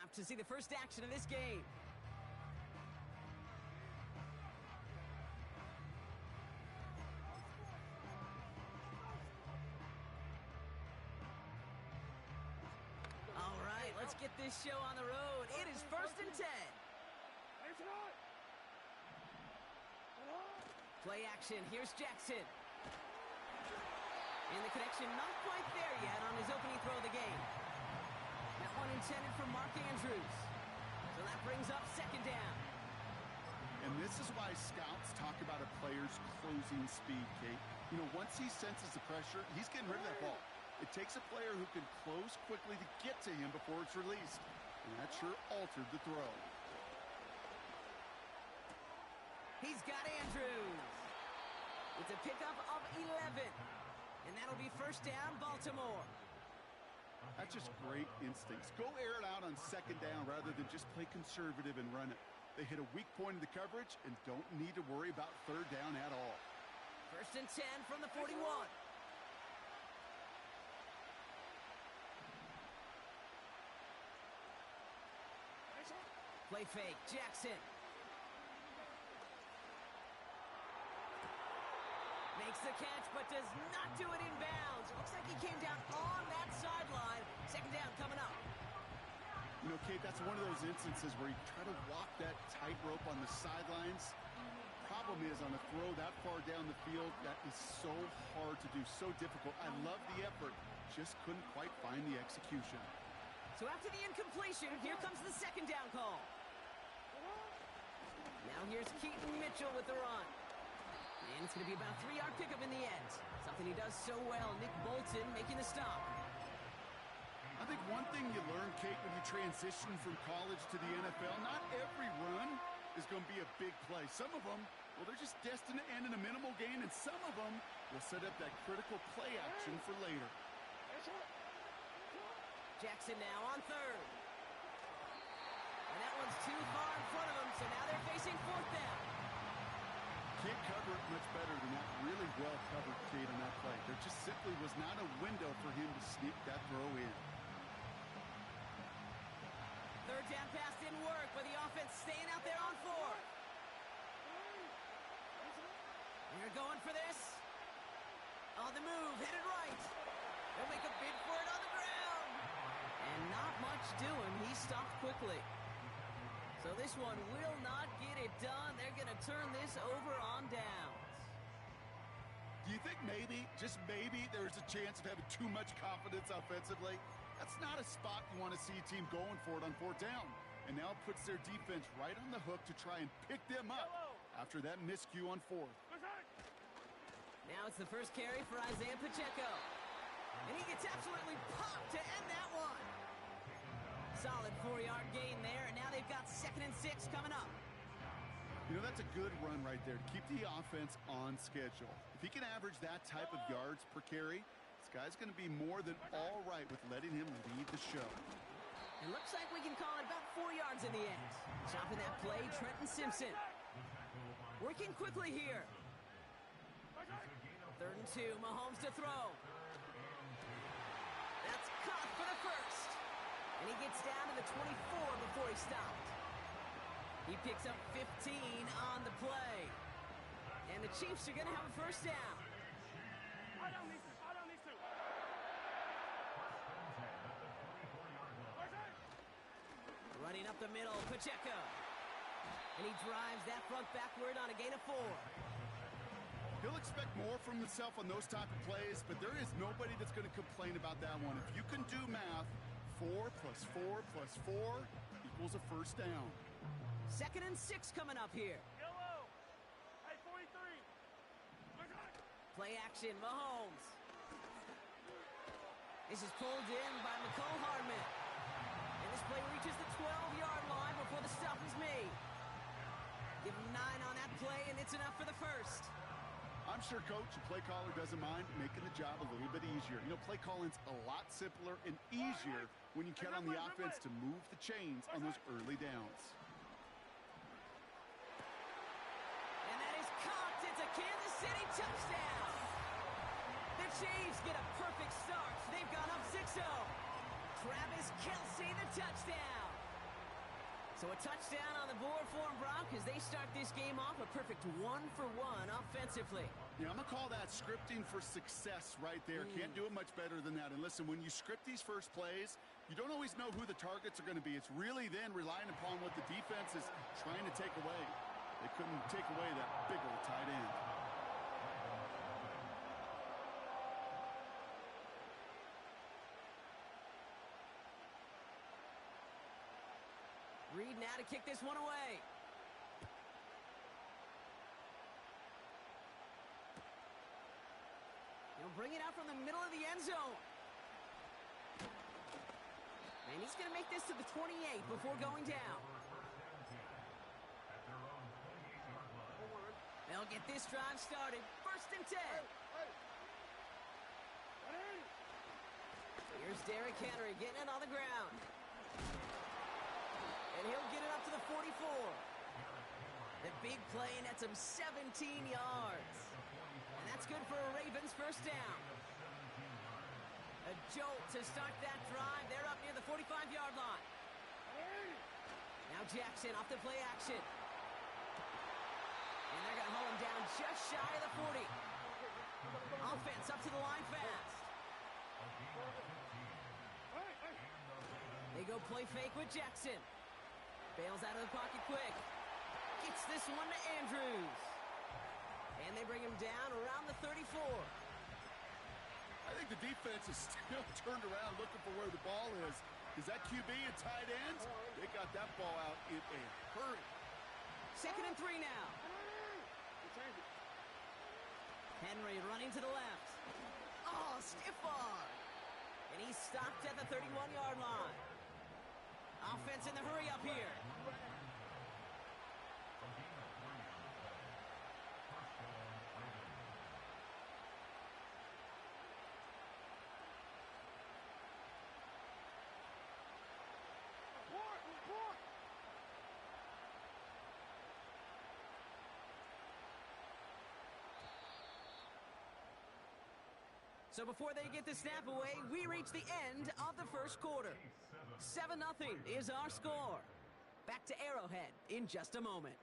half to see the first action of this game. All right, let's get this show on the road. It is 1st and 10. Play action. Here's Jackson. And the connection not quite there yet on his opening throw of the game. That one intended for Mark Andrews. So that brings up 2nd down. And this is why scouts talk about a player's closing speed, Kate. You know, once he senses the pressure, he's getting rid of that ball. It takes a player who can close quickly to get to him before it's released. And that sure altered the throw. He's got Andrews. It's a pickup of 11. And that'll be 1st down, Baltimore. That's just great instincts. Go air it out on 2nd down rather than just play conservative and run it. They hit a weak point in the coverage and don't need to worry about 3rd down at all. 1st and 10 from the 41. Play fake, Jackson. Makes the catch, but does not do it in bounds. Looks like he came down on that sideline. 2nd down coming up. You know, Kate, that's one of those instances where you try to walk that tightrope on the sidelines. Problem is, on a throw that far down the field, that is so hard to do, so difficult. I love the effort, just couldn't quite find the execution. So after the incompletion, here comes the 2nd down call. Now here's Keaton Mitchell with the run. And it's going to be about a 3-yard pickup in the end. Something he does so well. Nick Bolton making the stop. I think one thing you learn, Kate, when you transition from college to the NFL, not every run is going to be a big play. Some of them, well, they're just destined to end in a minimal gain, and some of them will set up that critical play action for later. Jackson now on 3rd. And that one's too far in front of him, so now they're facing 4th down. Can't cover it much better than that. Really well covered, Kate, on that play. There just simply was not a window for him to sneak that throw in. 3rd down pass didn't work, but the offense staying out there on 4th. They're going for this. On the move, headed right. They'll make a bid for it on the ground. And not much doing. He stopped quickly. So this one will not get it done. They're going to turn this over on downs. Do you think maybe, just maybe, there's a chance of having too much confidence offensively? That's not a spot you want to see a team going for it on 4th down. And now it puts their defense right on the hook to try and pick them up after that miscue on 4th. Now it's the first carry for Isaiah Pacheco. And he gets absolutely popped to end that one. Solid 4-yard gain there, and now they've got 2nd and 6 coming up. You know, that's a good run right there to keep the offense on schedule. If he can average that type of yards per carry, this guy's going to be more than all right with letting him lead the show. It looks like we can call it about 4 yards in the end. Chopping that play, Trenton Simpson. Working quickly here. 3rd and 2, Mahomes to throw. That's caught for the first. And he gets down to the 24 before he stopped. He picks up 15 on the play. And the Chiefs are going to have a 1st down. Running up the middle, Pacheco. And he drives that front backward on a gain of 4. He'll expect more from himself on those type of plays, but there is nobody that's going to complain about that one. If you can do math, 4 plus 4 plus 4 equals a 1st down. 2nd and 6 coming up here. Yellow. Hey, 43. Play action, Mahomes. This is pulled in by McCole Hardman. And this play reaches the 12-yard line before the stop is made. Give him 9 on that play, and it's enough for the 1st. I'm sure coach and play caller doesn't mind making the job a little bit easier. You know, play calling's a lot simpler and easier when you count on the offense to move the chains on those early downs. And that is caught. It's a Kansas City touchdown. The Chiefs get a perfect start. They've gone up 6-0. Travis Kelce, the touchdown. So a touchdown on the board for them, Brock, as they start this game off a perfect 1-for-1 offensively. Yeah, I'm going to call that scripting for success right there. Can't do it much better than that. And listen, when you script these first plays, you don't always know who the targets are going to be. It's really then relying upon what the defense is trying to take away. They couldn't take away that big old tight end. Reed now to kick this one away. He'll bring it out from the middle of the end zone. And he's going to make this to the 28 before going down. They'll get this drive started. 1st and 10. Here's Derrick Henry getting it on the ground. And he'll get it up to the 44. The big play nets him 17 yards. And that's good for a Ravens 1st down. A jolt to start that drive. They're up near the 45-yard line. Now Jackson off the play action. And they're going to hold him down just shy of the 40. Offense up to the line fast. They go play fake with Jackson. Bails out of the pocket quick. Gets this one to Andrews. And they bring him down around the 34. I think the defense is still turned around looking for where the ball is. Is that QB and tight ends? They got that ball out in a hurry. 2nd and 3 now. Henry running to the left. Oh, stiff arm. And he's stopped at the 31-yard line. Offense in the hurry up here. So before they get the snap away, we reach the end of the 1st quarter. 7-0 is our score. Back to Arrowhead in just a moment.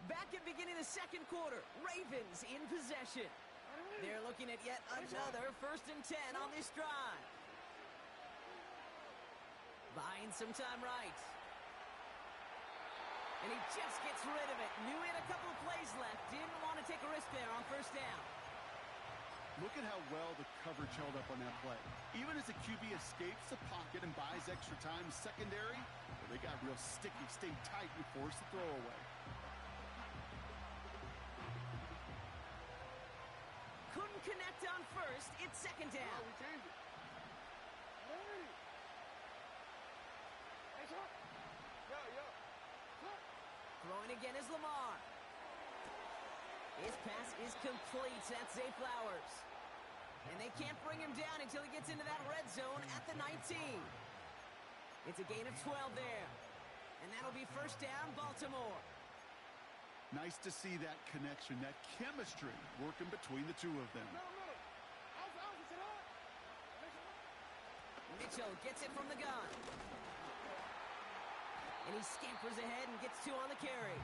Back at beginning of the 2nd quarter, Ravens in possession. They're looking at yet another 1st and 10 on this drive. Buying some time right. And he just gets rid of it. Knew he had a couple of plays left. Didn't want to take a risk there on 1st down. Look at how well the coverage held up on that play. Even as the QB escapes the pocket and buys extra time secondary, well, they got real sticky, stayed tight and forced the throw away. Couldn't connect on 1st. It's 2nd down. Throwing again is Lamar. His pass is complete. That's Zay Flowers. And they can't bring him down until he gets into that red zone at the 19. It's a gain of 12 there. And that'll be 1st down, Baltimore. Nice to see that connection, that chemistry working between the two of them. Mitchell gets it from the gun. And he scampers ahead and gets 2 on the carry.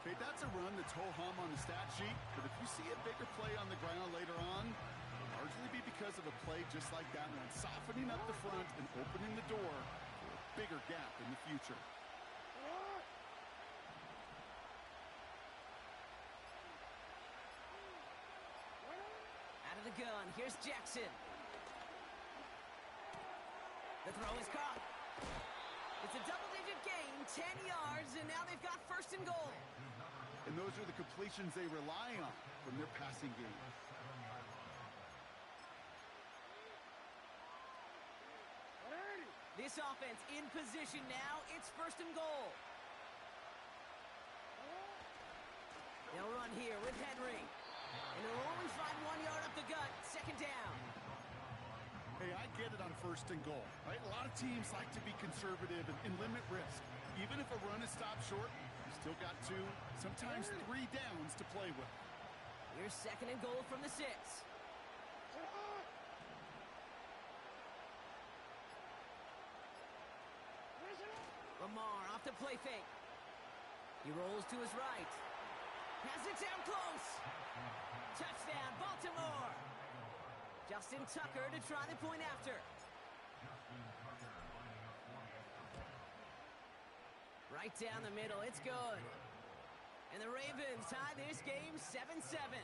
Okay, that's a run that's ho-hum on the stat sheet, but if you see a bigger play on the ground later on, it'll largely be because of a play just like that one, softening up the front and opening the door for a bigger gap in the future. Out of the gun, here's Jackson. The throw is caught. It's a double-digit gain, 10 yards, and now they've got 1st and goal. And those are the completions they rely on from their passing game. This offense in position now. It's 1st and goal. They'll run here with Henry. And they'll only find 1 yard up the gut. 2nd down. Hey, I get it on 1st and goal, right? A lot of teams like to be conservative and limit risk. Even if a run is stopped short, you Still got 2, sometimes 3 downs to play with. Here's 2nd and goal from the 6. Lamar off the play fake. He rolls to his right. Has it down close. Touchdown, Baltimore. Justin Tucker to try the point after. Right down the middle, it's good. And the Ravens tie this game 7-7.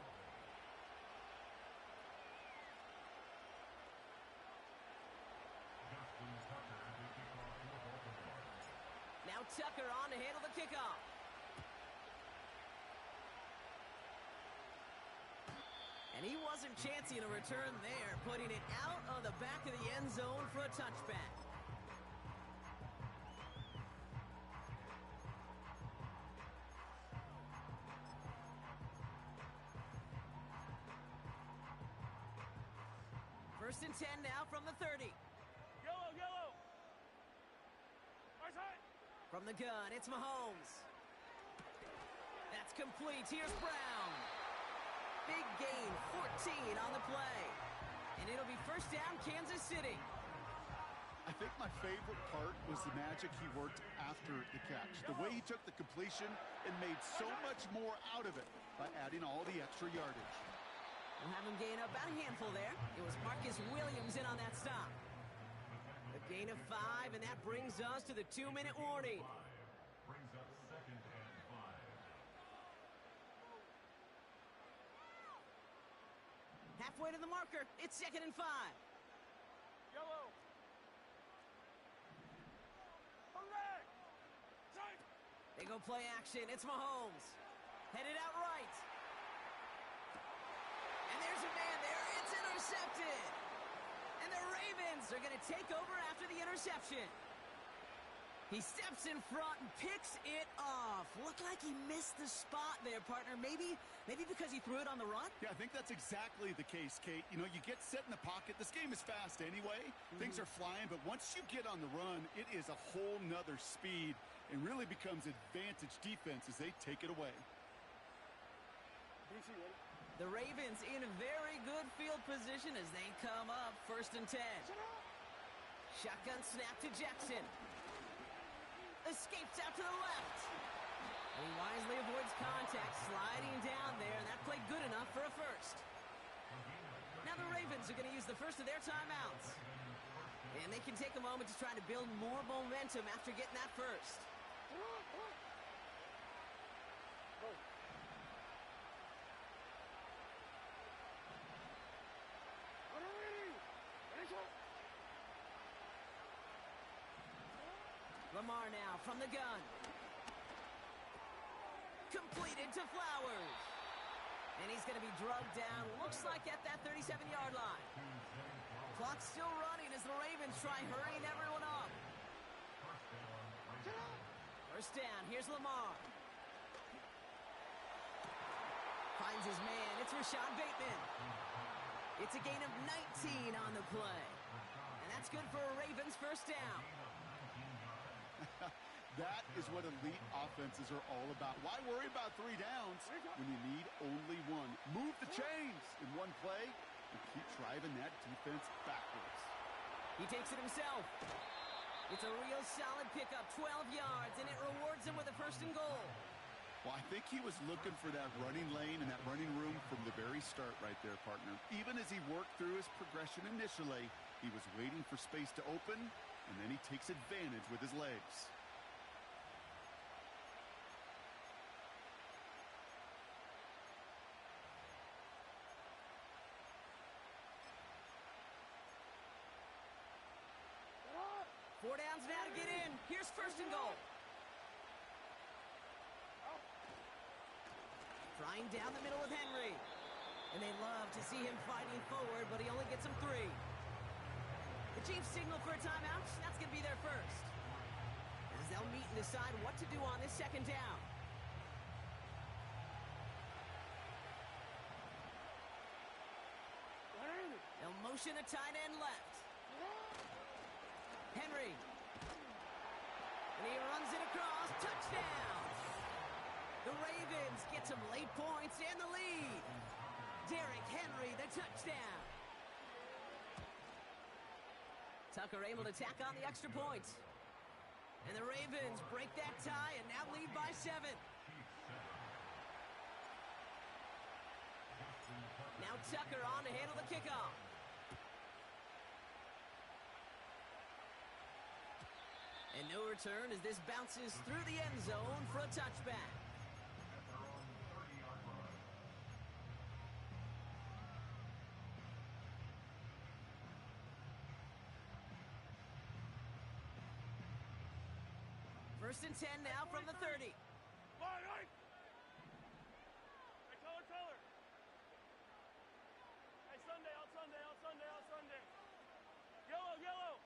Now Tucker on to handle the kickoff. And he wasn't chancing a return there, putting it out of the back of the end zone for a touchback. First and 10 now from the 30. Yellow, yellow. Eyes high. From the gun, it's Mahomes. That's complete. Here's Brown. Big gain, 14 on the play. And it'll be first down, Kansas City. I think my favorite part was the magic he worked after the catch. The way he took the completion and made so much more out of it by adding all the extra yardage. We'll have him gain about a handful there. It was Marcus Williams in on that stop. A gain of 5, and that brings us to the 2-minute warning. Brings up 2nd and 5. Halfway to the marker, it's 2nd and 5. Yellow. Hooray. Tight. They go play action. It's Mahomes. Headed out right. And there's a man there. It's intercepted. And the Ravens are going to take over after the interception. He steps in front and picks it off. Looked like he missed the spot there, partner. Maybe because he threw it on the run? Yeah, I think that's exactly the case, Kate. You know, you get set in the pocket. This game is fast anyway. Things are flying, but once you get on the run, it is a whole nother speed and really becomes advantage defense as they take it away. The Ravens in a very good field position as they come up 1st and 10. Shotgun snap to Jackson. Escapes out to the left. He wisely avoids contact, sliding down there, and that played good enough for a first. Now the Ravens are going to use the first of their timeouts. And they can take a moment to try to build more momentum after getting that first. Lamar now from the gun. Completed to Flowers. And he's going to be drugged down, looks like at that 37-yard line. Clock's still running as the Ravens try hurrying everyone up. First down, here's Lamar. Finds his man, it's Rashad Bateman. It's a gain of 19 on the play. And that's good for a Ravens first down. That is what elite offenses are all about. Why worry about 3 downs when you need only 1? Move the chains in one play and keep driving that defense backwards. He takes it himself. It's a real solid pickup, 12 yards, and it rewards him with a 1st and goal. Well, I think he was looking for that running lane and that running room from the very start right there, partner. Even as he worked through his progression initially, he was waiting for space to open, and then he takes advantage with his legs. Four downs now to get in. Here's 1st and goal. Trying down the middle with Henry. And they love to see him fighting forward, but he only gets him 3. The Chiefs signal for a timeout. That's going to be their first. As they'll meet and decide what to do on this 2nd down. They'll motion a tight end left. Henry. And he runs it across. Touchdown. The Ravens get some late points and the lead. Derrick Henry, the touchdown. Tucker able to tack on the extra point. And the Ravens break that tie and now lead by 7. Now Tucker on to handle the kickoff. And no return as this bounces through the end zone for a touchback. First and 10 now from the 30. Line. Hey, color. Hey, Sunday, on Sunday. Yellow.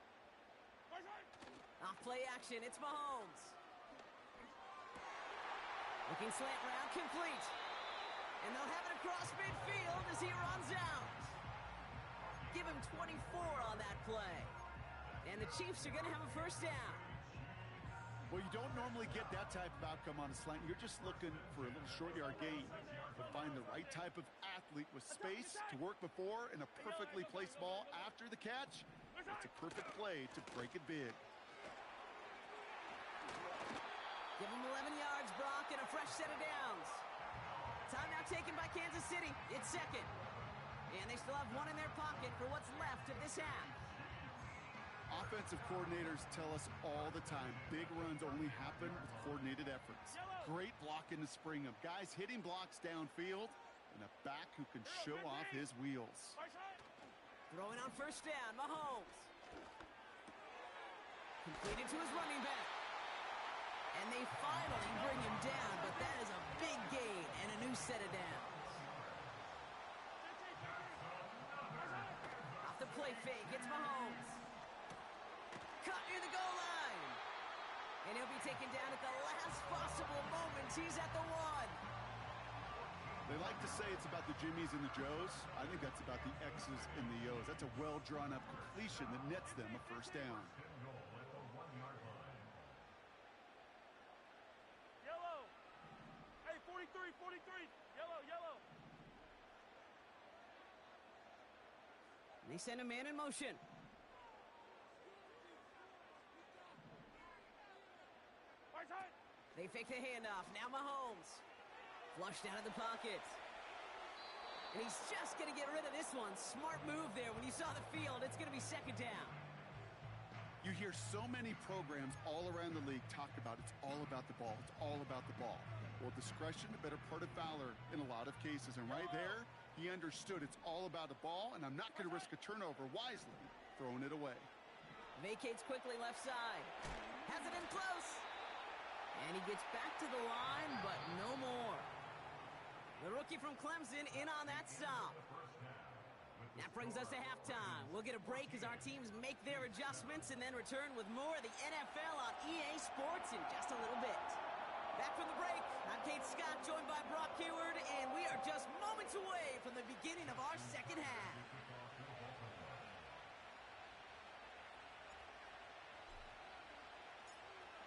Right. Off play action, it's Mahomes. Looking slant route, complete. And they'll have it across midfield as he runs out. Give him 24 on that play. And the Chiefs are going to have a first down. Well, you don't normally get that type of outcome on a slant. You're just looking for a little short yard gain. But find the right type of athlete with space to work before and a perfectly placed ball after the catch. It's a perfect play to break it big. Give him 11 yards, Brock, and a fresh set of downs. Timeout taken by Kansas City. It's second. And they still have one in their pocket for what's left of this half. Offensive coordinators tell us all the time, big runs only happen with coordinated efforts. Great block in the spring of guys hitting blocks downfield and a back who can show off his wheels. Throwing on first down, Mahomes. Completed to his running back. And they finally bring him down, but that is a big gain and a new set of downs. Off the play fake, it's Mahomes. Cut near the goal line. And he'll be taken down at the last possible moment. He's at the 1. They like to say it's about the Jimmies and the Joes. I think that's about the X's and the O's. That's a well-drawn-up completion that nets them a first down. Yellow. Hey, 43. Yellow. They send a man in motion. Right. They fake the handoff. Now Mahomes. Flushed out of the pocket. And he's just going to get rid of this one. Smart move there. When you saw the field, it's going to be second down. You hear so many programs all around the league talk about it's all about the ball. It's all about the ball. Well, discretion, the better part of valor in a lot of cases. And right there, he understood it's all about the ball, and I'm not going to risk a turnover wisely, throwing it away. Vacates quickly left side. Has it in close. And he gets back to the line, but no more. The rookie from Clemson in on that stop. That brings us to halftime. We'll get a break as our teams make their adjustments and then return with more of the NFL on EA Sports in just a little bit. Back from the break, I'm Kate Scott, joined by Brock Hayward, and we are just moments away from the beginning of our second half.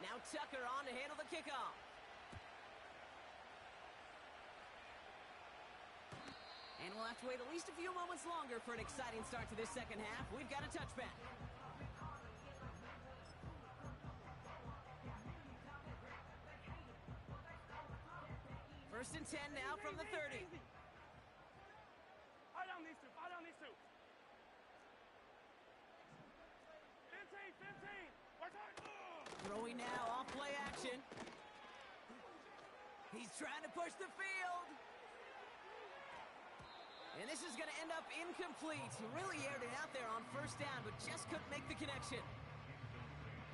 Now Tucker on to handle the kickoff. And we'll have to wait at least a few moments longer for an exciting start to this second half. We've got a touchback. First and 10 now from the 30. Eye down these two. 15. Throwing now, off play action. He's trying to push the field. And this is going to end up incomplete. He really aired it out there on first down, but just couldn't make the connection.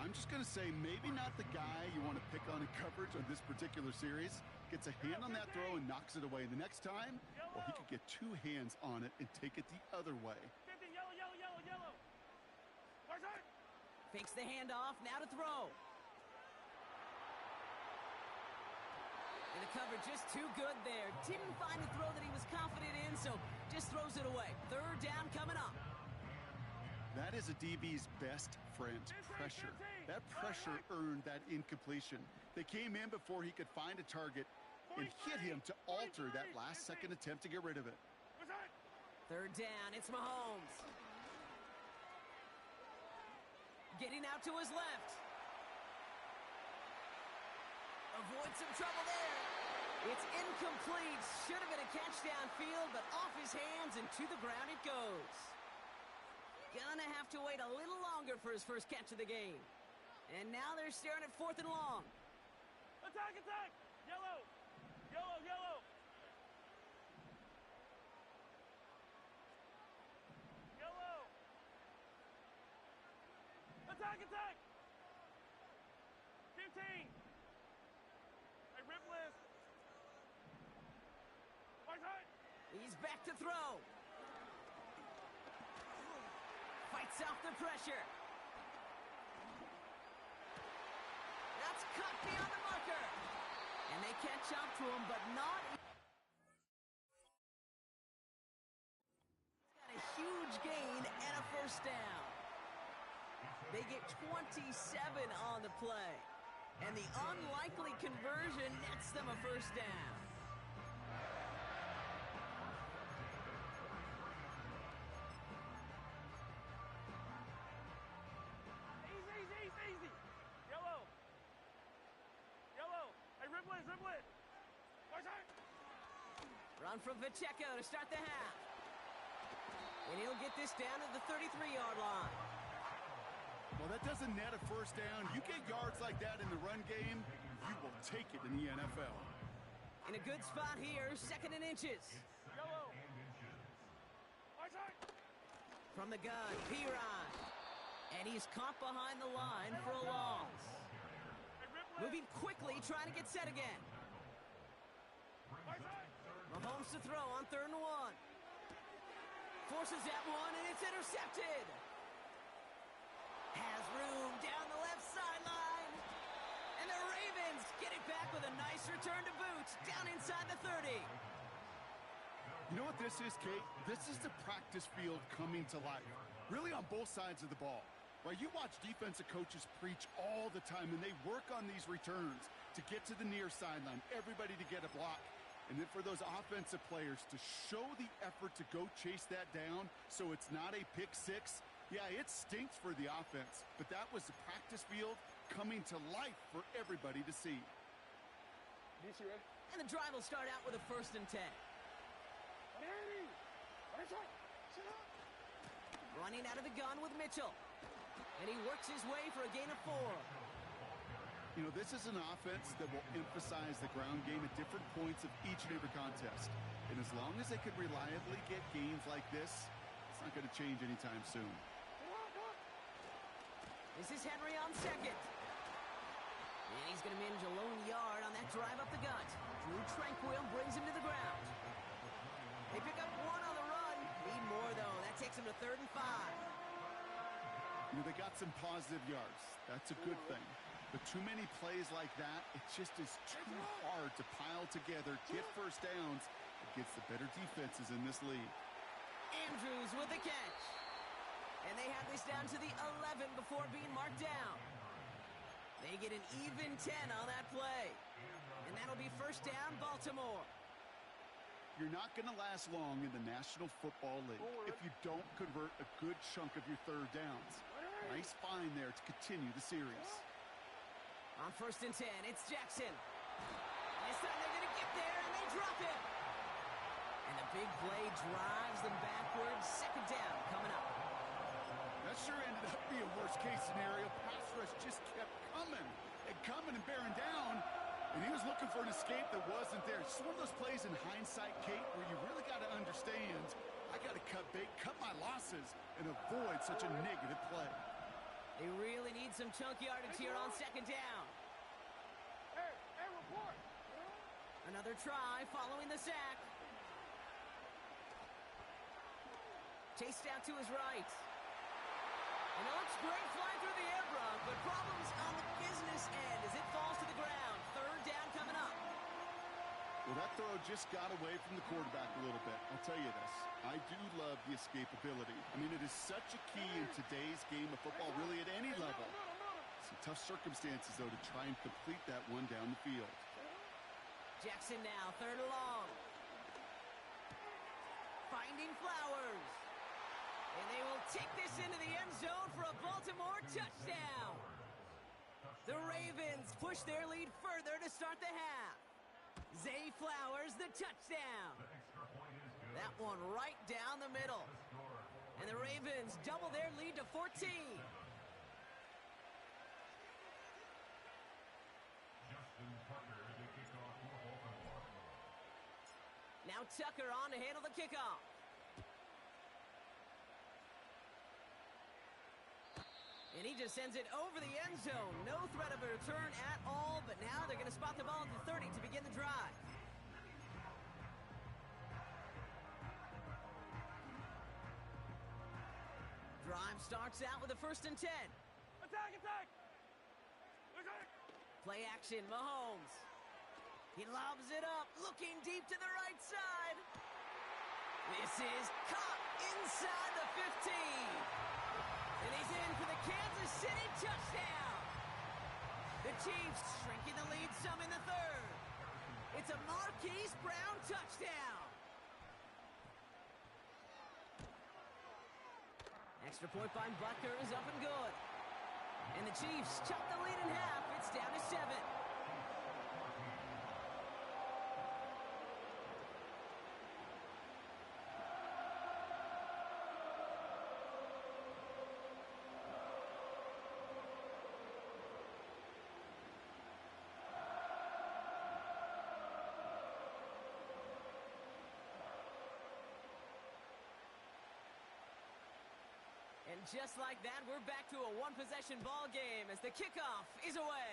I'm just going to say maybe not the guy you want to pick on in coverage on this particular series. Gets a hand on that throw and knocks it away. The next time, well, he could get two hands on it and take it the other way. 15, yellow. Right. Fakes the handoff, now to throw. And the cover just too good there. Didn't find a throw that he was confident in, so just throws it away. Third down coming up. That is a DB's best friend, pressure. That pressure earned that incompletion. They came in before he could find a target, and hit him to alter that last-second attempt to get rid of it. Third down, it's Mahomes. Getting out to his left. Avoid some trouble there. It's incomplete. Should have been a catch downfield, but off his hands and to the ground it goes. Gonna have to wait a little longer for his first catch of the game. And now they're staring at 4th and long. Attack, attack! Yellow! Yellow, yellow! Yellow! Attack, attack! 15! Hey, rip list! Right side! He's back to throw. Fights off the pressure. That's cut beyond the marker. And they catch up to him, but not. He's got a huge gain and a first down. They get 27 on the play. And the unlikely conversion nets them a first down. Easy! Yellow! Yellow! Hey, rip list, rip list! Right side! Run from Pacheco to start the half. And he'll get this down to the 33-yard line. Well, that doesn't net a first down. You get yards like that in the run game, you will take it in the NFL. In a good spot here, 2nd and inches. Yellow! Right side! From the gun, Piron. And he's caught behind the line for a loss. Hey, rip list! Moving quickly, trying to get set again. Right side! Mahomes to throw on 3rd and 1. Forces that one, and it's intercepted. Has room down the left sideline. And the Ravens get it back with a nice return to boot down inside the 30. You know what this is, Kate? This is the practice field coming to life, really on both sides of the ball. Right, you watch defensive coaches preach all the time, and they work on these returns to get to the near sideline, everybody to get a block. And then for those offensive players to show the effort to go chase that down so it's not a pick six. Yeah, it stinks for the offense, but that was the practice field coming to life for everybody to see. DC ready? And the drive will start out with a 1st and 10. Ready! Right side! Sit up! Running out of the gun with Mitchell. And he works his way for a gain of 4. You know, this is an offense that will emphasize the ground game at different points of each and every contest. And as long as they can reliably get gains like this, it's not going to change anytime soon. This is Henry on 2nd. And he's going to manage a lone yard on that drive up the gut. Drew Tranquil brings him to the ground. They pick up 1 on the run. Need more, though. That takes him to 3rd and 5. You know, they got some positive yards. That's a good thing. But too many plays like that, it just is too hard to pile together, get first downs against the better defenses in this league. Andrews with the catch. And they have this down to the 11 before being marked down. They get an even 10 on that play. And that'll be first down, Baltimore. You're not going to last long in the National Football League if you don't convert a good chunk of your third downs. Nice find there to continue the series. On 1st and 10, it's Jackson. This time they're going to get there, and they drop it. And the big play drives them backwards. 2nd down coming up. That sure ended up being worst-case scenario. Pass rush just kept coming and bearing down. And he was looking for an escape that wasn't there. It's one of those plays in hindsight, Kate, where you really got to understand, I got to cut bait, cut my losses, and avoid such a negative play. They really need some chunk yardage here on 2nd down. Hey, report! Another try following the sack. Chased out to his right. And it looks great flying through the air, Brock, but problems on the business end as it falls to the ground. 3rd down coming up. Well, that throw just got away from the quarterback a little bit. I'll tell you this. I do love the escapability. I mean, it is such a key in today's game of football, really at any level. Some tough circumstances, though, to try and complete that one down the field. Jackson now, third and long. Finding Flowers. And they will take this into the end zone for a Baltimore touchdown. The Ravens push their lead further to start the half. Zay Flowers, the touchdown. That one right down the middle. And the Ravens double their lead to 14. Now Tucker on to handle the kickoff. And he just sends it over the end zone. No threat of a return at all, but now they're going to spot the ball at the 30 to begin the drive. Drive starts out with a 1st and 10. Attack, attack! Attack! Play action, Mahomes. He lobs it up, looking deep to the right side. This is caught inside the 15. And he's in for the Kansas City touchdown. The Chiefs shrinking the lead some in the third. It's a Marquise Brown touchdown. Extra point by Butker is up and good. And the Chiefs chop the lead in half. It's down to 7. And just like that, we're back to a one-possession ball game as the kickoff is away.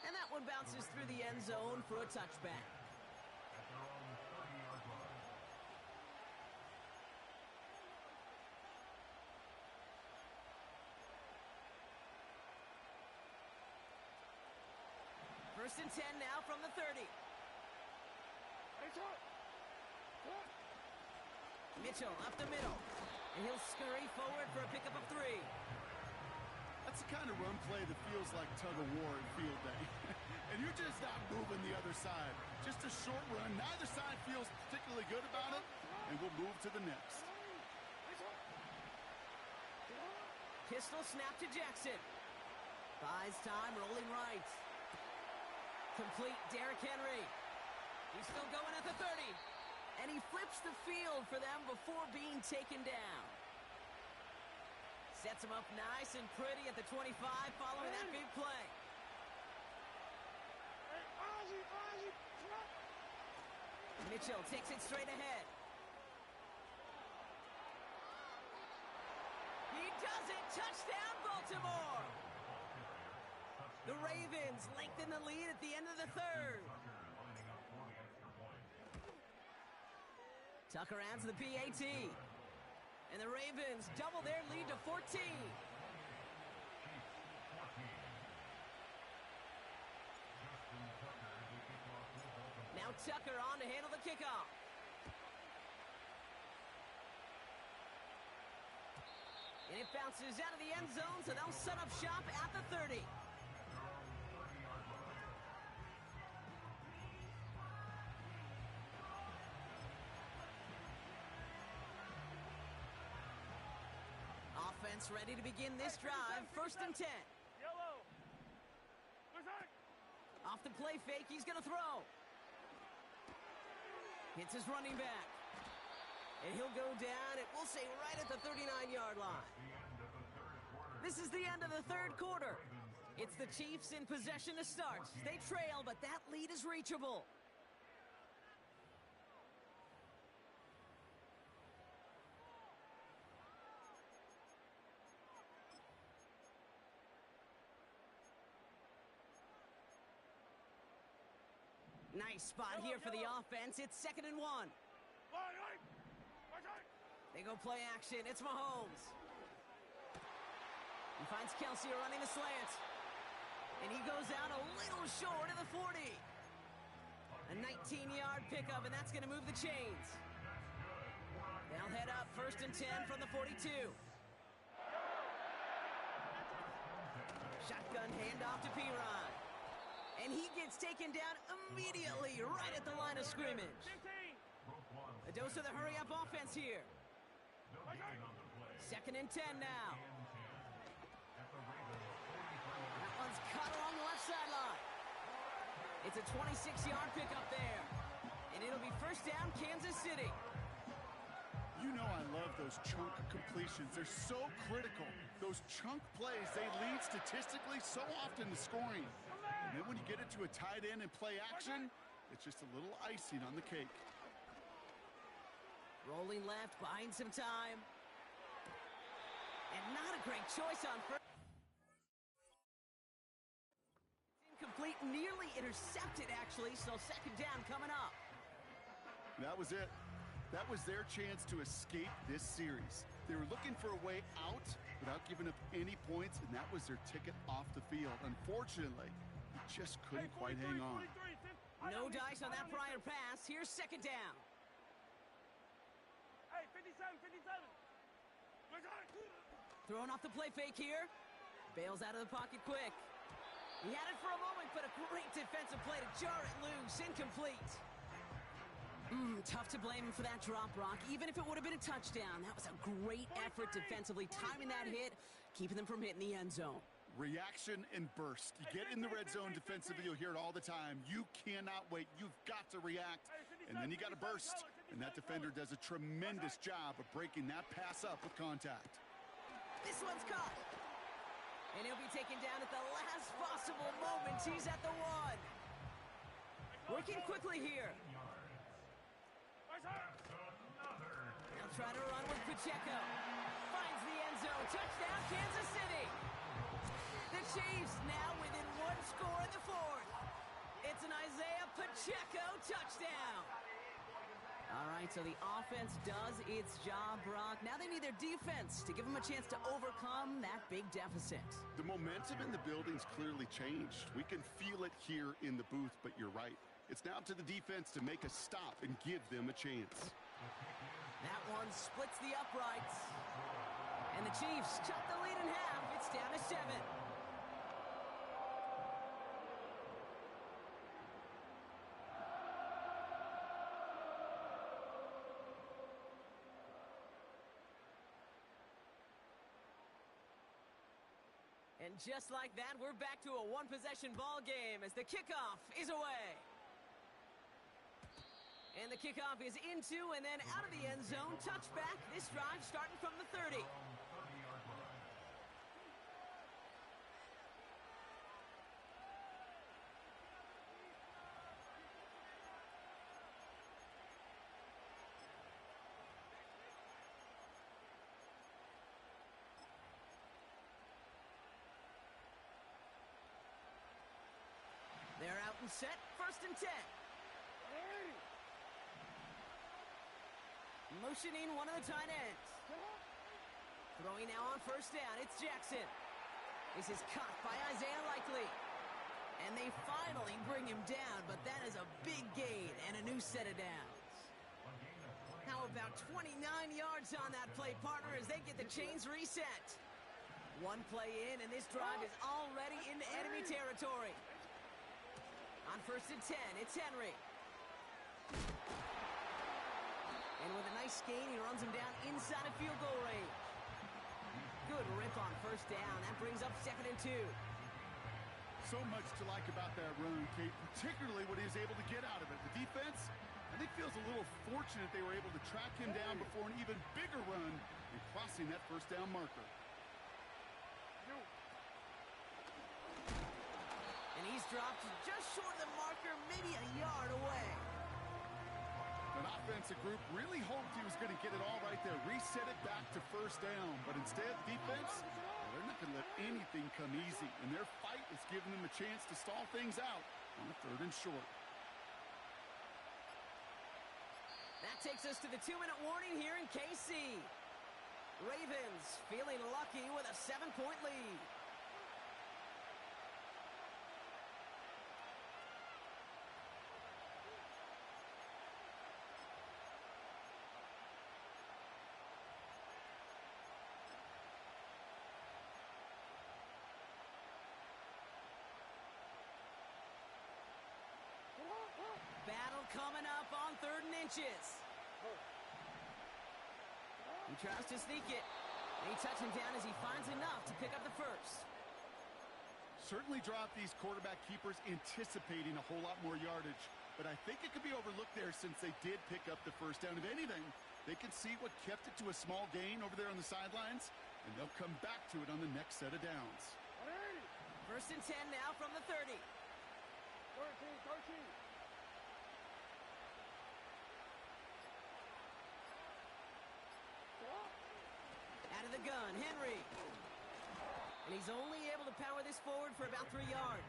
And that one bounces through the end zone for a touchback. First and 10 now from the 30. Mitchell up the middle, and he'll scurry forward for a pickup of 3. That's the kind of run play that feels like tug-of-war in field day. And you're just not moving the other side. Just a short run. Neither side feels particularly good about it, and we'll move to the next. Pistol snap to Jackson. Buys time, rolling right. Complete, Derrick Henry. He's still going at the 30. And he flips the field for them before being taken down. Sets him up nice and pretty at the 25 following that big play. Mitchell takes it straight ahead. He does it! Touchdown, Baltimore! The Ravens lengthen the lead at the end of the third. Tucker adds the PAT. And the Ravens double their lead to 14. Now Tucker on to handle the kickoff. And it bounces out of the end zone, so they'll set up shop at the 30. Offense ready to begin this drive. First and 10. Yellow. Off the play fake, he's going to throw. Hits his running back. And he'll go down, and we'll say right at the 39-yard line. This is the end of the third quarter. It's the Chiefs in possession to start. They trail, but that lead is reachable. Nice spot here for the offense. It's 2nd and 1. They go play action. It's Mahomes. He finds Kelsey running the slant. And he goes out a little short of the 40. A 19-yard pickup, and that's going to move the chains. They'll head up 1st and 10 from the 42. Shotgun handoff to P-Ron. And he gets taken down immediately right at the line of scrimmage. 15. A dose of the hurry-up offense here. No gain on the play. 2nd and 10 now. And 10. At the Ravens' 43. That one's caught along the left sideline. It's a 26-yard pickup there. And it'll be first down, Kansas City. You know I love those chunk completions. They're so critical. Those chunk plays, they lead statistically so often to scoring. And then when you get it to a tight end and play action, it's just a little icing on the cake. Rolling left, buying some time. And not a great choice on first. Incomplete, nearly intercepted, actually, so 2nd down coming up. That was it. That was their chance to escape this series. They were looking for a way out without giving up any points, and that was their ticket off the field. Unfortunately, they just couldn't quite hang on. No dice on that prior pass. Here's 2nd down. Hey, 57, 57. Throwing off the play fake here. Bails out of the pocket quick. He had it for a moment, but a great defensive play to jar it loose. Incomplete. Tough to blame him for that drop, Brock. Even if it would have been a touchdown, that was a great effort defensively, timing that hit, keeping them from hitting the end zone. Reaction and burst. You get in the red zone defensively, you'll hear it all the time. You cannot wait. You've got to react, and then you got to burst. And that defender does a tremendous job of breaking that pass up with contact. This one's caught. And he'll be taken down at the last possible moment. He's at the 1. Working quickly here. They'll try to run with Pacheco. Finds the end zone. Touchdown, Kansas City. The Chiefs now within 1 score in the 4th. It's an Isaiah Pacheco touchdown. All right, so the offense does its job, Brock. Now they need their defense to give them a chance to overcome that big deficit. The momentum in the building's clearly changed. We can feel it here in the booth, but you're right. It's now to the defense to make a stop and give them a chance. That one splits the uprights. And the Chiefs cut the lead in half. It's down to 7. And just like that, we're back to a one-possession ball game as the kickoff is away. And the kickoff is into and then out of the end zone. Touchback. This drive starting from the 30. They're out and set. 1st and 10. Motioning one of the tight ends. Throwing now on 1st down. It's Jackson. This is caught by Isaiah Likely. And they finally bring him down, but that is a big gain and a new set of downs. How about 29 yards on that play, partner, as they get the chains reset. One play in, and this drive is already into enemy territory. On 1st and 10, it's Henry. And with a nice gain, he runs him down inside of field goal range. Good rip on 1st down. That brings up 2nd and 2. So much to like about that run, Kate, particularly what he was able to get out of it. The defense, I think, feels a little fortunate they were able to track him down before an even bigger run and crossing that 1st down marker. And he's dropped just short of the marker, maybe a yard away. An offensive group really hoped he was going to get it all right there, reset it back to 1st down. But instead, defense, they're not going to let anything come easy. And their fight is giving them a chance to stall things out on a 3rd and short. That takes us to the 2-minute warning here in KC. Ravens feeling lucky with a 7-point lead. coming up on 3rd and inches. He tries to sneak it. They touch him down as he finds enough to pick up the first. Certainly dropped these quarterback keepers anticipating a whole lot more yardage, but I think it could be overlooked there since they did pick up the first down. If anything, they can see what kept it to a small gain over there on the sidelines, and they'll come back to it on the next set of downs. 1st and 10 now from the 30. 13. Out of the gun, Henry. And he's only able to power this forward for about 3 yards.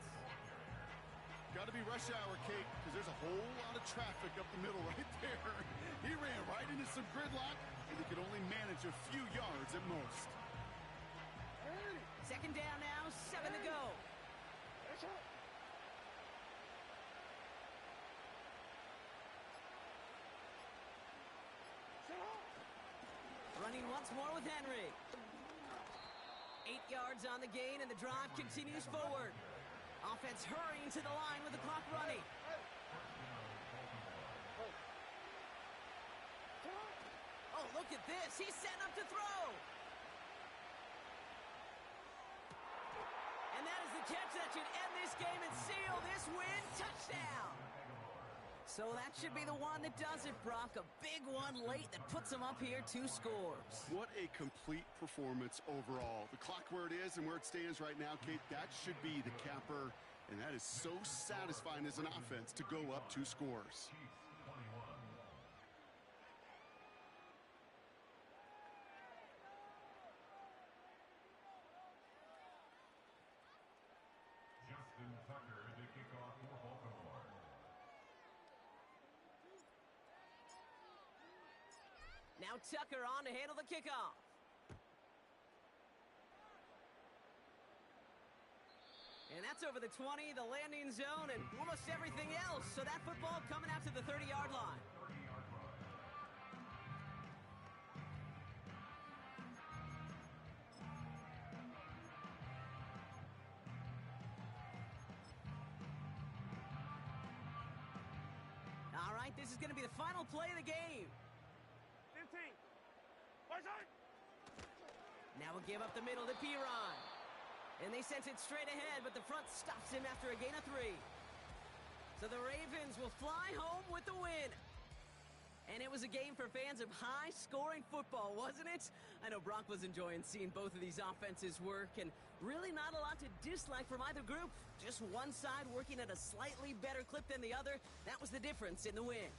Got to be rush hour, Kate, because there's a whole lot of traffic up the middle right there. He ran right into some gridlock, and he could only manage a few yards at most. 2nd down now, 7 to go. Running once more with Henry. 8 yards on the gain, and the drive continues forward. Offense hurrying to the line with the clock running. Oh, look at this. He's setting up to throw. And that is the catch that should end this game and seal this win. Touchdown. So that should be the one that does it, Brock. A big one late that puts them up here 2 scores. What a complete performance overall. The clock where it is and where it stands right now, Kate, that should be the capper. And that is so satisfying as an offense to go up 2 scores. Justin Tucker to kick off for Baltimore. Now Tucker on to handle the kickoff. And that's over the 20, the landing zone, and almost everything else. So that football coming out to the 30-yard line. All right, this is going to be the final play of the game. 15. Right side. Now we'll give up the middle to Piron. And they sent it straight ahead, but the front stops him after a gain of 3. So the Ravens will fly home with the win. And it was a game for fans of high-scoring football, wasn't it? I know Brock was enjoying seeing both of these offenses work, and really not a lot to dislike from either group. Just one side working at a slightly better clip than the other. That was the difference in the win.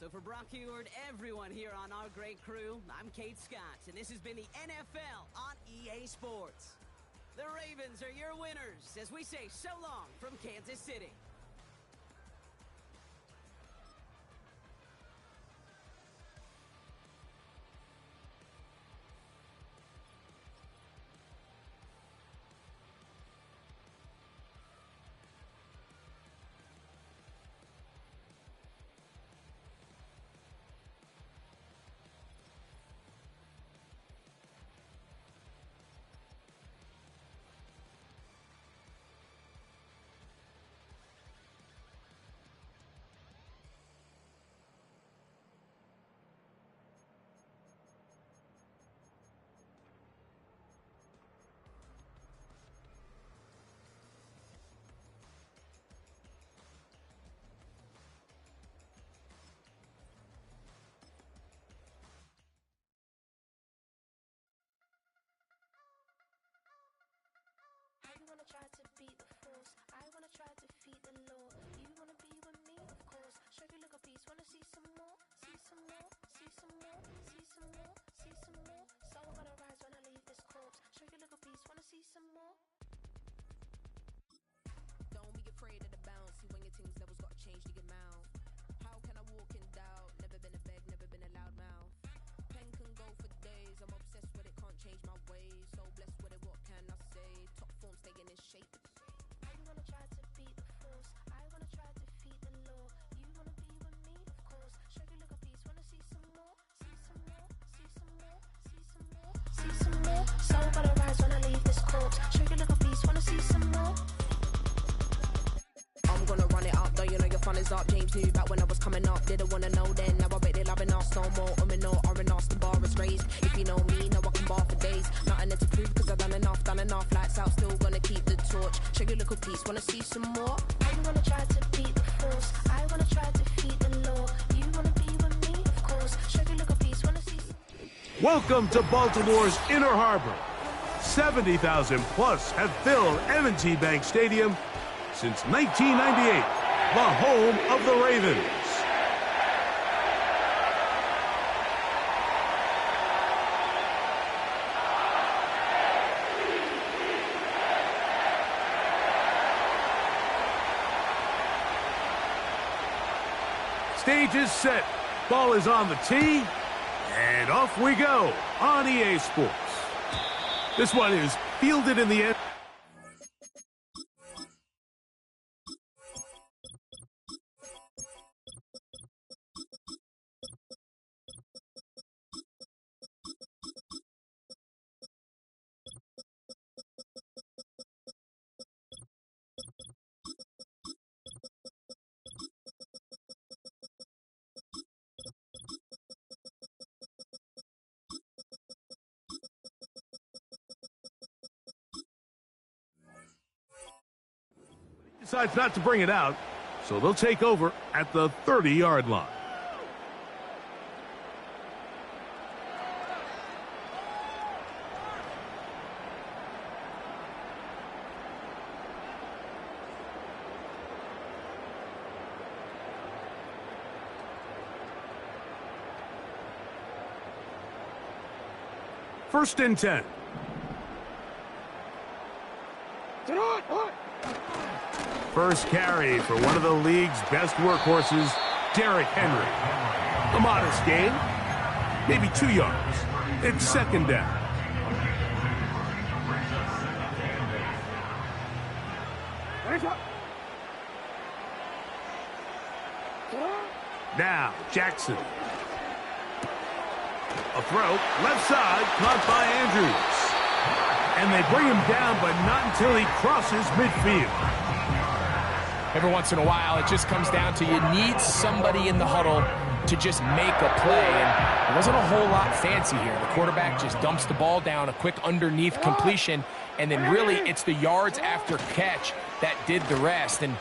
So for Brock Heward, everyone here on our great crew, I'm Kate Scott, and this has been the NFL on EA Sports. The Ravens are your winners as we say so long from Kansas City. Wanna try to beat the force, I wanna try to defeat the law. You wanna be with me, of course. Show you little piece, wanna see some more, see some more, see some more, see some more, see some more. So I'm gonna rise when I leave this corpse. Show you little piece, wanna see some more. Don't be afraid of the bounce. See when your things levels gotta change to get mouth. How can I walk in doubt? Never been a beg, never been a loud mouth. Pen can go for days. I'm obsessed with it, can't change my ways. So blessed with it, what can I say? Top form staying in shape. I wanna try to beat the force, I wanna try to defeat the law. You wanna be with me, of course. Show you little piece, wanna see some more, see some more, see some more, see some more, see some more. So I'm gonna rise when I leave this corpse. Show you little piece, wanna see some more. I'm gonna run it up, though you know you're fun is up. James knew back when I was coming up. Didn't wanna know then. Now I bet they're loving us no more. No, R&R's, the bar is raised. If you know me, now I can bar for days. Nothing to prove cause I've done enough. Lights out, still gonna keep the torch. Show you a little piece, wanna see some more? I wanna try to beat the force. I wanna try to defeat the law. You wanna be with me, of course. Show you a little piece, wanna see some... Welcome to Baltimore's Inner Harbor. 70,000 plus have filled M&T Bank Stadium since 1998, the home of the Ravens. Stage is set, ball is on the tee, and off we go on EA Sports. This one is fielded in the end. Decides not to bring it out, so they'll take over at the 30-yard line. First and 10. First carry for one of the league's best workhorses, Derrick Henry. A modest gain, maybe 2 yards. It's second down. Now, Jackson. A throw, left side, caught by Andrews. And they bring him down, but not until he crosses midfield. Every once in a while, it just comes down to you need somebody in the huddle to just make a play. And there wasn't a whole lot fancy here. The quarterback just dumps the ball down, a quick underneath completion, and then really it's the yards after catch that did the rest. And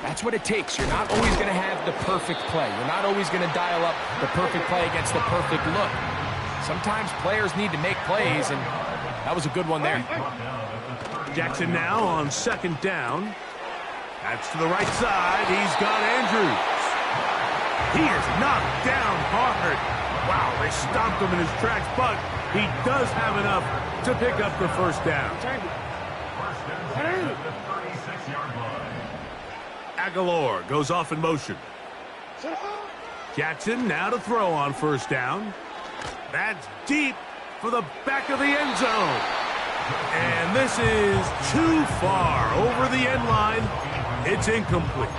that's what it takes. You're not always going to have the perfect play. You're not always going to dial up the perfect play against the perfect look. Sometimes players need to make plays, and that was a good one there. Jackson now on second down. That's to the right side. He's got Andrews. He is knocked down hard. Wow, they stopped him in his tracks, but he does have enough to pick up the first down. Aguilar goes off in motion. Jackson now to throw on first down. That's deep for the back of the end zone. And this is too far over the end line. It's incomplete.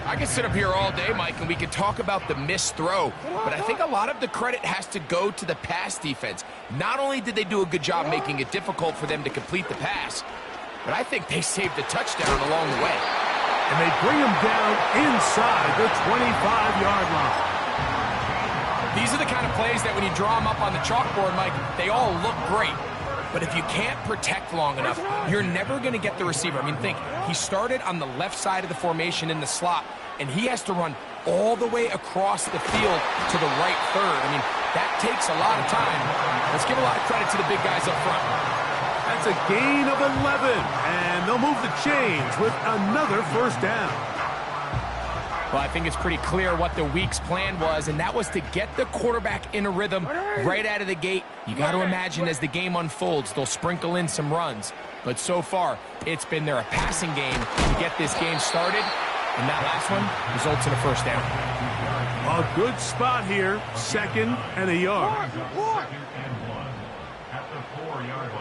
I can sit up here all day, Mike, and we can talk about the missed throw, but I think a lot of the credit has to go to the pass defense. Not only did they do a good job making it difficult for them to complete the pass, but I think they saved a touchdown along the way. And they bring him down inside the 25-yard line. These are the kind of plays that when you draw them up on the chalkboard, Mike, they all look great. But if you can't protect long enough, you're never going to get the receiver. I mean, think, he started on the left side of the formation in the slot, and he has to run all the way across the field to the right third. I mean, that takes a lot of time. Let's give a lot of credit to the big guys up front. That's a gain of 11, and they'll move the chains with another first down. Well, I think it's pretty clear what the week's plan was, and that was to get the quarterback in a rhythm right out of the gate. You got to imagine as the game unfolds, they'll sprinkle in some runs. But so far, it's been a passing game to get this game started, and that last one results in a first down. A good spot here, second and a yard. Second and 1 at the 4-yard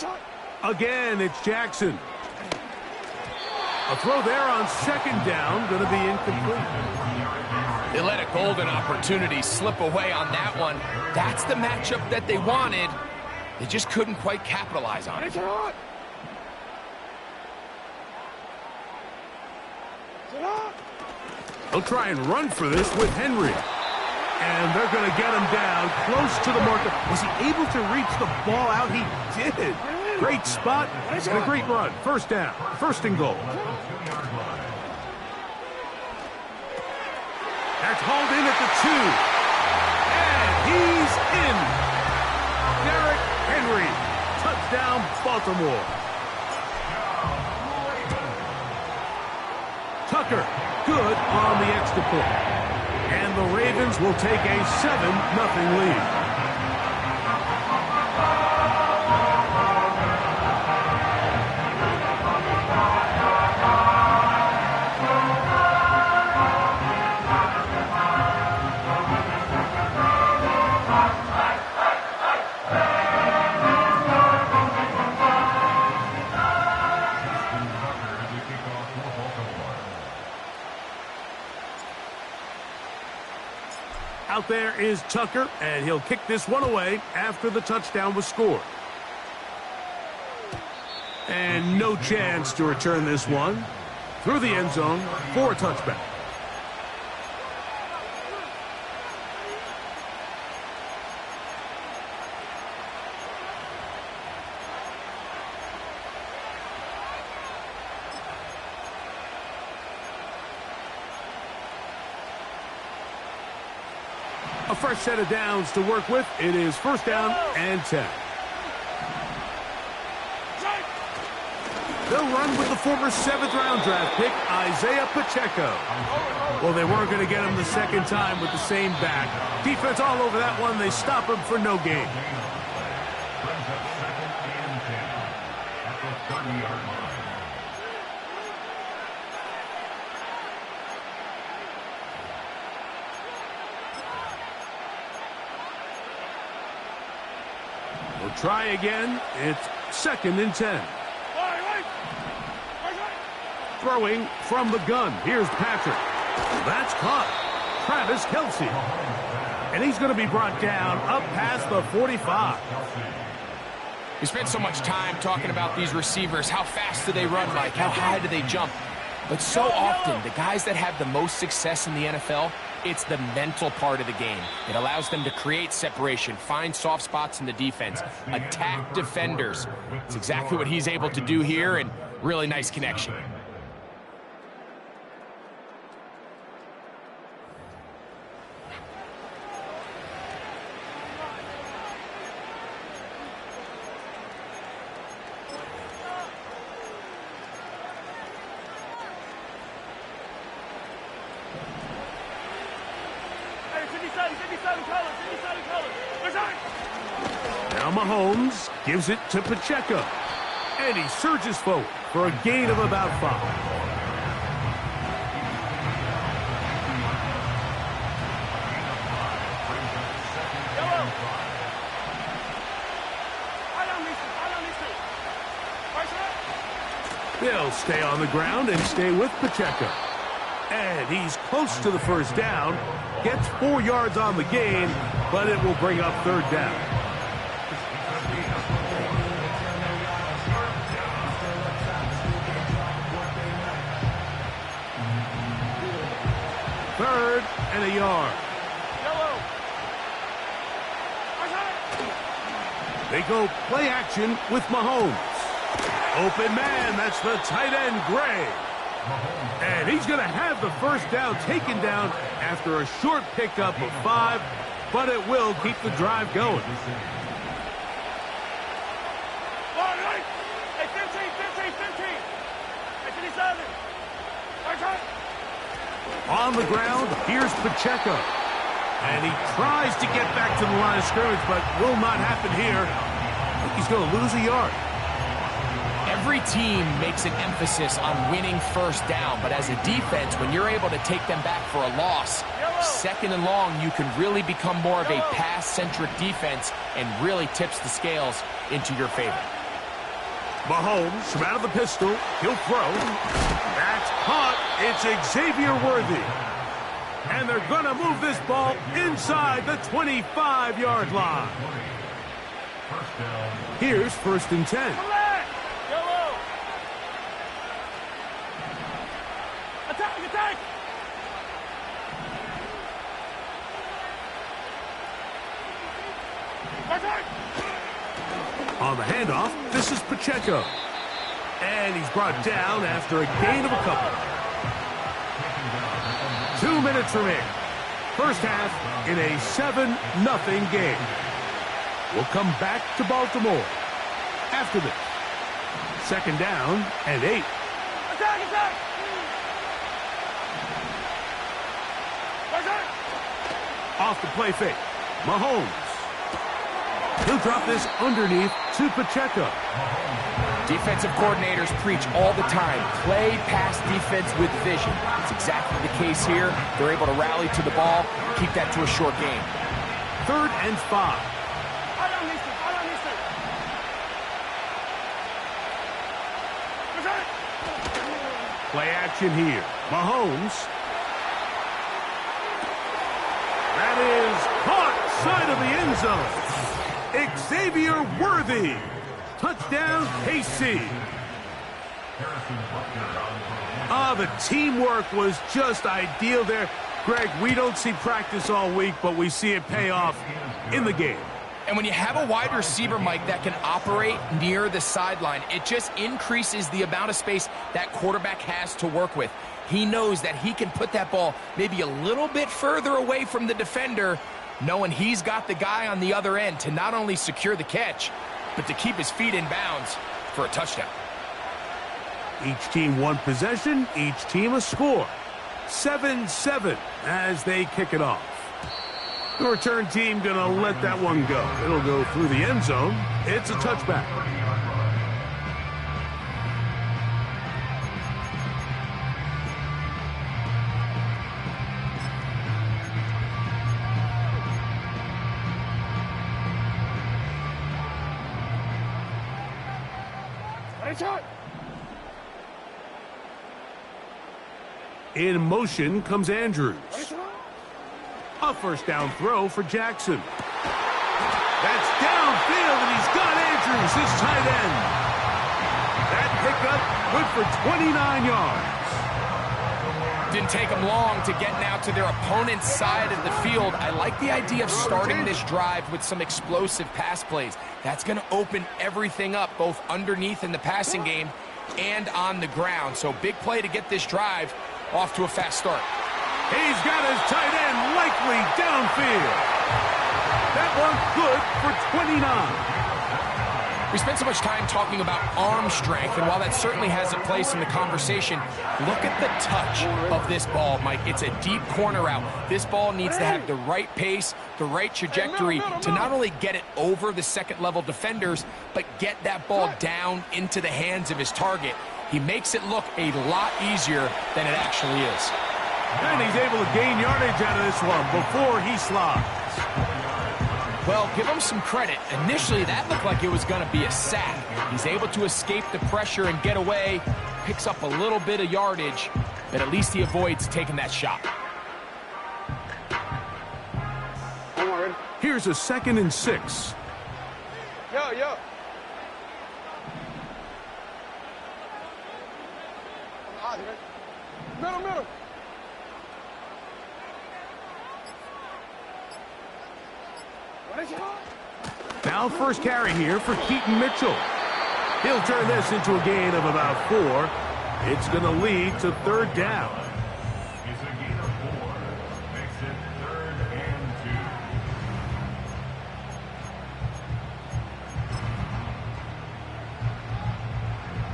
line. Again, it's Jackson. A throw there on second down, going to be incomplete. They let a golden opportunity slip away on that one. That's the matchup that they wanted. They just couldn't quite capitalize on it. He'll try and run for this with Henry. And they're going to get him down close to the marker. Was he able to reach the ball out? He did. Great spot and a great run. First down. First and goal. That's hauled in at the 2. And he's in. Derrick Henry. Touchdown, Baltimore. Tucker, good on the extra point. And the Ravens will take a 7-0 lead. Out there is Tucker, and he'll kick this one away after the touchdown was scored. And no chance to return this one through the end zone for a touchback. A fresh set of downs to work with. It is first down and 10. They'll run with the former 7th-round draft pick, Isaiah Pacheco. Well, they weren't going to get him the second time with the same back. Defense all over that one. They stop him for no gain. Brings up second and 10 at the 30-yard line. We'll try again. It's second and 10. Throwing from the gun. Here's Patrick. That's caught. Travis Kelce. And he's going to be brought down up past the 45. We spent so much time talking about these receivers. How fast do they run, Mike? How high do they jump? But so often, the guys that have the most success in the NFL, it's the mental part of the game. It allows them to create separation, find soft spots in the defense, attack defenders. It's exactly what he's able to do here, and really nice connection. Now Mahomes gives it to Pacheco. And he surges forward for a gain of about 5. They'll stay on the ground and stay with Pacheco. And he's close to the first down. Gets 4 yards on the gain, but it will bring up third down. Third and a yard. They go play action with Mahomes. Open man, that's the tight end, Gray. And he's going to have the first down taken down after a short pickup of 5, but it will keep the drive going. Hey, 15. Hey, 57. On the ground, here's Pacheco. And he tries to get back to the line of scrimmage, but will not happen here. I think he's going to lose a yard. Every team makes an emphasis on winning first down, but as a defense, when you're able to take them back for a loss, second and long, you can really become more of a pass-centric defense and really tips the scales into your favor. Mahomes from out of the pistol. He'll throw. That's caught. It's Xavier Worthy. And they're going to move this ball inside the 25-yard line. Here's first and 10. Attack! Contact! Contact! On the handoff, this is Pacheco. And he's brought down after a gain of a couple. 2 minutes remaining. First half in a 7-0 game. We'll come back to Baltimore after this. Second down and 8. Attack! Attack! Attack! Off the play fake. Mahomes. He'll drop this underneath to Pacheco. Defensive coordinators preach all the time, play pass defense with vision. It's exactly the case here. They're able to rally to the ball, keep that to a short game. 3rd and 5. Play action here. Mahomes. That is caught side of the end zone. Xavier Worthy. Touchdown, KC. The teamwork was just ideal there. Greg, we don't see practice all week, but we see it pay off in the game. And when you have a wide receiver, Mike, that can operate near the sideline, it just increases the amount of space that quarterback has to work with. He knows that he can put that ball maybe a little bit further away from the defender, knowing he's got the guy on the other end to not only secure the catch, but to keep his feet in bounds for a touchdown. Each team one possession, each team a score. 7-7 as they kick it off. The return team gonna let that one go. It'll go through the end zone. It's a touchback. In motion comes Andrews. A first down throw for Jackson. That's downfield, and he's got Andrews, his tight end. That pickup good for 29 yards. Didn't take them long to get now to their opponent's side of the field. I like the idea of starting this drive with some explosive pass plays. That's going to open everything up, both underneath in the passing game and on the ground. So big play to get this drive off to a fast start. He's got his tight end likely downfield. That one good for 29. We spent so much time talking about arm strength, and while that certainly has a place in the conversation, look at the touch of this ball, Mike. It's a deep corner route. This ball needs to have the right pace, the right trajectory to not only get it over the second-level defenders, but get that ball down into the hands of his target. He makes it look a lot easier than it actually is. And he's able to gain yardage out of this one before he slides. Well, give him some credit. Initially, that looked like it was going to be a sack. He's able to escape the pressure and get away, picks up a little bit of yardage, but at least he avoids taking that shot. Here's a 2nd and 6. Yo. Middle. Now first carry here for Keaton Mitchell. He'll turn this into a gain of about 4. It's going to lead to 3rd down. It's a gain of 4. Makes it 3rd and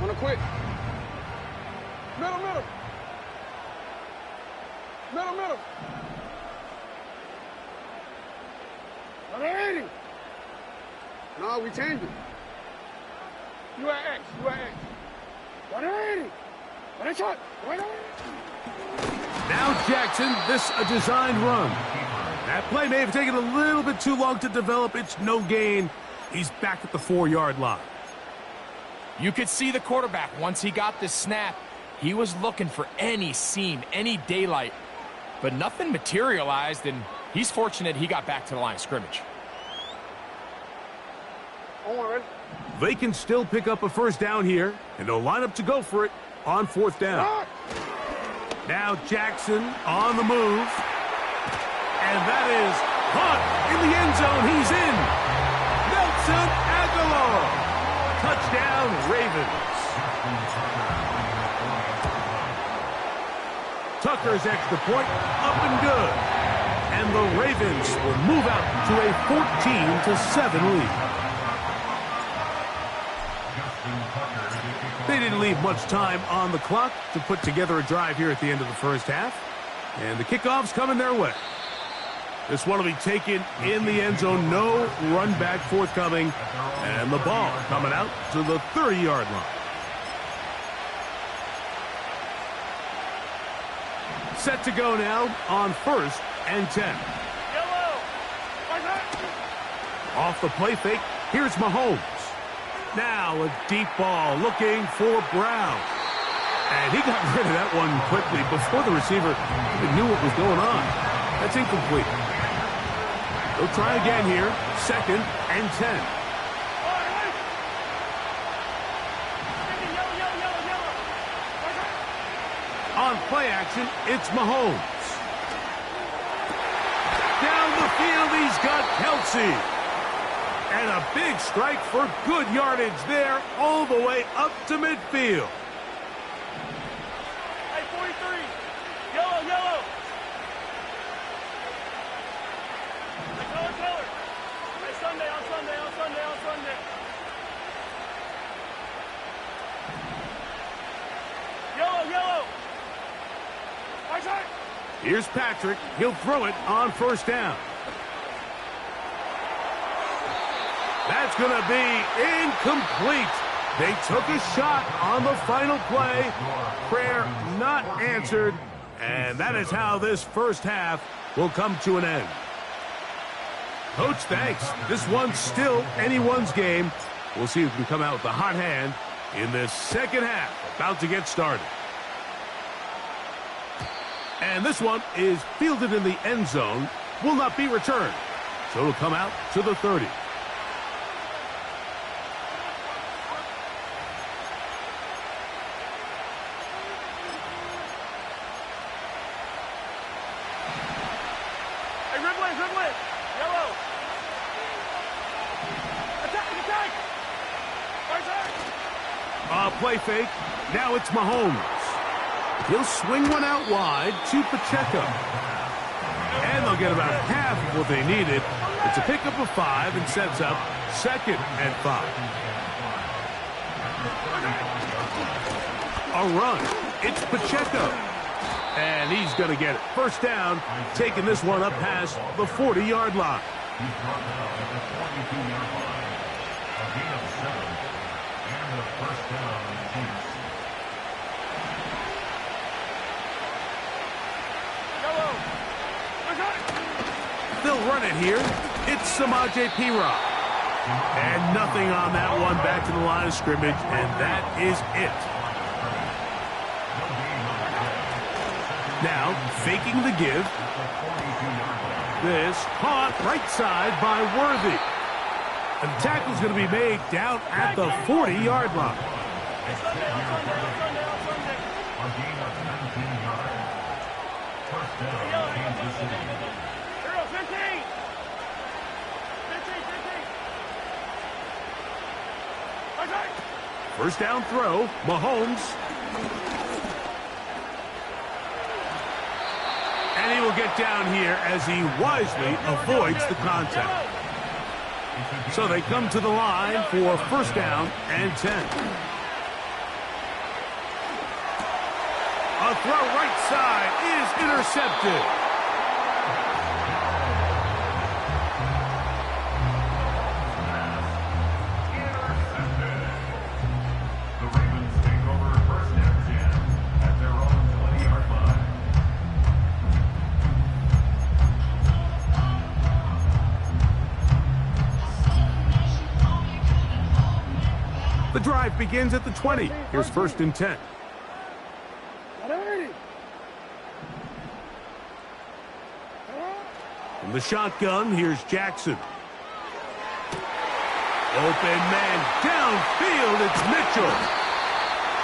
2. Wanna quit? Middle. Alrighty. No, we changed it. You at X. 180. Now Jackson, this a designed run. That play may have taken a little bit too long to develop. It's no gain. He's back at the 4-yard line. You could see the quarterback, once he got the snap, he was looking for any seam, any daylight, but nothing materialized, and he's fortunate he got back to the line of scrimmage. They can still pick up a first down here, and they'll line up to go for it on 4th down. Now Jackson on the move. And that is caught in the end zone. He's in. Nelson Aguilar. Touchdown, Ravens. Tucker's extra point up and good. And the Ravens will move out to a 14-7 lead. They didn't leave much time on the clock to put together a drive here at the end of the first half. And the kickoff's coming their way. This one will be taken in the end zone. No run back forthcoming. And the ball coming out to the 30-yard line. Set to go now on 1st and 10. Off the play fake, here's Mahomes. Now a deep ball looking for Brown. And he got rid of that one quickly before the receiver even knew what was going on. That's incomplete. They'll try again here, 2nd and 10. On play action, it's Mahomes. Down the field, he's got Kelsey. And a big strike for good yardage there all the way up to midfield. Hey, 43. Yellow. Hey, color. Hey, Sunday. Yellow. Here's Patrick. He'll throw it on 1st down. That's going to be incomplete. They took a shot on the final play. Prayer not answered. And that is how this first half will come to an end. Coach, thanks. This one's still anyone's game. We'll see who can come out with the hot hand in this second half. About to get started. And this one is fielded in the end zone. Will not be returned. So it'll come out to the 30. Hey, Ridley. Yellow. Attack. Play fake. Now it's Mahomes. He'll swing one out wide to Pacheco. And they'll get about half of what they needed. It's a pickup of 5 and sets up 2nd and 5. A run. It's Pacheco. And he's going to get it. 1st down, taking this one up past the 40-yard line. He's brought down at the 42-yard line. A gain of 7. And the 1st down on the Chiefs. They'll run it here. It's Samaje Perine. And nothing on that one, back to the line of scrimmage, and that is it. Now, faking the give. This caught right side by Worthy. And the tackle's going to be made down at the 40-yard line. A gain of 19 yards. 1st down, Kansas City. 1st down throw, Mahomes. And he will get down here as he wisely avoids the contact. So they come to the line for 1st down and 10. A throw right side is intercepted. The drive begins at the 20. Here's 1st and 10. From the shotgun, here's Jackson. Open man downfield, it's Mitchell.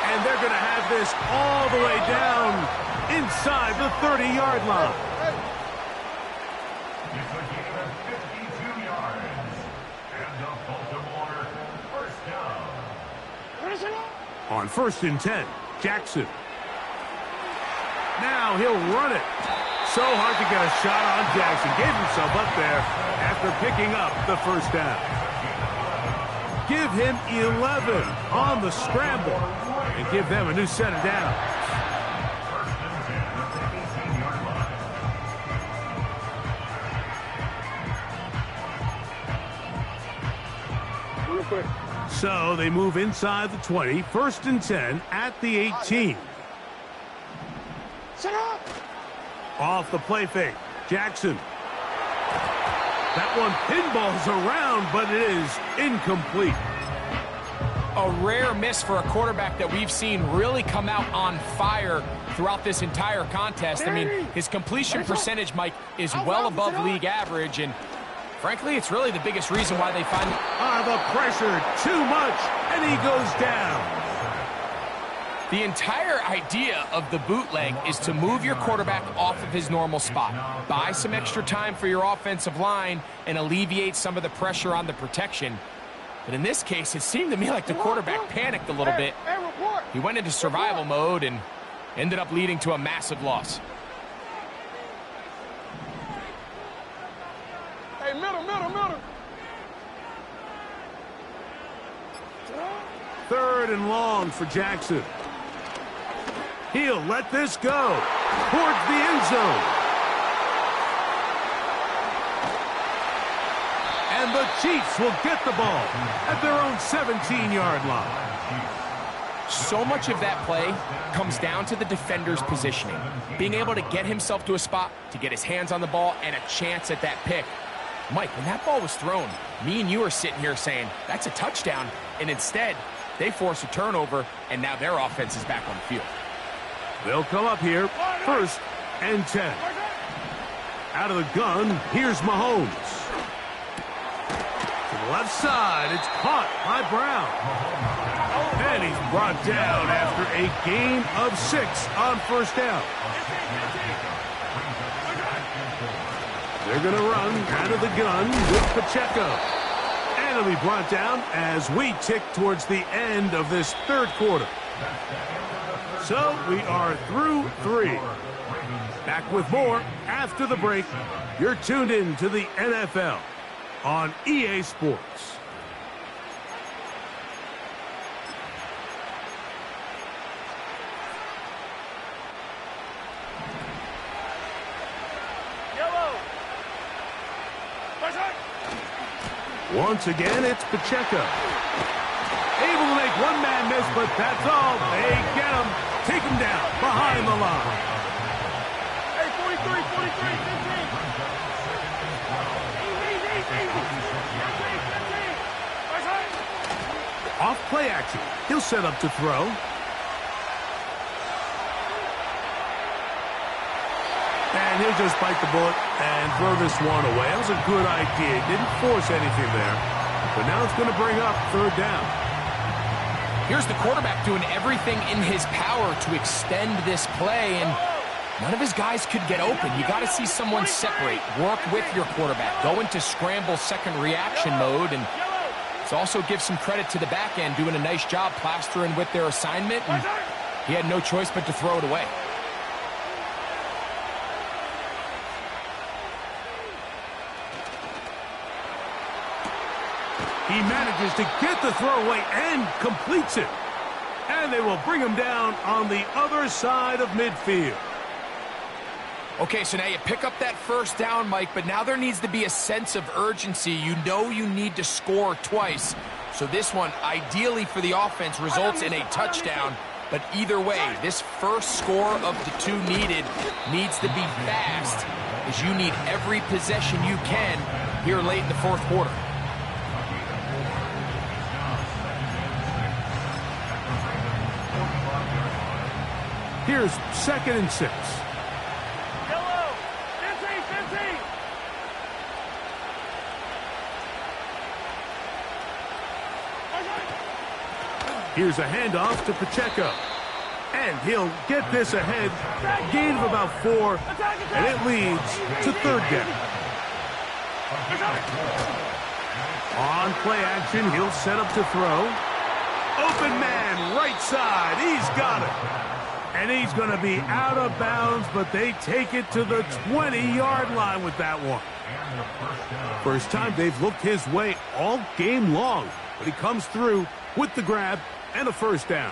And they're going to have this all the way down inside the 30-yard line. It's a gain of 52 yards. And the Baltimore first down. On 1st and 10, Jackson. Now he'll run it. So hard to get a shot on Jackson. Gave himself up there after picking up the first down. Give him 11 on the scramble and give them a new set of downs. Real quick. So they move inside the 20, 1st and 10 at the 18. Set up. Off the play fake, Jackson. That one pinballs around, but it is incomplete. A rare miss for a quarterback that we've seen really come out on fire throughout this entire contest. I mean, his completion percentage, Mike, is well above league average, and frankly, it's really the biggest reason why they find The pressure, too much, and he goes down. the entire idea of the bootleg is to move your quarterback off of his normal spot, buy some extra time for your offensive line, and alleviate some of the pressure on the protection. But in this case, it seemed to me like the quarterback panicked a little bit. He went into survival mode and ended up leading to a massive loss. Hey, middle. 3rd and long for Jackson. He'll let this go towards the end zone. And the Chiefs will get the ball at their own 17-yard line. So much of that play comes down to the defender's positioning, being able to get himself to a spot, to get his hands on the ball, and a chance at that pick. Mike, when that ball was thrown, me and you are sitting here saying, that's a touchdown, and instead, they force a turnover, and now their offense is back on the field. They'll come up here, 1st and 10. Out of the gun, here's Mahomes. To the left side, it's caught by Brown. And he's brought down after a gain of 6 on 1st down. They're going to run out of the gun with Pacheco. And he'll be brought down as we tick towards the end of this 3rd quarter. So we are through 3. Back with more after the break. You're tuned in to the NFL on EA Sports. Once again, it's Pacheco. Able to make one man miss, but that's all. They get him. Take him down behind the line. Hey, 43, 15. Off play action. He'll set up to throw. And he'll just bite the bullet and throw this one away. That was a good idea. Didn't force anything there. But now it's going to bring up 3rd down. Here's the quarterback doing everything in his power to extend this play, and none of his guys could get open. You got to see someone separate, work with your quarterback, go into scramble second reaction mode, and let's also give some credit to the back end doing a nice job plastering with their assignment, and he had no choice but to throw it away. He manages to get the throwaway and completes it. And they will bring him down on the other side of midfield. Okay, so now you pick up that 1st down, Mike, but now there needs to be a sense of urgency. You know you need to score twice. So this one, ideally for the offense, results in a touchdown. But either way, this first score of the 2 needed needs to be fast, as you need every possession you can here late in the 4th quarter. Here's 2nd and 6. Yellow. 15. Here's a handoff to Pacheco. And he'll get this ahead. Gain of about 4, and it leads to third down. On play action, he'll set up to throw. Open man, right side. He's got it. And he's going to be out of bounds, but they take it to the 20-yard line with that one. First time they've looked his way all game long, but he comes through with the grab and a first down.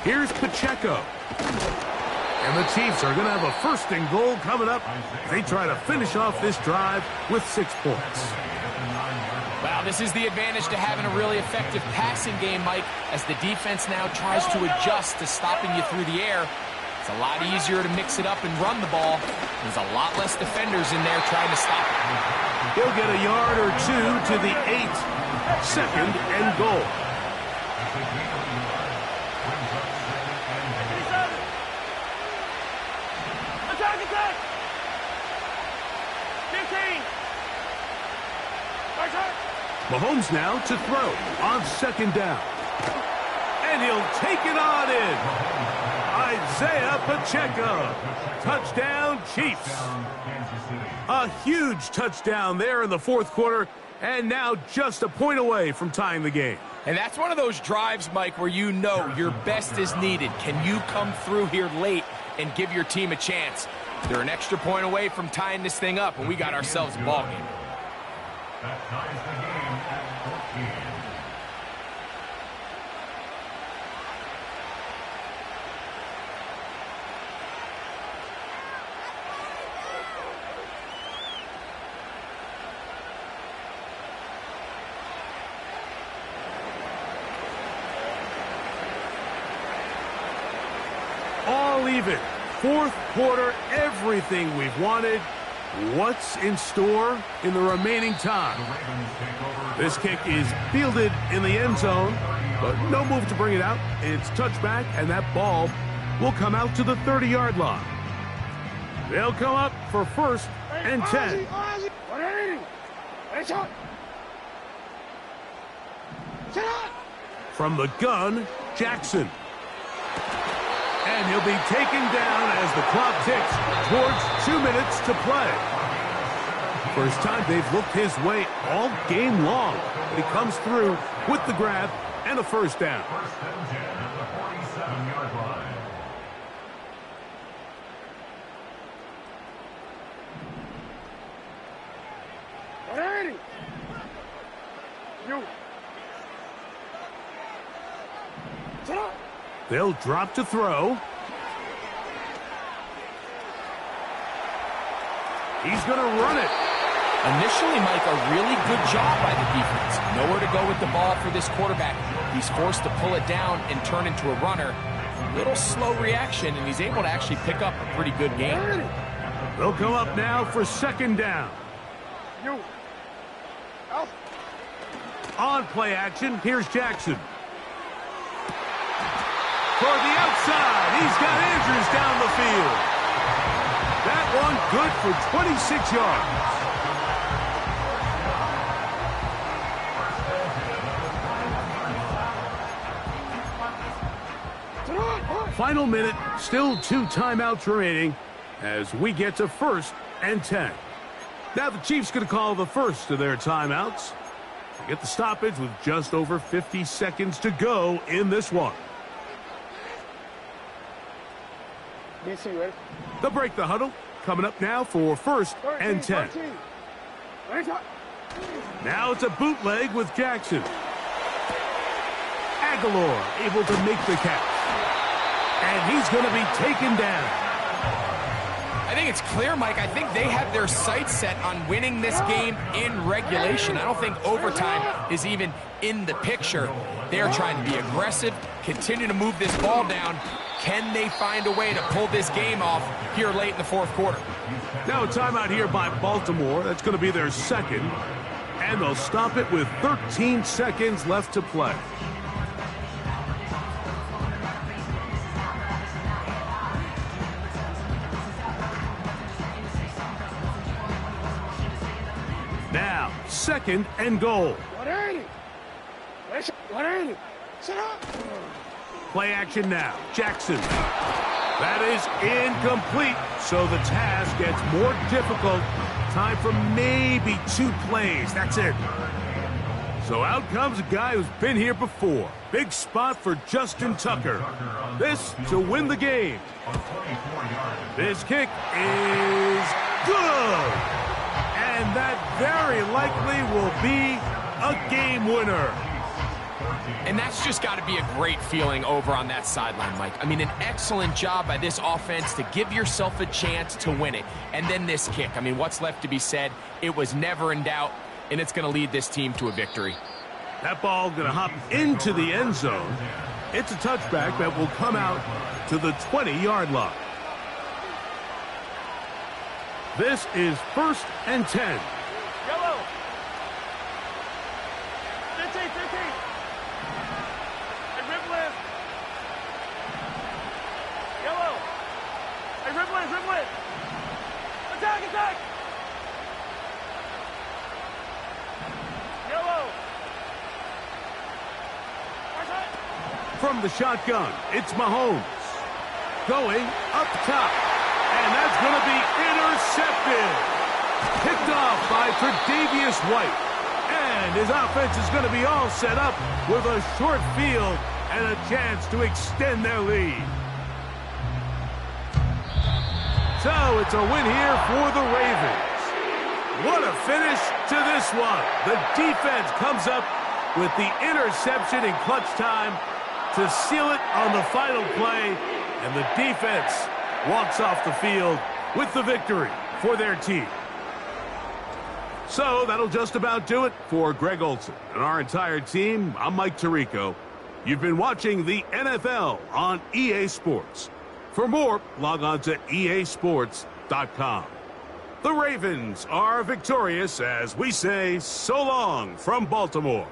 Here's Pacheco. And the Chiefs are going to have a first and goal coming up. They try to finish off this drive with 6 points. Wow, this is the advantage to having a really effective passing game, Mike, as the defense now tries to adjust to stopping you through the air. It's a lot easier to mix it up and run the ball. There's a lot less defenders in there trying to stop it. He'll get a yard or 2 to the 8. Second and goal. Attack! 15! Mahomes now to throw on second down. And he'll take it on in. Isaiah Pacheco. Touchdown, Chiefs. A huge touchdown there in the fourth quarter, and now just a point away from tying the game. And that's one of those drives, Mike, where you know your best is needed. Can you come through here late and give your team a chance? They're an extra point away from tying this thing up, and we got ourselves a ball game. That ties the game at 14. All even. Fourth quarter, everything we've wanted. What's in store in the remaining time? This kick is fielded in the end zone, but no move to bring it out. It's touchback, and that ball will come out to the 30-yard line. They'll come up for first and 10. From the gun, Jackson. And he'll be taken down as the clock ticks towards 2 minutes to play. First time they've looked his way all game long. But he comes through with the grab and a first down. First and 10 at the 47-yard line. They'll drop to throw. He's going to run it. Initially, Mike, a really good job by the defense. Nowhere to go with the ball for this quarterback. He's forced to pull it down and turn into a runner. Little slow reaction, and he's able to actually pick up a pretty good game. They'll come up now for second down. On play action, here's Jackson. For the outside, he's got Andrews down the field. That one good for 26 yards. Final minute, still 2 timeouts remaining as we get to first and 10. Now the Chiefs going to call the first of their timeouts. They get the stoppage with just over 50 seconds to go in this one. They'll break the huddle. Coming up now for first and 10. Now it's a bootleg with Jackson. Aguilar able to make the catch. And he's going to be taken down. I think it's clear, Mike. I think they have their sights set on winning this game in regulation. I don't think overtime is even in the picture. They're trying to be aggressive, continue to move this ball down. Can they find a way to pull this game off here late in the fourth quarter? Now a timeout here by Baltimore. That's going to be their second. And they'll stop it with 13 seconds left to play. Now, 2nd and goal. Play action now. Jackson. That is incomplete, so the task gets more difficult. Time for maybe 2 plays. That's it. So out comes a guy who's been here before. Big spot for Justin Tucker. This to win the game. This kick is good. And that very likely will be a game winner. And that's just got to be a great feeling over on that sideline, Mike. I mean, an excellent job by this offense to give yourself a chance to win it. And then this kick. I mean, what's left to be said? It was never in doubt, and it's going to lead this team to a victory. That ball going to hop into the end zone. It's a touchback that will come out to the 20-yard line. This is 1st and 10. Yellow. 15, 15. Hey, Ripland. Yellow. Hey, Ripland. Attack. Yellow. From the shotgun, it's Mahomes. Going up top. And that's going to be intercepted. Picked off by Tre'Davious White. And his offense is going to be all set up with a short field and a chance to extend their lead. So it's a win here for the Ravens. What a finish to this one. The defense comes up with the interception in clutch time to seal it on the final play. And the defense walks off the field with the victory for their team. So that'll just about do it for Greg Olson and our entire team. I'm Mike Tirico. You've been watching the NFL on EA Sports. For more, log on to easports.com. The Ravens are victorious as we say so long from Baltimore.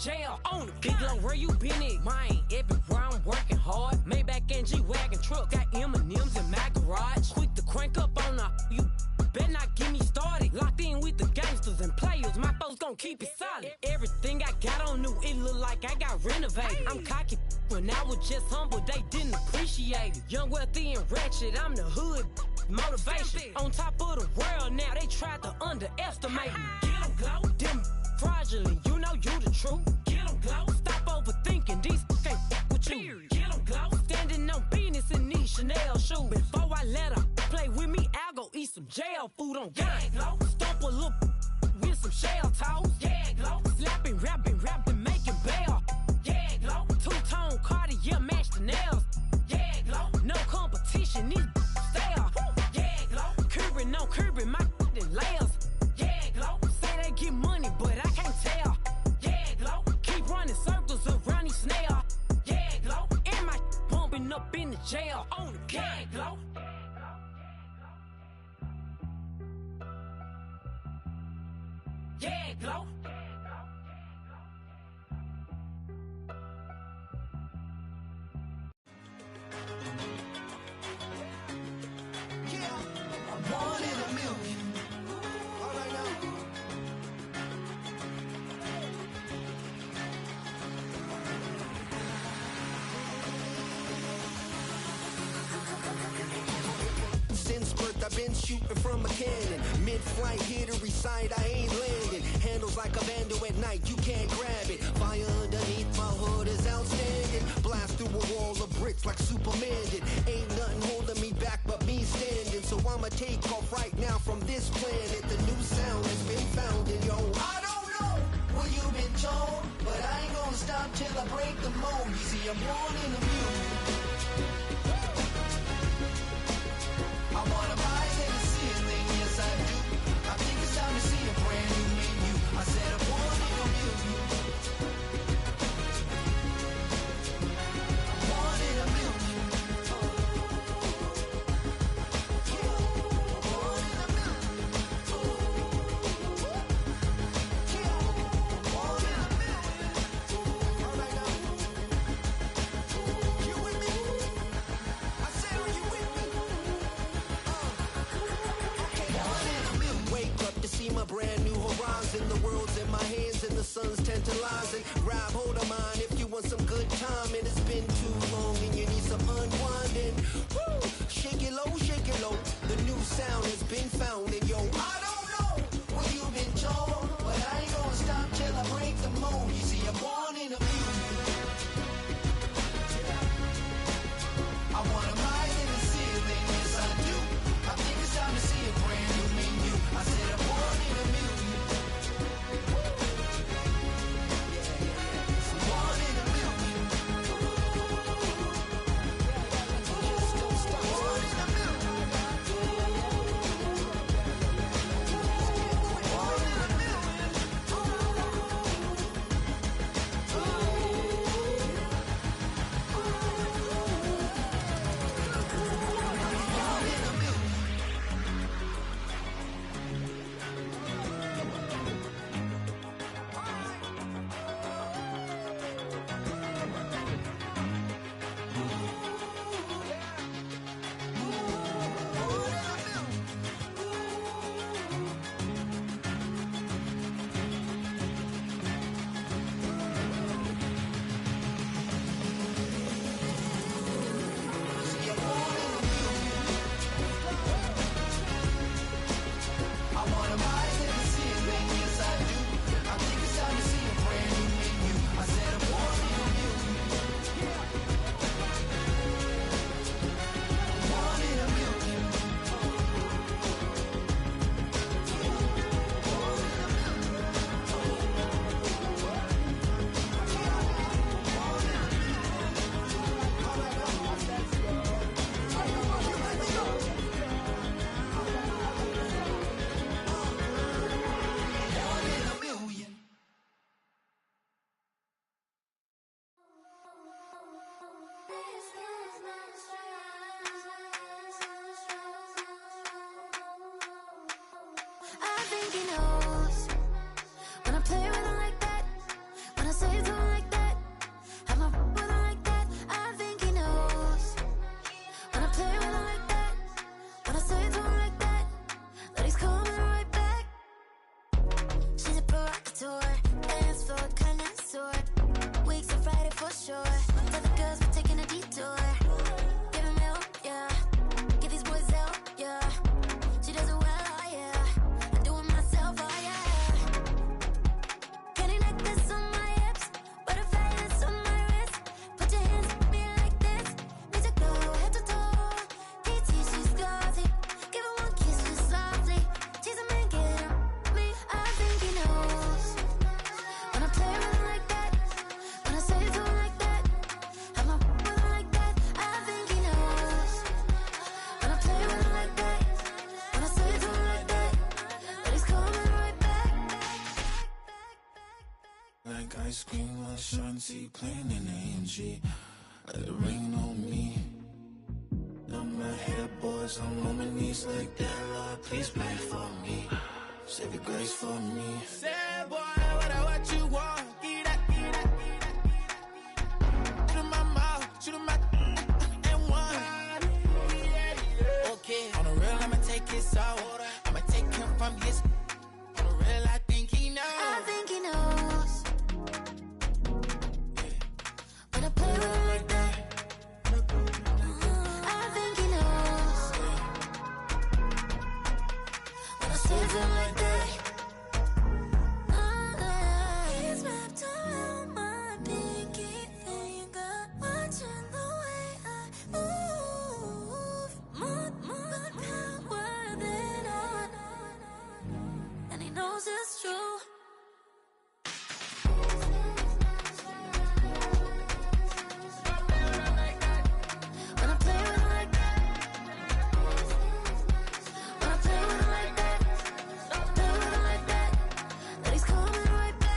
jail on the big low, where you been at? Mine, everywhere I'm working hard. Maybach and G-Wagon truck, got M&M's in my garage. Quick to crank up on her, you better not get me started. Locked in with the gangsters and players, my folks gon' keep it solid. Everything I got on new, it look like like I got renovated. I'm cocky when I was just humble, they didn't appreciate it. Young, wealthy, and ratchet, I'm the hood motivation. On top of the world now, they tried to underestimate me. Get 'em glow, them fraudulent, you know you the truth. Get 'em glow, stop overthinking, these can't fuck with you. Get 'em glow, standing on business in these Chanel shoes. Before I let her play with me, I'll go eat some jail food on gang. Glow, stomp a little with some shell toes. Yeah, glow, slapping, rapping, making bail. Yeah, glow, two-tone Cartier match the nails. Yeah, glow, no competition, these stale. Yeah, glow, curbing, no curbing, my layers. Yeah, glow, say they get money, but I can't tell. Yeah, glow, keep running circles around these snails. Yeah, glow, and my bumping up in the jail on the gang, glow. Yeah, glow. Yeah, I'm one in a million. All right now. Since birth, I've been shooting from a cannon. Mid-flight, here to recite, I ain't landing. Handles like a vandal at night, you can't grab it. Fire underneath my hood is outstanding. Blast through a wall of bricks like Superman did. Ain't nothing holding me back but me standing. So I'ma take off right now from this planet. The new sound has been found in yo. I don't know what you've been told, but I ain't gonna stop till I break the mold. You see, I'm born in a million. I wanna rise in the ceiling, yes I do. I think it's time to see a brand new menu. I said I'm born in a million. I'm born in a million. Born in a million. Born in a million. All right now. You with me? I said, are you with me? Wake up to see my brand new horizon. The world's in my hands and the sun's tantalizing. Grab hold of mine if you want some good time. And it's been too long and you need some unwinding. Woo! Shake it low. The new sound has been found. And yo, I don't know what you've been told, but I ain't gonna stop till I break the mold. You see, I'm born in a million. I wanna rise in the ceiling, yes I do. I think it's time to see a brand new menu. I said I'm born in a million. Yeah. ice cream, like Shanti playing in AMG. Let it rain on me. Now my head boys, I'm on my knees like that. Lord, please pray for me. Save your grace for me. Say, boy, what you want? Give that. Shoot in my mouth, shoot in my and one. Okay, on the real, I'ma take his out. I'ma take him from his. On the real, I think he knows. I think he knows. When I play with him like that. I think he knows. When I save him like that. He's wrapped around my pinky finger, watching the way I move. More power than on. And he knows it's true. When I play with him like that. When I play with him like that. Play with him like that. Then he's coming right back.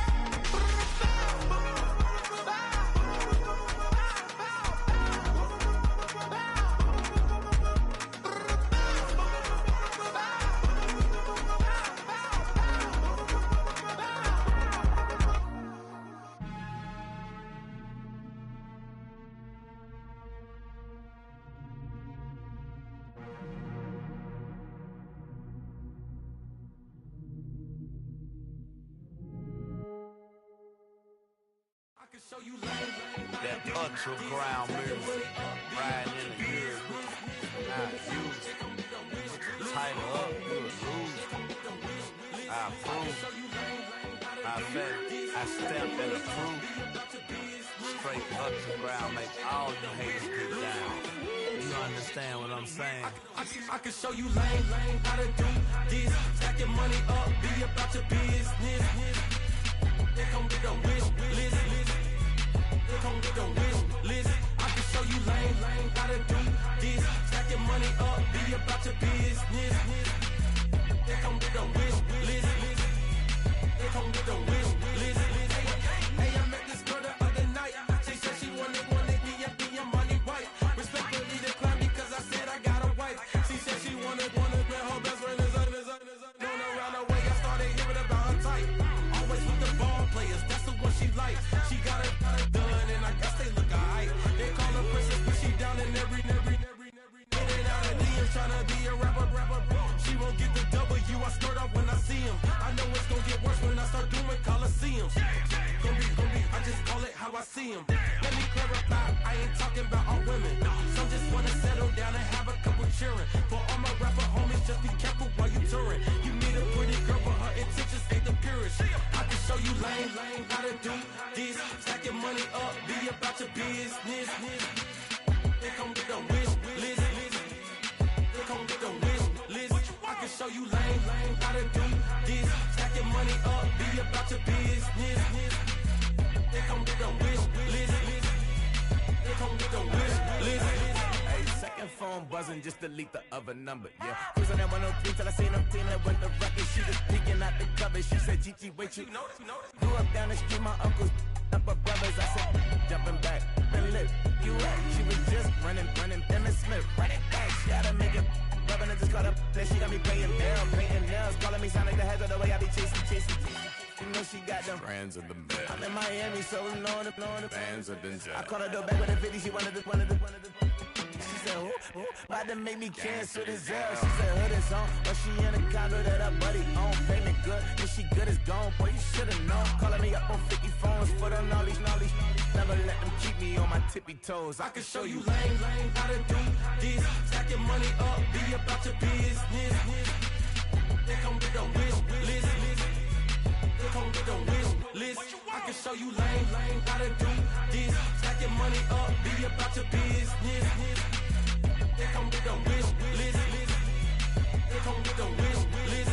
That ultra ground music, riding in the years, not used. Tighten up, you would lose. I approve. I bet I stamp and approve. Straight ultra ground makes all you haters get down. You understand what I'm saying? I can show you lame, how to do this. Stack your money up, be about your business. They come with a wish list. They come with a wish list. I can show you lame, how to do this. Stack your money up, be about your business. They come with a wish list. They come with a wish list. Hey, I met this girl the other night. She said she wanted me and be a money wife. Respectfully declined because I said I got a wife. She said she wanted man, her best friend is known around the way. I started hearing about her type. Always with the ball players, that's the one she likes. She got it done, and I guess they look alright. They call her princess, but she down in every. In and out of DMs, tryna be a rapper. She won't get the W, I skirt off when I see him. I know it's gonna get worse when I start doing Coliseums. Gonna be, I just call it how I see him. Let me clarify, I ain't talking about all women. Some just wanna settle down and have a couple cheering. For all my rapper homies, just be careful while you touring. You need a pretty girl, but her intentions ain't the purest. I can show you lame, how to do this. Stack your money up, be about your business. They come with a wish list. They come with a wish list. I can show you lame, how to do this. Stack your money up, be about your business. They come with a wish list. They come with a wish list. Hey, second phone buzzing, just delete the other number, yeah. Cruising at 103 till I seen them teaming with the record. She was peeking out the cover. She said, Gigi, wait, you grew up down the street, my uncles up her brothers. I said, jumping back, been lit. You at? She was just running, Emmett Smith, running back. She had to make it, rubbing it, just caught up. Then she got me painting nails, calling me sound like the heads of the way I be chasing. You know she got them Brands of the bed. I'm in Miami, so we know the Bands of the I caught her door back with a 50, she wanted the. She said, who? About to make me cancel this L. She said, hood is on, but she in a condo that her buddy own. Payment good, if she good is gone, boy, you should've known. Calling me up on 50 phones for the knowledge. Never let them keep me on my tippy toes. I can show you lame, how to do this. Stack your money up, be about your business. They come with a wish list. They come with a wish list. I can show you lame, how to do this. Stack your money up, be about your business. They come with a wish list. They come with a wish list.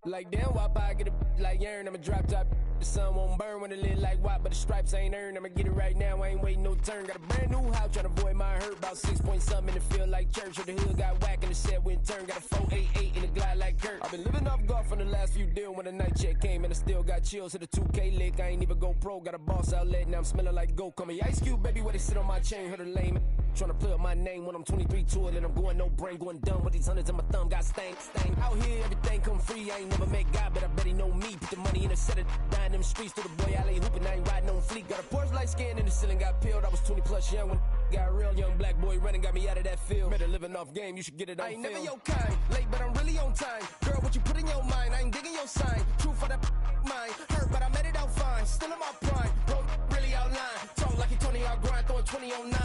Like damn, why I get a like urn? I'ma drop top. The sun won't burn when it lit like white, but the stripes ain't earned. I'ma get it right now, I ain't waiting no turn. Got a brand new house, tryna avoid my hurt. About 6 point something in the field like church. Or the hood got whack and the set went turn. Got a 488 in the glide like Kurt. I've been living off golf from the last few deals. When the night check came and I still got chills. Hit a 2K lick, I ain't even go pro. Got a boss outlet, now I'm smelling like gold. Call me Ice Cube, baby, where they sit on my chain. Heard a lame tryna play up my name when I'm 23 to it. And I'm going no brain, going dumb with these hundreds in my thumb. Got stank. Out here, everything come free. I ain't never met God, but I bet he know me. Put the money in a set of dying them streets to the boy alley hooping. I ain't riding on fleek. Got a Porsche light scan in the ceiling, got peeled. I was 20 plus young when got real. Young black boy running, got me out of that field. Better living off game, you should get it on film. I ain't never your kind, late but I'm really on time. Girl, what you put in your mind, I ain't digging your sign. True for that mine, hurt but I made it out fine. Still in my prime, bro, really outline. Talk like you Tony out grind, throwing 20 on 9.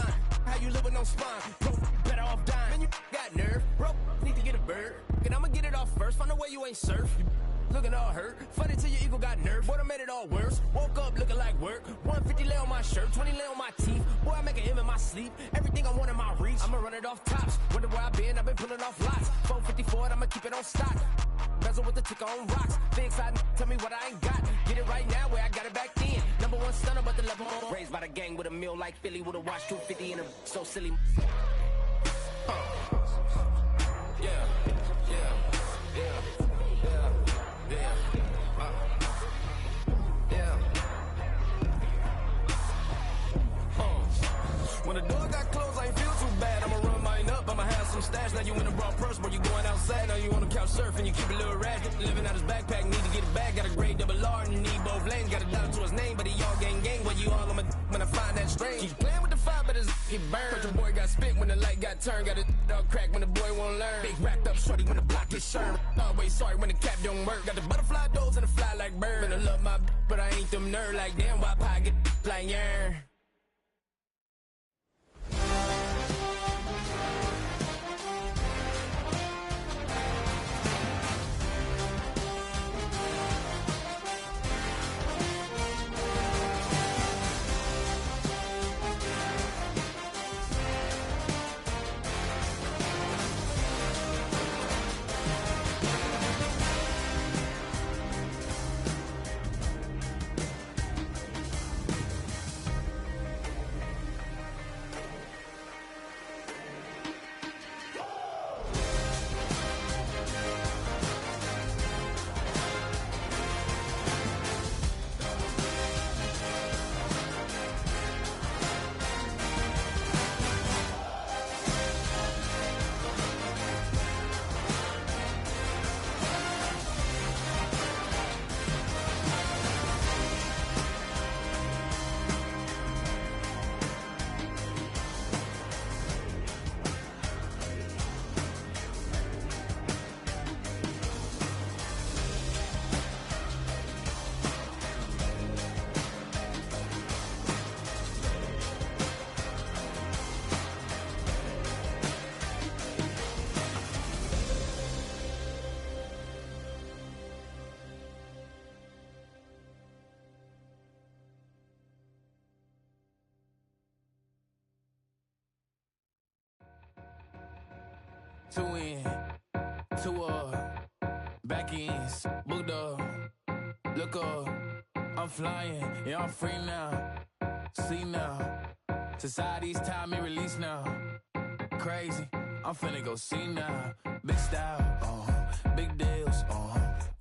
How you living on spine, bro, better off dying. Man, you got nerve, bro, need to get a bird. And I'ma get it off first, find a way you ain't surf. You looking all hurt, funny till your ego got nerve. Boy, I made it all worse, woke up looking like work. 150 lay on my shirt, 20 lay on my teeth. Boy, I make an M in my sleep, everything I want in my reach. I'ma run it off tops, wonder where I've been pulling off lots. 454, I'ma keep it on stock. Bezel with the ticker on rocks. Things I tell me what I ain't got. Get it right now where I got it back then. Number one stunner, but the level more. Raised by the gang with a meal like Philly with a watch 250 and a so silly. When the door got closed, I ain't feel too bad. I'ma run mine up, I'ma have some stash. Now you in a broad purse, but you going outside. Now you on the couch surfing, you keep a little rat. Living out his backpack, need to get it back. Got a grade double R and need both lanes. Got a dollar to his name, but he all gang. Where you all on my when I find that strange. Keep playing with the fire, but his get burned. But your boy got spit when the light got turned. Got it all crack when the boy won't learn. Big wrapped up shorty when the block is sharp. Always sorry when the cap don't work. Got the butterfly doors and the fly like bird. And I love my but I ain't them nerd like damn. Why pie get like yarn? Two in, two up, back ends, booked up, look up, I'm flying, yeah, I'm free now, see now, society's time me release now, crazy, I'm finna go see now, big style, big deals,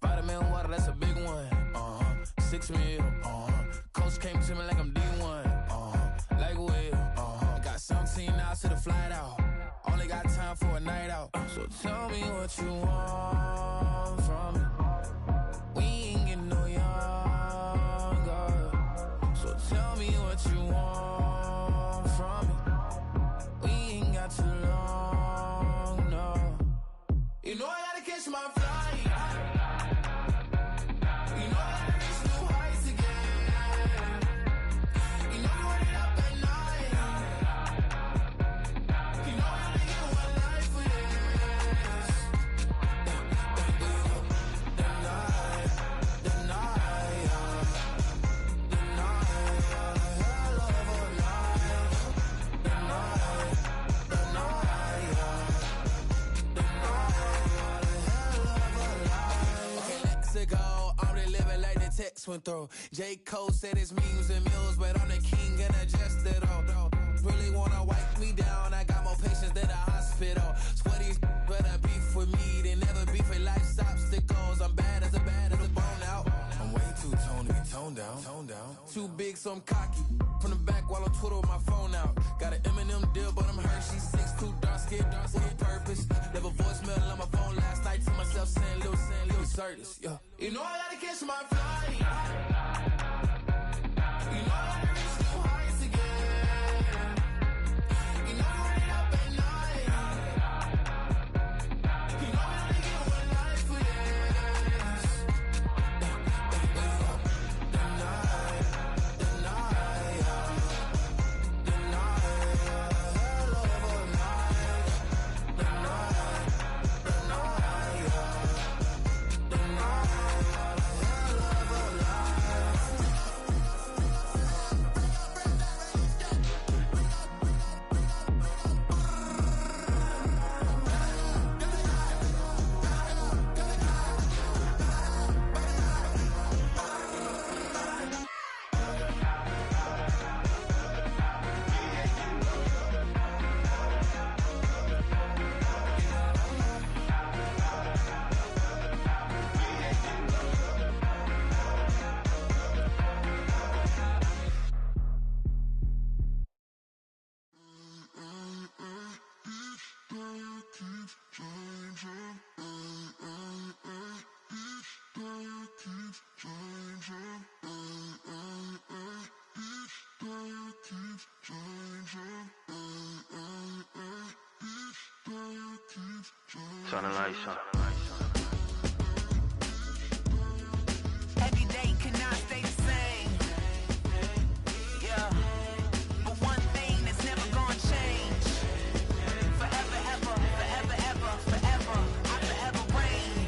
vitamin water, that's a big one, 6 mil, coach came to me like I'm D1, like Will, I got 17 hours to the flight out. Only got time for a night out. So tell me what you want from me. We ain't getting no younger. So tell me what you want from me. We ain't got too long, no. You know I gotta catch my flight. X went through. J. Cole said it's memes and mules, but I'm the king and adjust it all. Really wanna wipe me down, I got more patience than a hospital. Sweaty better beef with me than never beef with life's obstacles. I'm bad as a bone out. I'm way too toned to be toned down. Too big, so I'm cocky. From the back while on Twitter with my phone out. Got an Eminem deal, but I'm Hershey. 6'2", dark skin with a purpose. Never voicemail on my phone last night to myself saying Lil Curtis. Yeah. You know I gotta catch my flight. You know I gotta reach new heights again. You know I'm running up at night. You know I only get one life for this. The night, hell of a night. The night. Turn the lights on. Every day cannot stay the same. Yeah. But one thing that's never gonna change. Forever, ever, forever, ever, forever. I forever reign.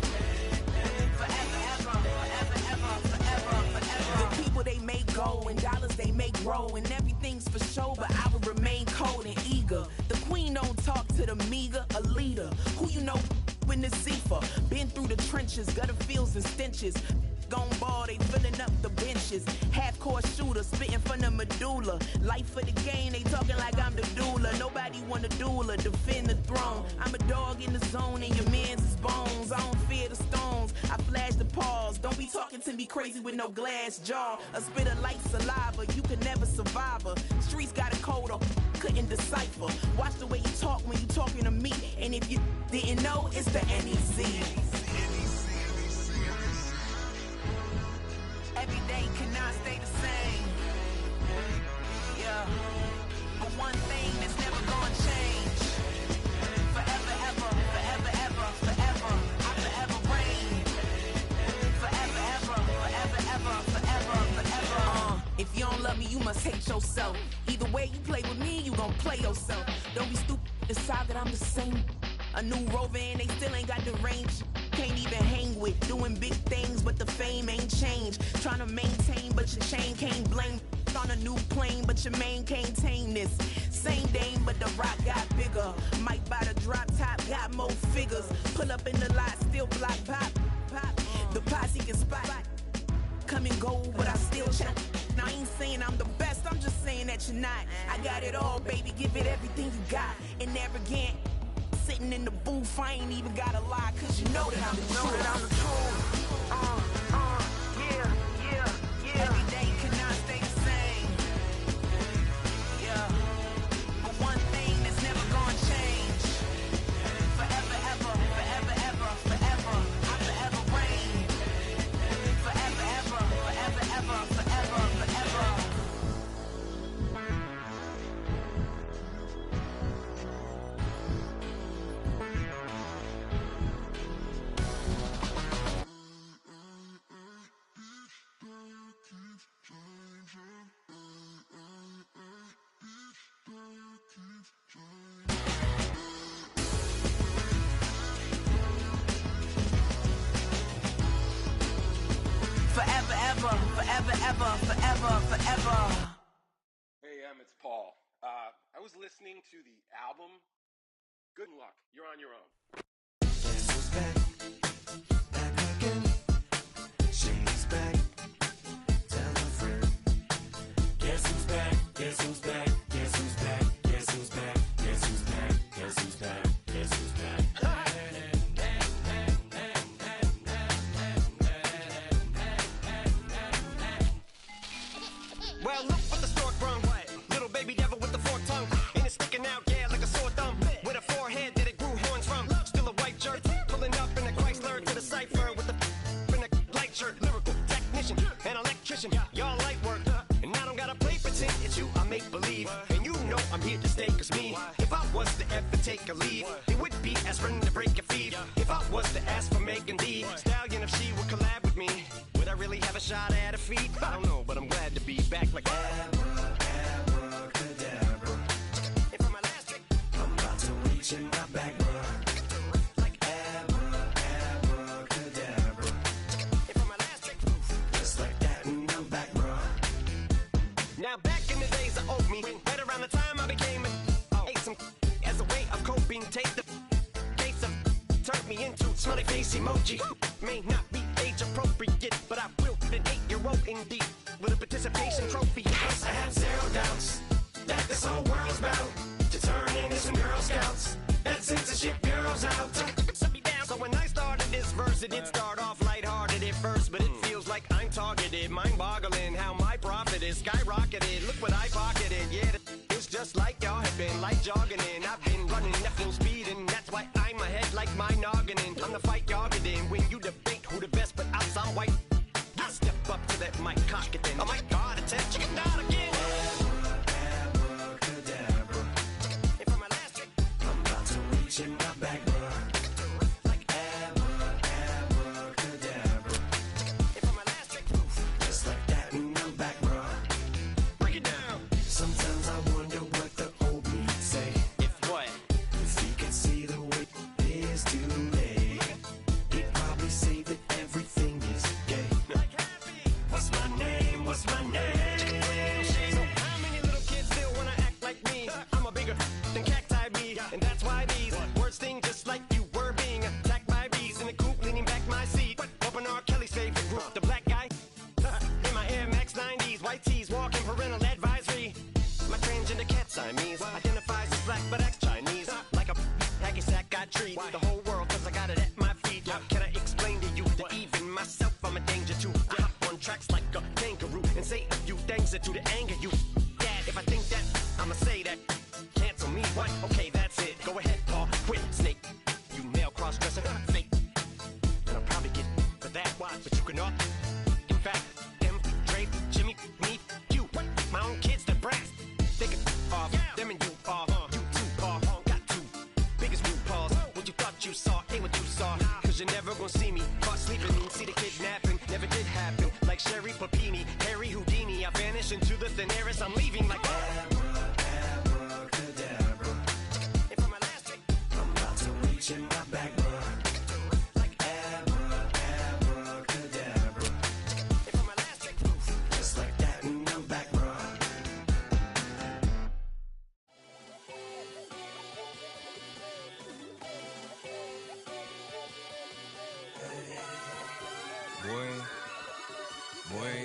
Forever, ever, forever, ever, forever, forever. The people they make go and dollars they make grow and everything's for show, but I will remain cold and eager. The queen don't talk to the meager, a leader. Who you know in the Zephyr? Been through the trenches, gutter fields and stenches. Gone ball, they filling up the benches. Half-court shooter, spitting from the medulla. Life for the game, they talking like I'm the doula. Nobody want a doula, defend the throne. I'm a dog in the zone and your man's is bones. I don't fear the stones, I flash the paws. Don't be talking to me crazy with no glass jaw. A spit of light saliva, you can never survive her. Streets got a code up, couldn't decipher. Watch the way you talk when you talking to me. And if you didn't know, it's the NEC. Every day cannot stay the same. Yeah. But one thing that's never gonna change. Forever, ever, forever, ever, forever. I forever reign. Forever, ever, forever, ever, forever, forever. If you don't love me, you must hate yourself. Either way you play with me, you gon' play yourself. Don't be stupid, decide that I'm the same. A new rover and they still ain't got the range. Can't even hang with, doing big things, but the fame ain't changed. Trying to maintain, but your chain can't blame. On a new plane, but your main can't tame this. Same dame, but the rock got bigger. Might buy the drop top, got more figures. Pull up in the lot, still block pop. The posse can spot. Come and go, but I still check. Now I ain't saying I'm the best, I'm just saying that you're not. I got it all, baby, give it everything you got. And arrogant. Sitting in the booth, I ain't even gotta lie, cause you know that I'm the truth. Yeah. Every day cannot stay the same. Yeah. But one thing that's never gonna change. Forever, ever, forever, ever, forever. I forever reign. Forever, ever, forever, ever, forever, forever. Forever, ever, forever, ever, forever, forever. Hey, it's Paul. I was listening to the album. Good luck. You're on your own. Back again. She's back. would be aspirin to break your feet. If I was to ask for Megan Thee Stallion, if she would collab with me, would I really have a shot at a feat? I don't know, but I'm glad to be back like abracadabra. And for my last trick, I'm about to reach in my back, bruh. Like abracadabra. And for my last trick, just like that, and I'm back, bruh. Now back in the days of old me, right around the time I became ate some as a way of coping. Take the case of turned me into smiley face emoji. May not be age appropriate, but I will be an 8-year-old indeed with a participation trophy. Yes, I have zero doubts that this whole world's about to turn into some Girl Scouts and censorship girls out. So when I started this verse, it did start off lighthearted at first, but it feels like I'm targeted. Mind-boggling how my profit is skyrocketed. Look what I pocketed. Yeah, it's just like y'all have been like jogging in. I've been running at full speed, and that's why I'm ahead like my noggin. I'm the fight y'all get in when you debate who the best, but I'm some white. I step up to that mic, cock it then. Oh my God, attention, not again. Abracadabra. And for my last trick, I'm about to reach in my bag, bruh. Like abracadabra. And for my last trick, just like that, and I'm back, bruh. Break it down. Sometimes I wonder what the old me say. If what? If he could see the way it is today, he'd probably say that everything is gay. What's my name? What's my name? So how many little kids still wanna act like me? I'm a bigger than cacti bee, and that's why these words sting just like you were being attacked by bees in the coop, leaning back my seat. Open R. Kelly's favorite group, the black guy. In my Air Max 90s, white tees, walking parental advisory. My transgender cat Siamese identifies as black but acts Chinese. Like a hacky sack I treat the whole world cause I got it at my feet. How can I explain to you that even myself I'm a danger to? I hop on tracks like a kangaroo and say a few things that do to anger you. Dad, if I think that, I'ma say that. Cancel me, what? Okay, that's it. Go ahead, Paul, quit, snake. You male cross-dresser, fake. And I'll probably get for that, why? But you can all. In fact, them, Dre, Jimmy, me, you. My own kids, the brass. They can off, them and you off. You too, Paul, got two biggest root paws. What you thought you saw ain't what you saw. Cause you're never gonna see me caught sleeping. See the kidnapping, never did happen. Like Sherry Papini, Harry Houdini. I vanish into the thin air as I'm leaving like abracadabra. And for my last trick, I'm about to reach in my bag, bruh. Like abracadabra. And for my last trick, just like that, and I'm back, bruh. Boy.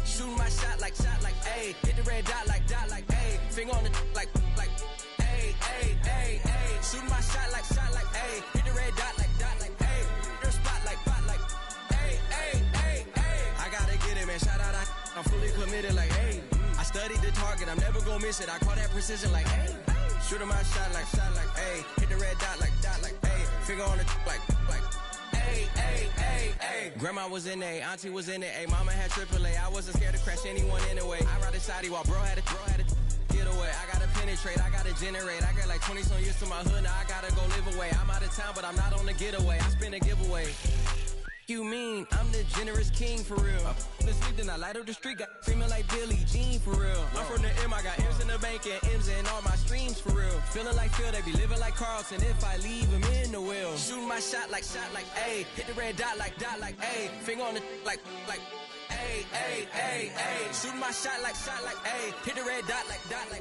Shooting my shot like, ayy. Hit the red dot like, ayy. Finger on the like, ayy, ayy, ayy, ayy. Shooting my shot like, ayy. Hit the red dot like, ayy. Your spot like, ayy, ayy, ayy, ayy. I gotta get it, man. Shout out, I'm fully committed like, hey. I studied the target, I'm never gonna miss it. I call that precision like, hey. Shooting my shot like, ayy. Hit the red dot like, ayy. Finger on the like, ayy, ayy, ayy, ayy. Grandma was in A, auntie was in it, ayy. Mama had AAA, I wasn't scared to crash anyone anyway. I ride a shoddy while bro had a get away. I gotta penetrate, I gotta generate. I got like 20-some years to my hood, now I gotta go live away. I'm out of town, but I'm not on the getaway. I spin a giveaway. You mean I'm the generous king for real? The sleep, then I light up the street, got screaming like Billie Jean for real. I'm from the M, I got M's in the bank and M's in all my streams for real. Feeling like Phil, they be living like Carlton if I leave him in the wheel. Shooting my shot like, ayy. Hit the red dot like, ayy. Finger on the like, ayy, ayy, ayy, ayy. Shooting my shot like, ayy. Hit the red dot like, ayy.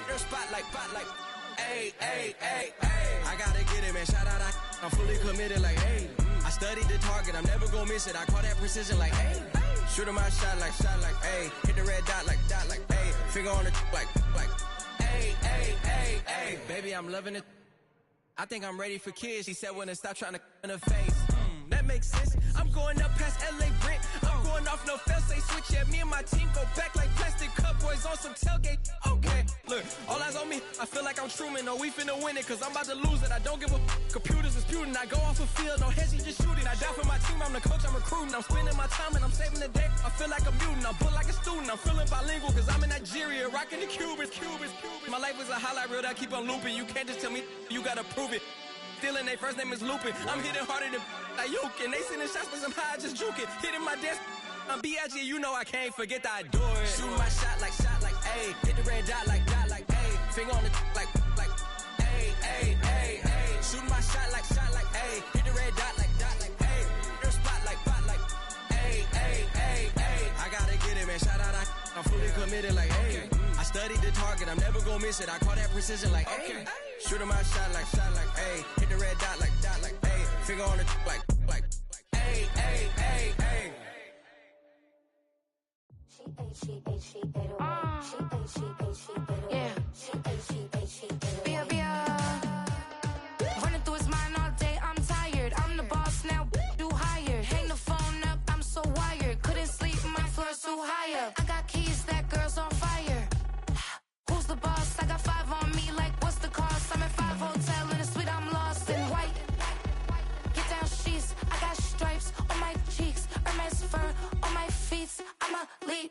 Your spot like, ayy, ayy, ayy, ayy. I gotta get it, man. Shout out, I'm fully committed like, hey. I studied the target, I'm never gonna miss it. I call that precision like, hey. Shooting my shot like, hey. Hit the red dot like, hey. Finger on the like, hey, hey, hey, hey. Baby, I'm loving it. I think I'm ready for kids. She said when to stop trying to in her face. That makes sense. I'm going up past LA Brent. I'm going going off no fail, say switch, yeah. Me and my team go back like plastic cup boys on some tailgate. Okay, look, all eyes on me. I feel like I'm Truman. No, we finna win it, cause I'm about to lose it. I don't give a computers disputing. I go off a field, no heads, just shooting. I die for my team, I'm the coach, I'm recruiting. I'm spending my time and I'm saving the day. I feel like a mutant, I'm built like a student. I'm feeling bilingual, cause I'm in Nigeria, rocking the Cubans. My life is a highlight reel that I keep on looping. You can't just tell me, you gotta prove it. Stealing, their first name is Lupin. I'm hitting harder than Ayuk, and they sending shots for some high, just juke it. Hitting my desk, I'm B.I.G., you know I can't forget that I do it. Shoot my shot like, ayy. Hit the red dot like, ayy. Finger on the like, ayy, ayy, ayy, ayy. Shoot my shot like, ayy. Hit the red dot like, ayy. Your spot like, ayy, ayy, ayy, ayy. I gotta get it, man. Shout out, I'm fully committed like, ayy. I studied the target, I'm never gonna miss it. I call that precision like, ayy. Shoot my shot like, ayy. Hit the red dot like, ayy. Finger on the like, ayy, ayy, ayy, ayy. Running through his mind all day, I'm tired. I'm the boss now, do higher. Hang the phone up, I'm so wired. Couldn't sleep, my floor's too higher. I got keys, that girl's on fire. Who's the boss? I got 5 on me, like what's the cost? I'm at 5 hotel in a suite, I'm lost in white. Get down sheets, I got stripes on my cheeks. Hermes fur on my feet, I'm a lead.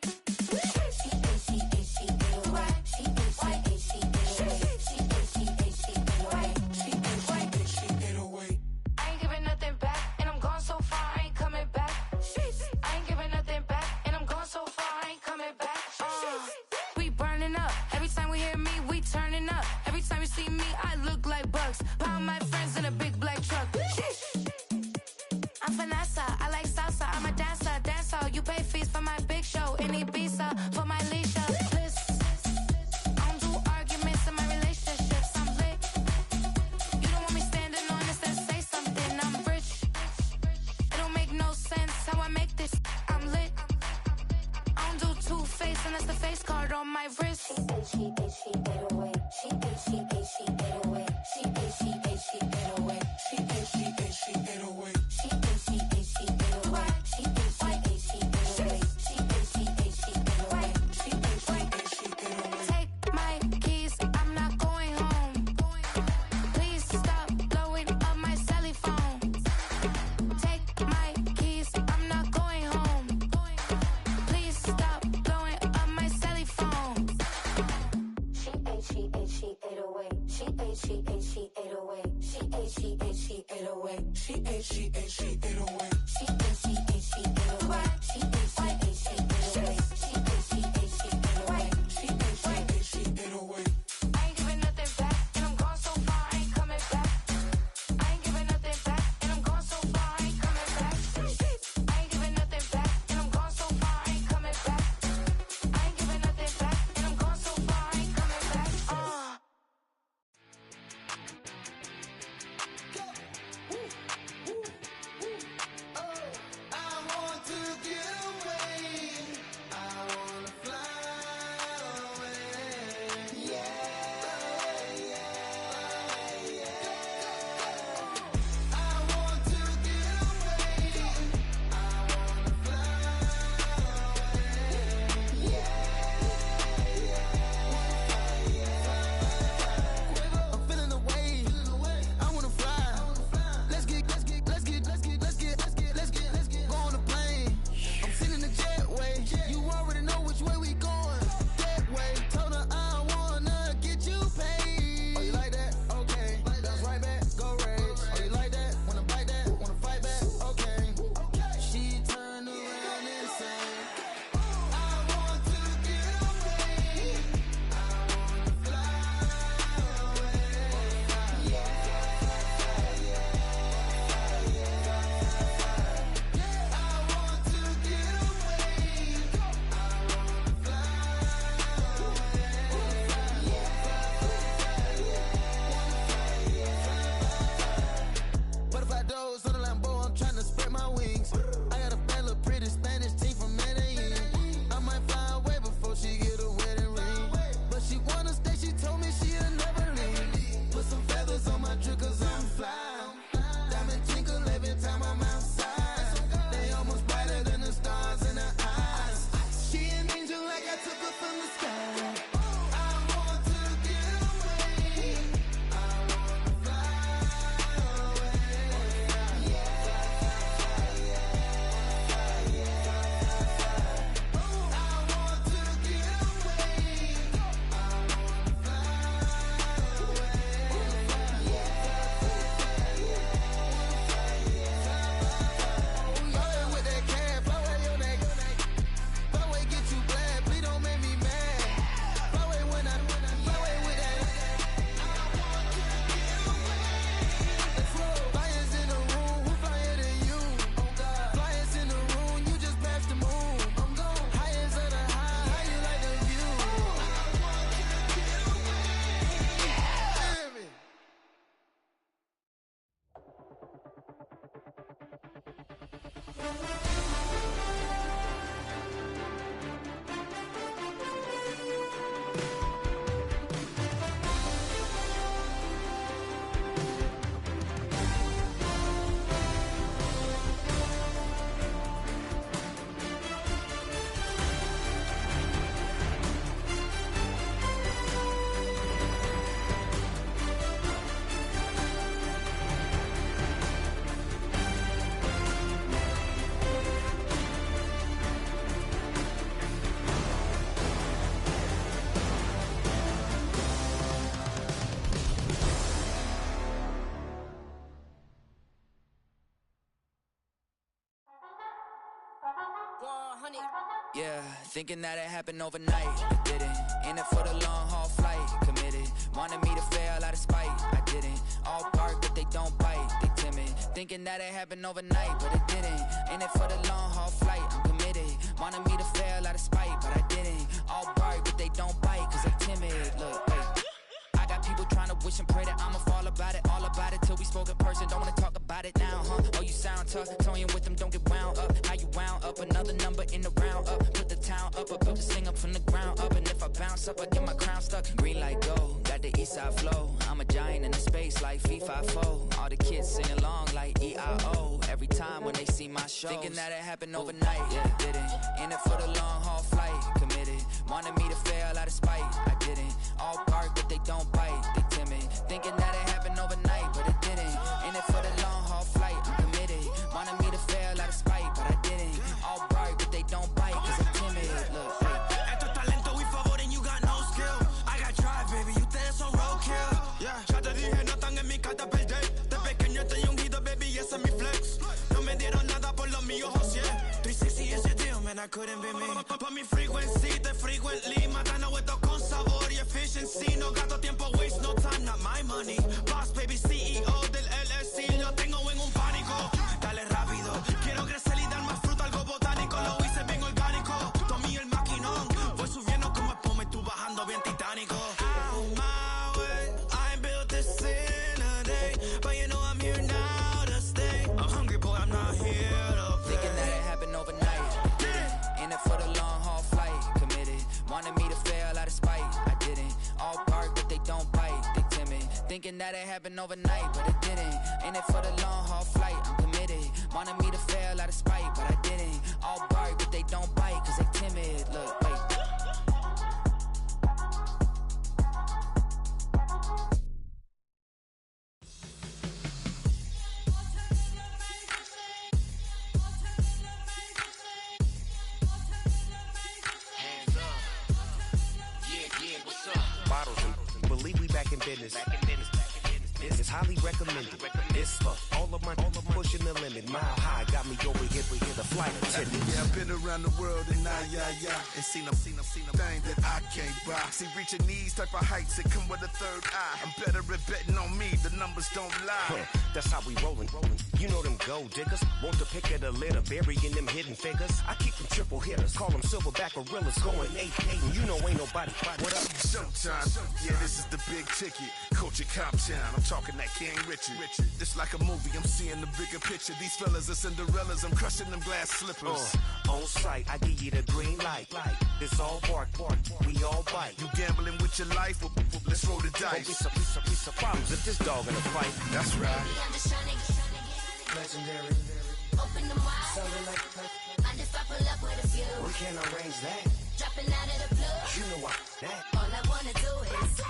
Pound my friends in a big black truck. I'm Vanessa, I like salsa. I'm a dancer. You pay fees for my big show in Ibiza for my leisure. I don't do arguments in my relationships. I'm lit. You don't want me standing on this, then say something. I'm rich. It don't make no sense how I make this. I'm lit. I don't do two-face unless the face card on my wrist. She 808. She 808. She 808. She 808. She 808. She 808. She 808. She 808. She 808. She 808. She 808. Take my keys, I'm not going home. Please stop blowing up my celly phone. Take my keys, I'm not going home. Please stop blowing up my celly phone. She 808. She 808. She 808. She 808. She 808. She 808. She 808. She 808. She 808. She 808. She 808. She 808. She 808. She 808. She 808. She 808. I ain't giving nothing back, and I'm gone so far, I ain't coming back. I ain't giving nothing back, and I'm gone so far, I ain't coming back. I ain't giving nothing back, and I'm gone so far, I ain't coming back. I ain't giving nothing back, and I'm gone so far, I ain't coming back. I want to give Yeah, thinking that it happened overnight, didn't. In it for the long haul flight, committed. Wanted me to fail out of spite, I didn't. All bark but they don't bite, they timid. Thinking that it happened overnight, but it didn't. In it for the long haul flight, I'm committed. Wanted me to fail out of spite, but I didn't. All bark but they don't bite, cause they timid. Look, wait. I got people trying to wish and pray that I'ma fall about it, all about it till we spoke in person. Don't wanna talk about it now, huh? Oh, you sound tough, toying with them, don't get wound up. How you wound up? Another number in the round up. Put the town up, I built this thing up from the ground up. And if I bounce up, I get my crown stuck. Green light go, got the east side flow. I'm a giant in the space like FIFA4. All the kids sing along like E-I-O. Every time when they see my show, thinking that it happened overnight, yeah, didn't. In it for the long haul flight, committed. Wanted me to fail out of spite, I didn't. All bark but they don't bite, they timid. Thinking that it happened overnight, but it didn't. In it for the long haul flight, I'm committed. Wanted me to fail out of spite, but I didn't. All bark but they don't bite, cause I'm timid. Look, Esto es talento y favor and you got no skill. I got drive, baby, ustedes son roadkill. Yeah, ya te dije, no están en mi carta perder. De pequeño estoy ungido, baby, ese es mi flex. No me dieron nada por lo mío, José. 360 is your deal, man, I couldn't be me. Pa' mi frequency, te frequently. Matando esto con sabor y efficiency. No gasto tiempo, waste no time, not my money. Boss, baby, CEO del LLC. Lo tengo en un pánico. Dale rápido, quiero crecer y dar más fruto, algo botánico. Lo hice bien orgánico. Tomé el maquinón. Voy subiendo como espuma y tú bajando bien titánico. Out my way, I ain't built this in a day. But you know I'm here now to stay. I'm hungry, boy, I'm not here to play. Thinking that it happened overnight, didn't. In it for the long haul flight, committed. Wanted me to fail out of spite, I didn't. All bark but they don't bite, they timid. Thinking that it happened overnight, but it didn't. In it for the long haul flight, I'm committed. Wanted me to fail out of spite, but I didn't. All bark but they don't bite, cause they timid. Look, wait. Bottles and believe we back in business. This is highly recommended. This for all of my pushing the limit. Mile high got me over here the flight attendant. Yeah, I've been around the world and and seen them thing that I can't buy. See, reaching these type of heights that come with a third eye. I'm better at betting on me. The numbers don't lie. That's how we rollin'. You know them gold diggers. Want to pick at a litter, burying them hidden figures. I keep them triple hitters, call them silverback gorillas, going 8-8, and you know ain't nobody. What up? Showtime. Yeah, this is the big ticket. Culture Cop Town. I'm talking that King Richard. It's like a movie. I'm seeing the bigger picture. These fellas are Cinderellas. I'm crushing them glass slippers. On sight, I give you the green light. It's all bark. We all bite. You gambling with your life? Well, let's roll the dice. Piece of problems if this dog in a fight. That's right. I'm just trying to get legendary. Open the wide. Sounding like I just I pull up with a few. We can't arrange that. Dropping out of the blue. You know what that. All I wanna do is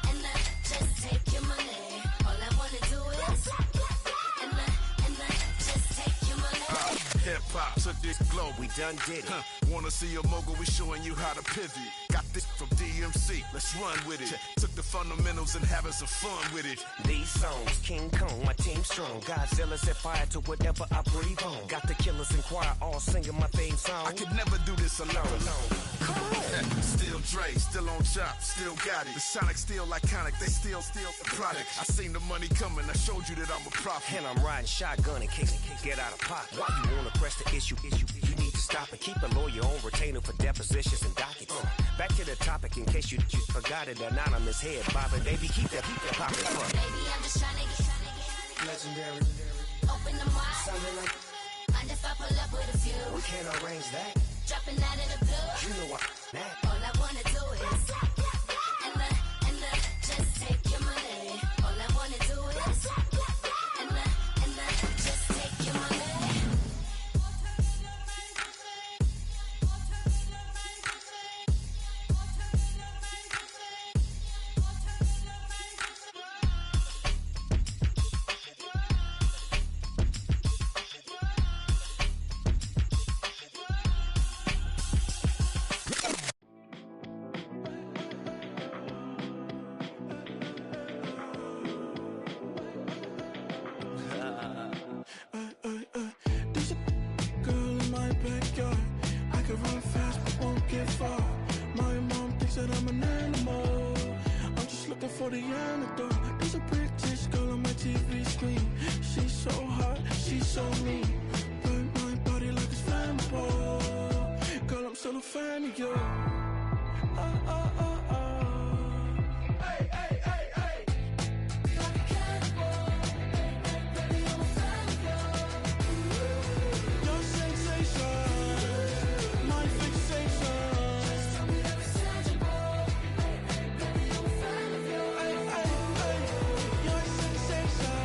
and just take your money. All I wanna do is and just take your money. Hip hop took this globe. We done did it. Wanna see a mogul? We showing you how to pivot. Got this from DMC. Let's run with it. Took the fundamentals and having some fun with it. These songs, King Kong, my team strong. Godzilla set fire to whatever I breathe on. Got the killers in choir all singing my theme song. I could never do this alone. Come on. Still Dre, still on top, still got it. The Sonic still iconic, they still the product. I seen the money coming, I showed you that I'm a prophet. And I'm riding shotgun in case get out of pocket. Why you wanna press the issue? You need to stop and keep a lawyer on retainer for depositions and dockets. Back to the topic in case you forgot it. Anonymous head bobbing, baby, keep that popping. Baby, I'm just trying to get legendary. Open the wide. Sounding like pull up with a few. We can't arrange that. Dropping out of the blue. You know what that. All I wanna do is and just take your money. All I wanna do is and just take your money. There's a girl in my backyard. I can run fast but won't get far. My mom thinks that I'm an animal. I'm just looking for the antidote. There's a British girl on my TV screen. She's so hot, she's so mean. Burn my body like it's flammable. Girl, I'm still a fan of you. Hey, hey, hey, hey. Like a cannibal. Baby, I'm a fan of you. Your sensation, my fixation. Just tell me that it's tangible. Hey, hey, baby, I'm a fan of you. Hey, hey, hey. Your sensation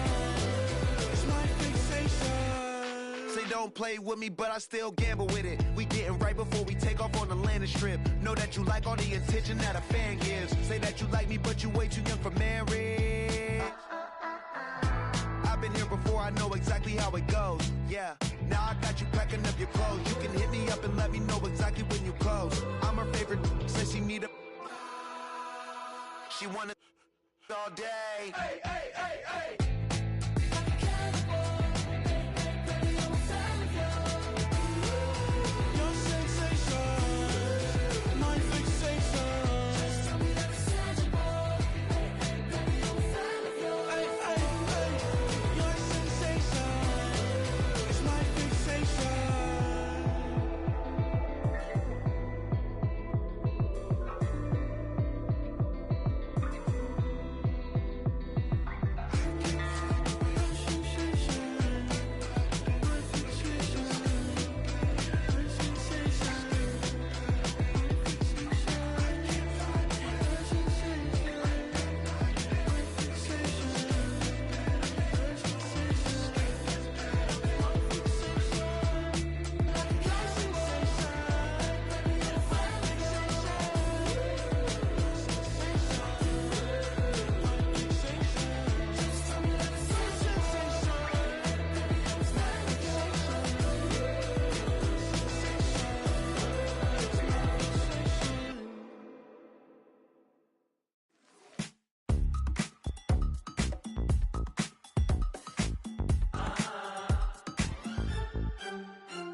is my fixation. Say don't play with me, but I still gamble with it. We getting right before we take off on the landing strip. Know that you like all the attention that a fan gives. Say that you like me, but you way too young for marriage. I've been here before, I know exactly how it goes. Yeah, now I got you packing up your clothes. You can hit me up and let me know exactly when you close. I'm her favorite, says she need a. She wanna all day. Hey, hey, hey, hey. Your sensation, my fixation. Just tell me that it's tangible. Hey, hey, baby, I'm a fan of you. Hey, hey, hey. Your sensation is my fixation.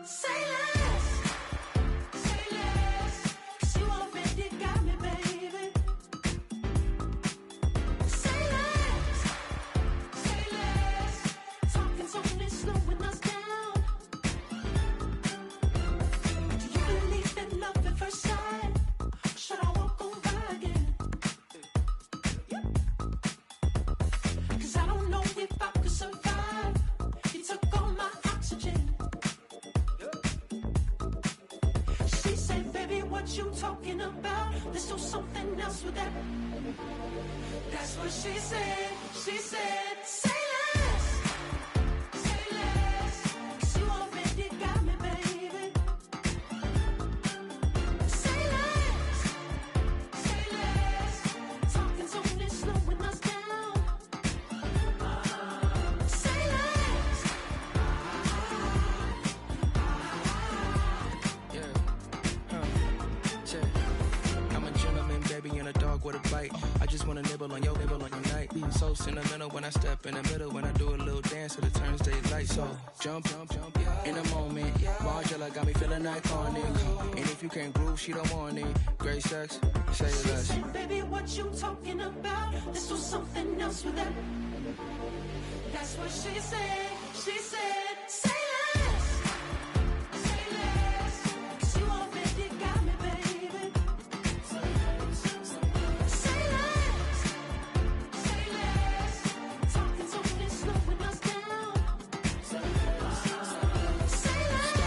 Say less, 'cause you already got me, baby. Say less, talking's only slowing us down. Do you believe in love at first sight? Or should I walk on by again? 'Cause I don't know if I could survive. You took all my oxygen. She said, baby, what you talking about? Let's do something else with that. That's what she said. She said, say less, 'cause you already got me, baby. Say less, talking's only slowing us down. Say less. I'm a gentleman, baby, and a dog with a bite. I just wanna nibble on your night. So sentimental when I step in the middle. When I do a little dance, till it turns daylight. So jump, in a moment. Margella got me feeling iconic. And if you can't groove, she don't want it. Great sex, say She less. said, baby, what you talking about? Let's do something else with that. That's what she said. She said, say less, 'cause you already got me, baby. Say less, talking's only slowing us down. Say less.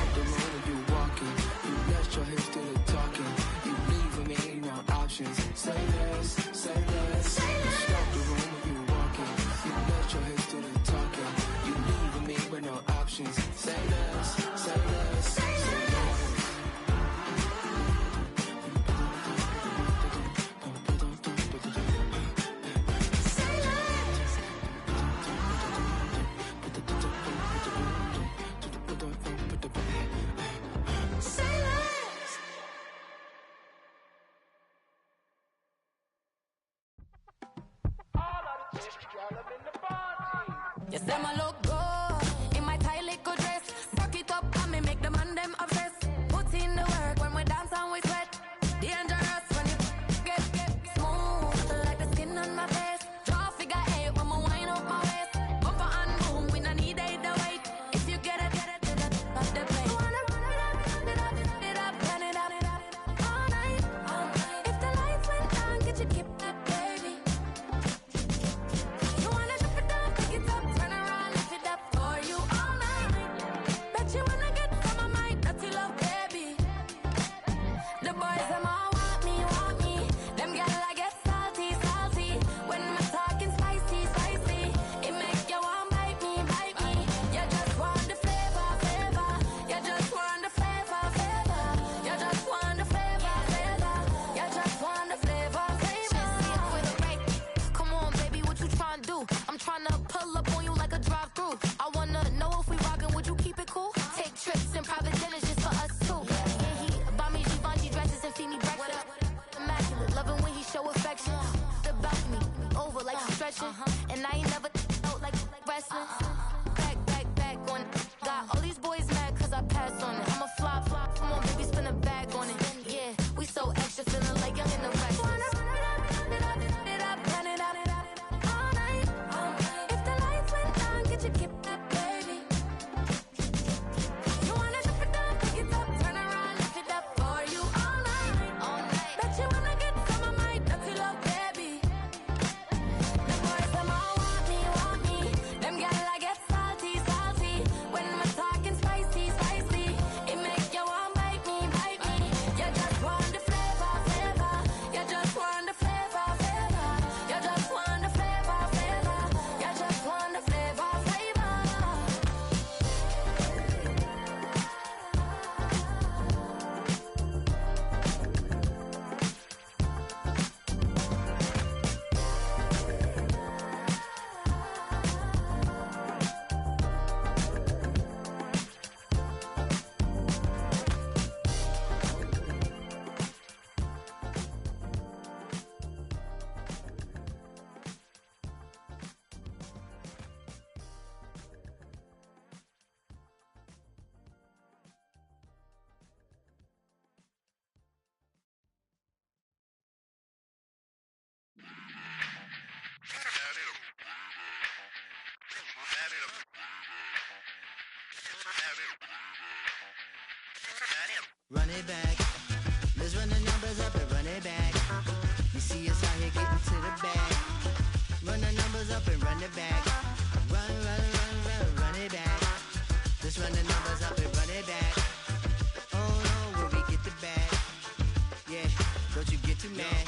You say my look good in my tight little dress. Rock it up and me make the man them obsessed. Put in the work when we dance and we sweat. Dangerous when you get smooth like the skin on my face. Draw figure 8 when we wind up my waist. Bumper and boom, we no need it the weight. If you get it, off the plate. You wanna run it up, turn it up, all night. If the lights went down, get you keep that baby. You wanna drop it down, pick it up, turn around, lift it up for you all night. Bet you wanna get some of my dirty love, baby. The boys them all want me. Them gyal I get salty. When I'm talking spicy. It make you want bite me. You just want the flavor. You just want the flavor. You just want the flavor. You just want the flavor. With a break. Come on, baby, what you tryna do? I'm tryna pull up on you like a drive-through. I wanna know if we rockin', would you keep it cool? Take trips and private dinners just for us two. Yeah, he buy me Givenchy dresses and feed me breakfast. Immaculate, loving when he show affection. The balcony, over like stretching. And I ain't never out like wrestling. Back on it. Got all these boys mad cause I passed on it. I'm a flop. Come on, baby, spin a bag on it. Yeah, we so extra, feeling like young in the restless. Turn it up, all night. If the lights went down, get you keep that baby. You wanna drop it down, pick it up, turn around, lift it up for you all night. Bet you wanna get some of my dirty love, baby. The boys them all want me. Them gyal I get salty. When I'm talking spicy. It make you want bite me. You just want the flavor. You just want the flavor. You just want the flavor. You just want the flavor. Run it back. Let's run the numbers up and run it back. You see us out here getting to the bag. Run the numbers up and run it back. Run it back. Let's run the numbers up and run it back. Oh no, where we get the bag. Yeah, don't you get too mad.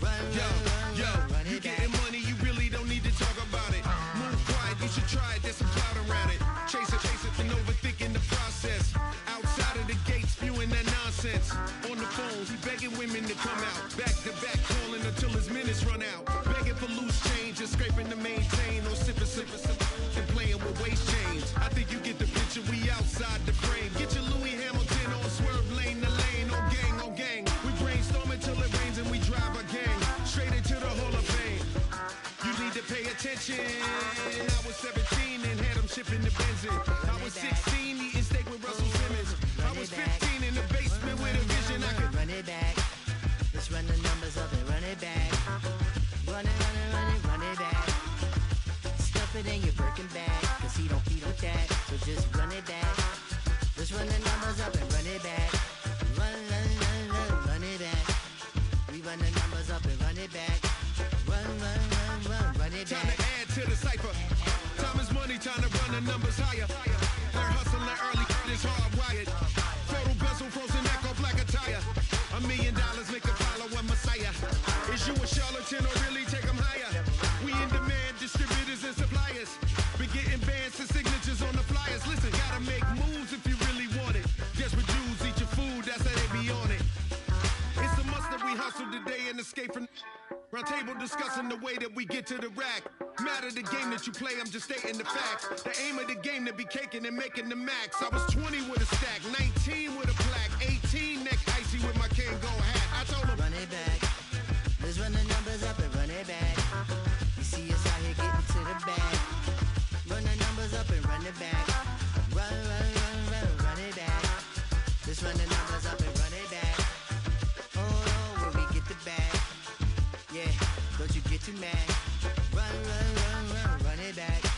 Run it you back. getting money, you really don't need to talk about it. Move quiet, you should try it, there's some clout around it. Chase it, and overthinking the process. Outside of the gates, spewing that nonsense. On the phone, he begging women to come out. Back to back, calling until his minutes run out. Begging for loose change and scraping to maintain. Or sipping, and playing with waist chains. I think you get the picture, we outside the frame. Get your Louis Hamilton on swerve lane to lane. On gang. We brainstorm until it rains and we drive a gang. Straight into the Hall of Fame. You need to pay attention. I was 17 and had them shipping the Benzin. I was 16 eating steak with Russell Simmons. I was 15 in the basement with a vision. I could run it back. Let's run the numbers up and run it back. Run it back. Stuff it in your Birkin bag, cause he don't eat with that. So just run it back. Let's run the numbers up and run it back. Run it back. We run the numbers up and run it back. Run it back. Time to add to the cipher. Time is money, time to run the numbers higher. They're hustling early, this hardwired. Photo bezel, frozen echo, black attire. $1 million make a follow a messiah. Is you a charlatan or really take them higher? We in demand, distributors and suppliers. Been getting bands and signatures on the flyers. Listen, gotta make moves if you really want it. Desperate Jews eat your food, that's how they be on it. It's a must that we hustle today and escape from. Round table discussing the way that we get to the rack. Matter the game that you play, I'm just stating the facts. The aim of the game to be caking and making the max. I was 20 with a stack, 19 with a plaque, 18 neck icy with my Kango hat. I told him, run it back. Let's run the numbers up and run it back. You see us out here getting to the bag. Run you get too mad. Run, run, run, run, run it back.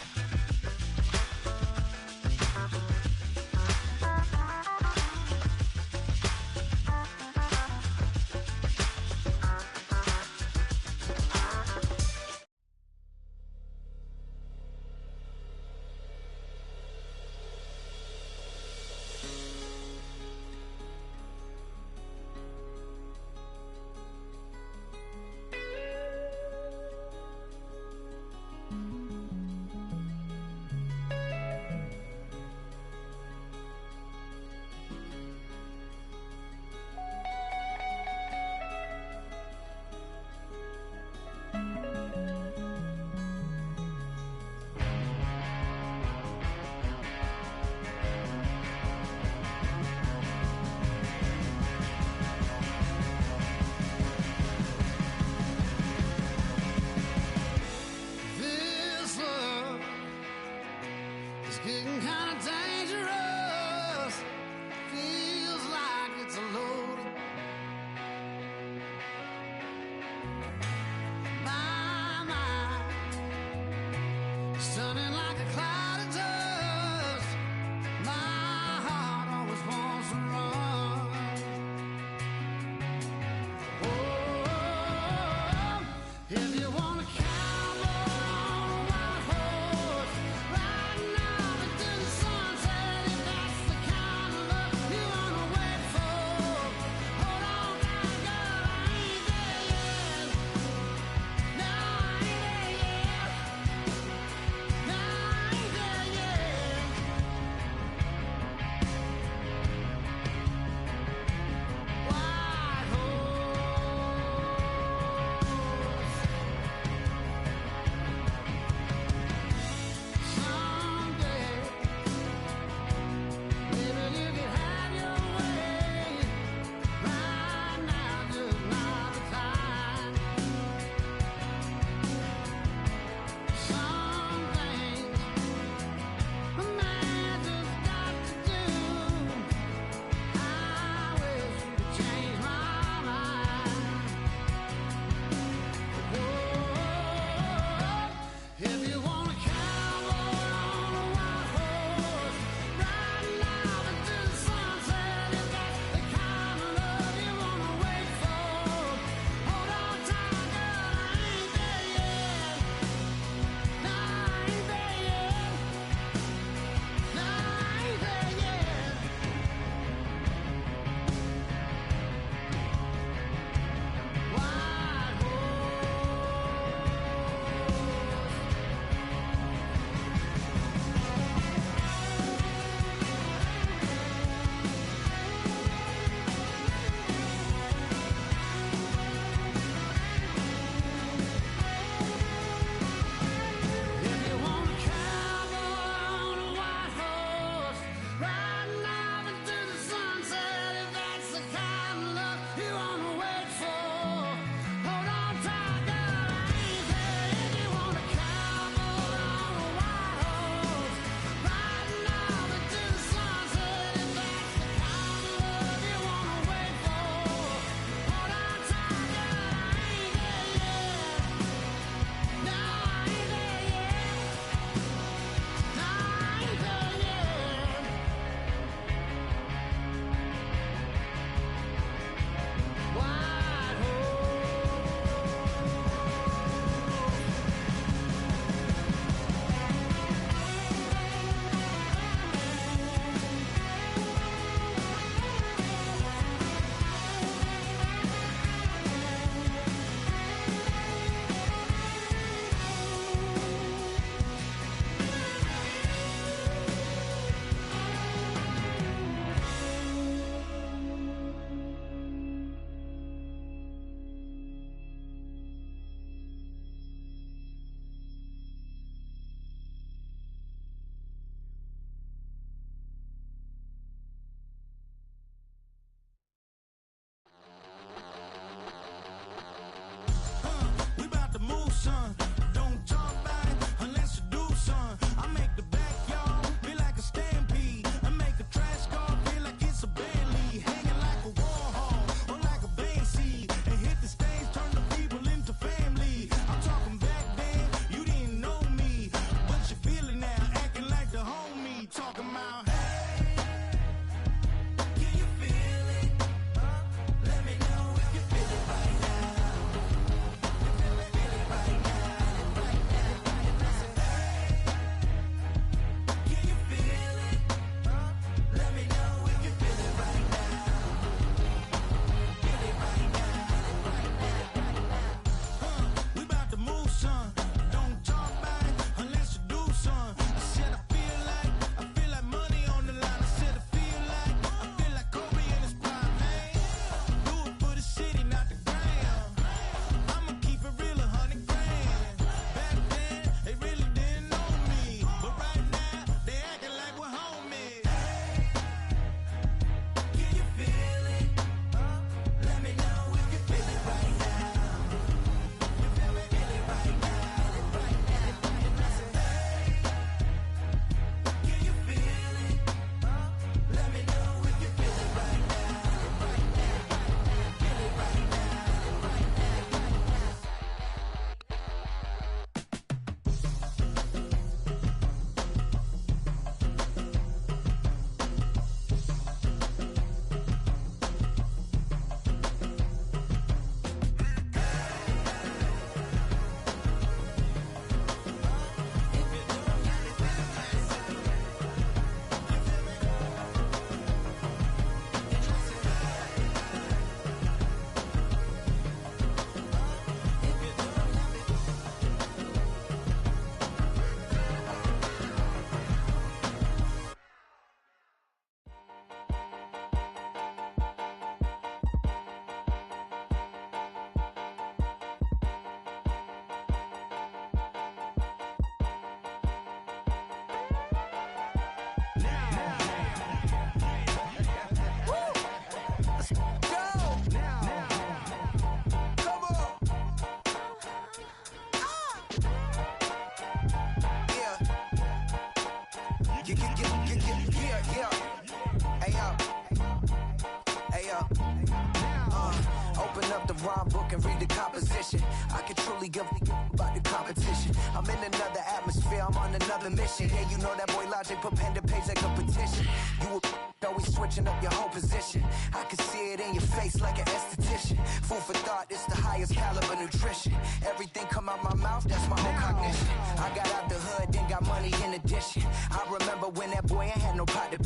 rhyme book and read the composition. I can truly give about the competition. I'm in another atmosphere, I'm on another mission. Yeah, you know that boy Logic put pen to page like a petition. You always switching up your whole position. I can see it in your face like an esthetician. Food for thought, it's the highest caliber nutrition. Everything come out my mouth, that's my own cognition. I got out the hood, then got money in addition. I remember when that boy ain't had no pot to.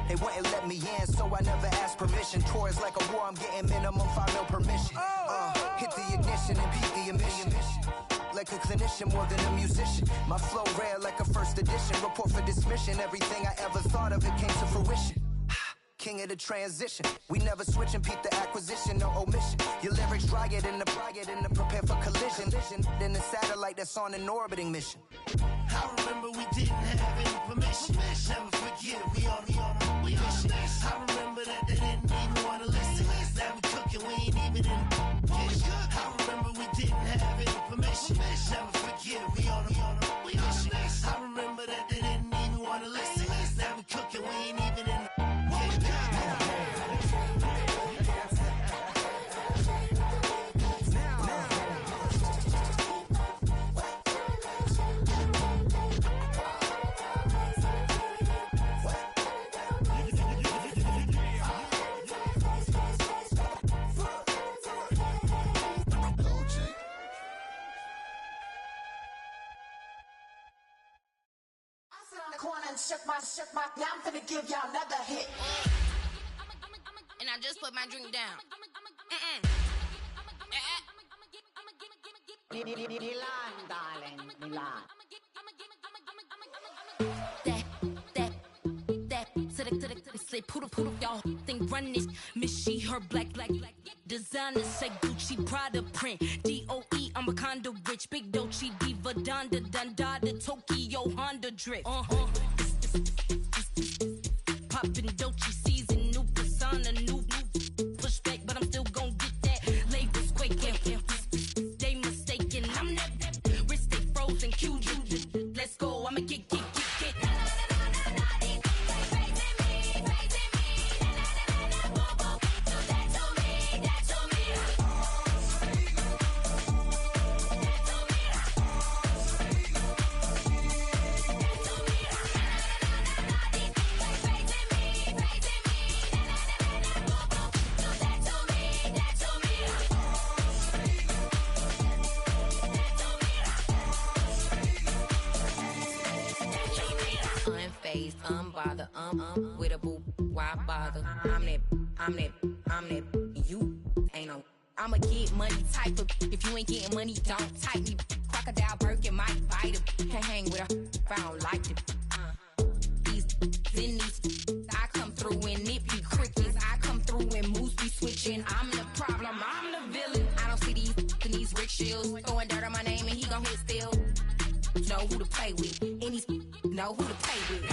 They wouldn't let me in, so I never asked permission. Tours like a war, I'm getting minimum 5 mil permission. Hit the ignition and beat the emission. Like a clinician more than a musician. My flow rare like a first edition. Report for dismission. Everything I ever thought of, it came to fruition. King of the transition. We never switch and peep the acquisition, no omission. Your lyrics dry it in the prepare for collision. Then the satellite that's on an orbiting mission. I remember we didn't have any permission. Never forget, we on a mission. I remember that they didn't even want to listen. Now we cooking, we ain't even in the kitchen. I remember we didn't have any permission. Never forget, we on a mission. I remember that they didn't even want to listen. Now we cooking, we ain't even in the Shook my, now I'm finna give y'all another hit. And I just put my drink down. Milan, darling, Milan. Say poodle, y'all think run this. Miss she, her black. Designer say Gucci, Prada print. DOE, I'm a condo rich. Big Dolce, Diva, Donda, Dundada, Tokyo, Honda drip. Poppin' Dolce season, new persona, new pushback, but I'm still gon' get that. Labels quaking, they mistaken. I'm that wrist, they frozen, QG. Let's go, I'ma get. Unbothered, with a boo, why bother? I'm that, you ain't no. I'ma get money type of. If you ain't getting money, don't type me. Crocodile Birkin might bite him. Can't hang with her if I don't like it. These, I come through and it be crickets. I come through and moves be switching. I'm the problem, I'm the villain. I don't see these rickshaws throwing dirt on my name and he gon' hit still. Know who to play with, and these know who to play with.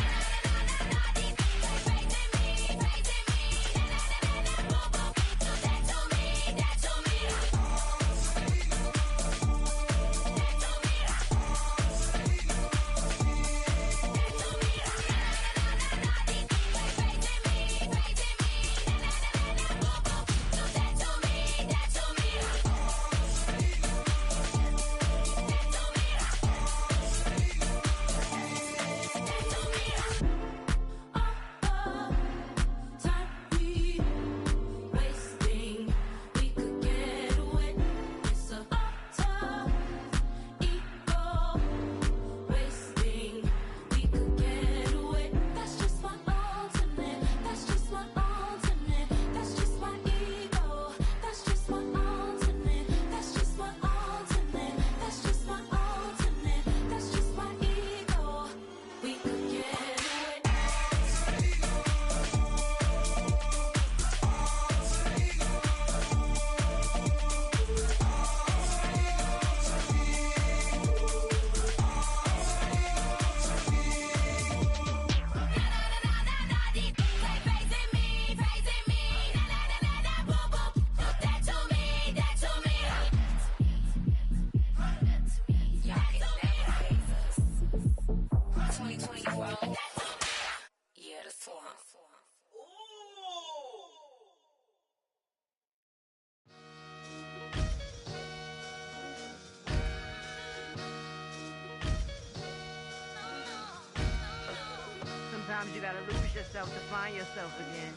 Sometimes you gotta lose yourself to find yourself again.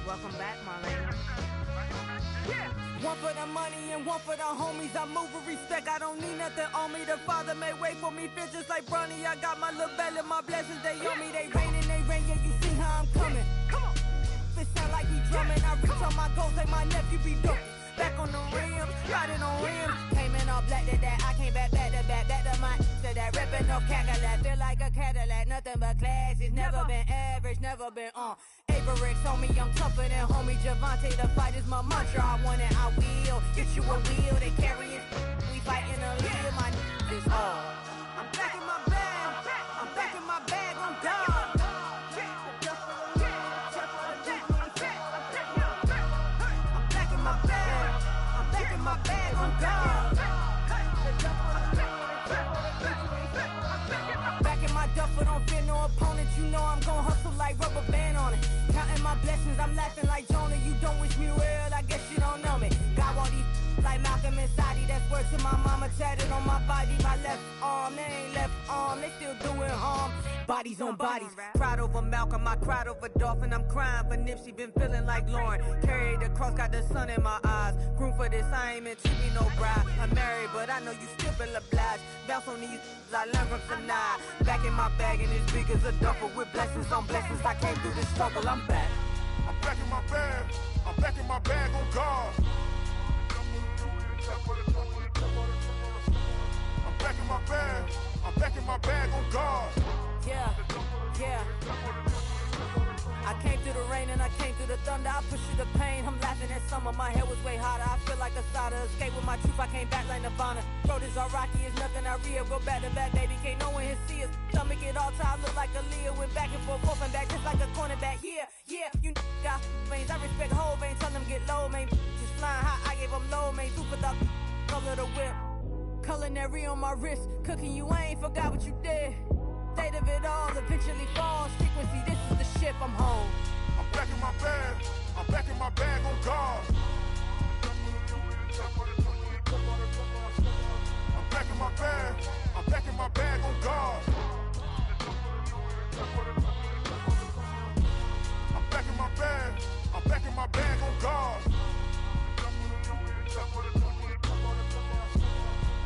Welcome back, Marlena. Yeah. One for the money and one for the homies. I move with respect, I don't need nothing on me. The Father may wait for me, feel just like Bronny. I got my little belly, my blessings, they on me. They rain, yeah, you see how I'm coming. Come on. It sound like he drumming. I reach on my goals like my nephew be dope. Back on the rims, riding on rims. Came in all black to that, I came back to my to that ripping no Cadillac. Feel like a Cadillac, nothing but class. It's never been average, never been on. Averix on me, I'm tougher than homie Javante. The fight is my mantra, I want it, I will. Get you a wheel, they carry it. We fighting a lead, my is all. I'm back in my bag, I'm back in my bag on God. My bag on God. Back in my duffel, don't fear no opponent. You know I'm gon' hustle like rubber band on it. Counting my blessings, I'm laughing like Jonah. You don't wish me well, I guess you don't know me. Got all these like Malcolm and Sadie. That's word to my mama, tatted on my body. My left arm, they ain't left arm, they still doing harm. Bodies on bodies, cried over Malcolm, I cried over Dolphin. I'm crying for Nipsey, been feeling like Lauren. Carried the cross, got the sun in my eyes. Groom for this, I ain't meant to be no bride. I'm married, but I know you still feel obliged. Bounce on these, I learned from tonight. Back in my bag, and it's big as a duffel. With blessings on blessings, I came through this struggle, I'm back. I'm back in my bag, I'm back in my bag on God. I'm back in my bag, I'm back in my bag on God. Yeah, yeah. I came through the rain and I came through the thunder. I push through the pain, I'm laughing at summer. My head was way hotter, I feel like a starter. Escape with my truth, I came back like Nirvana. Road is all rocky, it's nothing I real. Go back to back, baby, can't no one here see us. Stomach it all time, look like a Leah. Went back and forth and back, just like a cornerback. Yeah, yeah, you got veins, I respect whole veins. Tell them get low, man. Just flying high, I gave them low, man. Super the color of the whip. Culinary on my wrist, cooking you, I ain't forgot what you did. State of it all, eventually falls. Frequency, this is the ship, I'm home. I'm back in my bag, I'm back in my bag on God. I'm back in my bag, I'm back in my bag on God. I'm back in my bag, I'm back in my bag on God.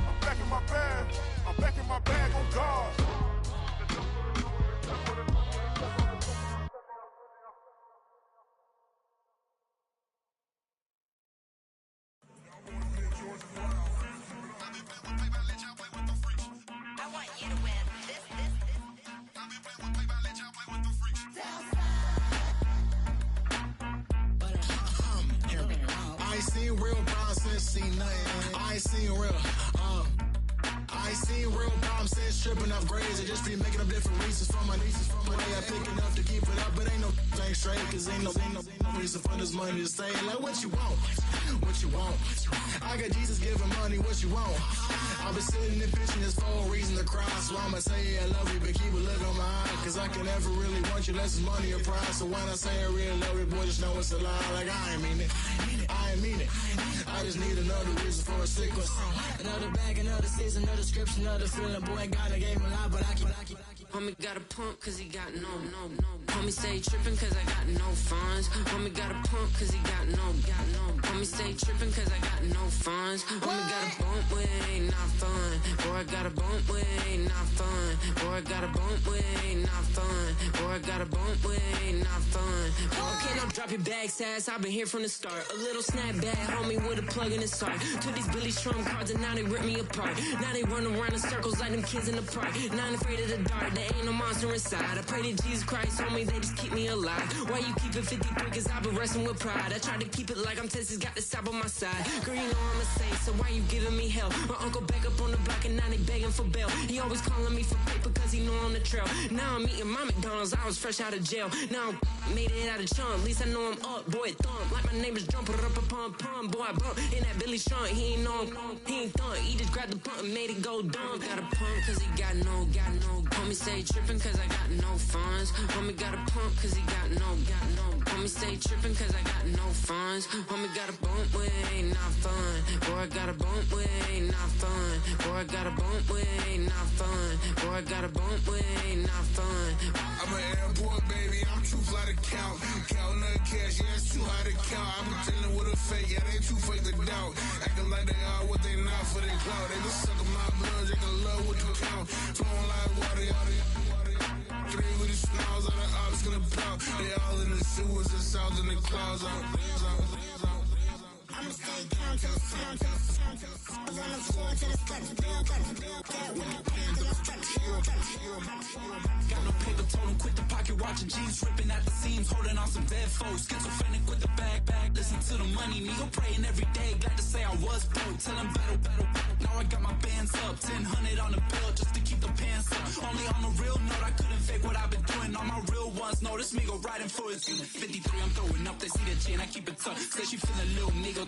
I'm back in my bag, I'm back in my bag on God. I ain't seen real problems since seen nothing. I ain't seen real, I ain't seen real problems since tripping off grades. I just be making up different reasons for my nieces. From my day I pick enough to keep it up, but ain't no thing straight. Cause ain't no reason for this money to stay. Like what you want, what you want. I got Jesus giving money, what you want. I've been sitting and pitching this for a reason to cry. So I'ma say I love you, but keep a look on my eye. Cause I can never really want you unless it's money or pride. So when I say I really love you, boy, just know it's a lie. Like I ain't mean it, I ain't mean it. I just need another reason for a sequence. Another bag, another season, another description, another feeling. Boy, God, I gave him a lot, but I keep. Homie got a pump cause he got no. Homie stay trippin' cause I got no funds. Homie got a pump cause he got no. Homie stay trippin' cause I got no funds. Homie got a bump with it, ain't not fun. Boy, I got a bump with it, ain't not fun. Boy, I got a bump with it, ain't not fun. Boy, I got a bump with it, ain't not fun. Okay, now drop your bag, sass. I've been here from the start. A little snapback, homie, with a plug in his heart. Took these Billy Strum cards and now they rip me apart. Now they run around in circles like them kids in the park. Not afraid of the dark, there ain't no monster inside. I pray to Jesus Christ, homie, they just keep me alive. Why you keep it 53? Cause I've been wrestling with pride. I try to keep it like I'm Texas, got the stop on my side. Girl, you know I'm a saint, so why you giving me hell? My uncle back up on the block and now they begging for bail. He always calling me for paper cause he know I'm the trail. Now I'm eating my McDonald's, I was fresh out of jail. Now I made it out of chum, at least I know I'm up, boy, thump. Like my neighbor's jumping up a pum. Boy, I bump in that Billy Sean, he ain't know him, he ain't thump. He just grabbed the pump and made it go dumb. Got a pump cause he got no. Homie stay trippin' cause I got no funds. Homie got a pump cause he got no. Homie stay trippin' cause I got no funds. Homie got a bump with it, ain't not fun. Boy, I got a bump with it, ain't not fun. Boy, Boy, I got a bump with ain't not fun. Boy, I got a bump with ain't not fun. I'm an airport baby, I'm too fly to count. Counting the cash, yeah, it's too high to count. I'm pretending with a fake, yeah, they too fake to doubt. Acting like they are what they not for their clout. They just sucking my blood, they can love what you count. Flowing like water, three with the smiles, all the ops gonna pout. They all in the sewers and south in the clouds. I'ma stay down till the sun, on the floor till the cut, got no paper, told him quit the pocket, watching jeans ripping at the seams, holding on some dead folks. Schizophrenic with the bag, listen to the money, nigga praying every day. Glad to say I was broke, tell him battle. Now I got my bands up, 1000 on the bill just to keep the pants up. Only on the real note, I couldn't fake what I've been doing. All my real ones know this nigga riding for his 53, I'm throwing up, they see the chain, I keep it tough. Say she feeling little nigga,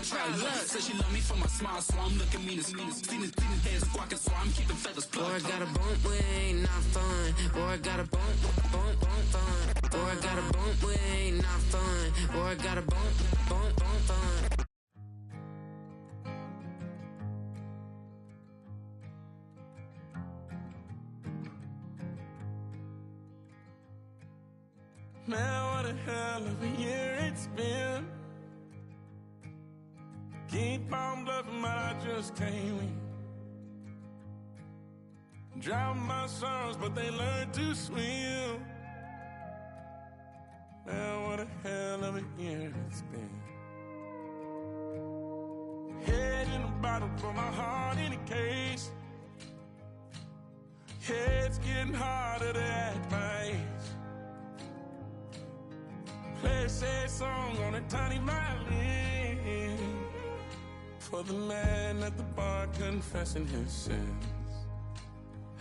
try luck. Say she love me for my smile, so I'm looking mean as seen his head squawking, so I'm keeping feathers plucked. Boy, I got a bump with ain't not fun. Boy, I got a bump fun. Boy, I got a bump with ain't not fun. Boy, I got a bump fun. Man, what a hell of a year it's been. Keep on bluffing, but I just can't win. Drown my sons, but they learn to swim. Man, what a hell of a year it's been. Head in a bottle, put my heart in a case. Head's getting harder to act my age. Play a sad song on a tiny violin for the man at the bar confessing his sins.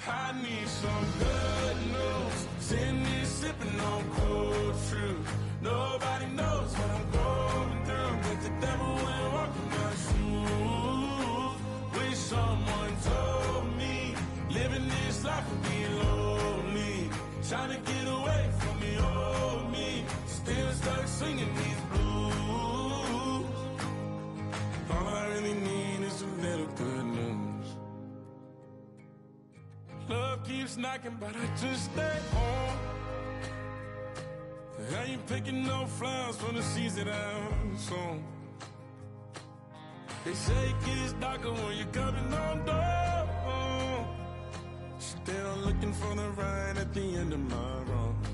I need some good news. Sitting here sipping on cold truth. Nobody knows what I'm going through, but the devil will walk in my shoes. Wish someone told me living this life would be lonely. Trying to get away from the old me. Still stuck singing these blues. All I really need is a little good news. Love keeps knocking, but I just stay home. I ain't picking no flowers for the seeds that I'm sown. They say it gets darker when you're coming on door. Still looking for the right at the end of my wrongs.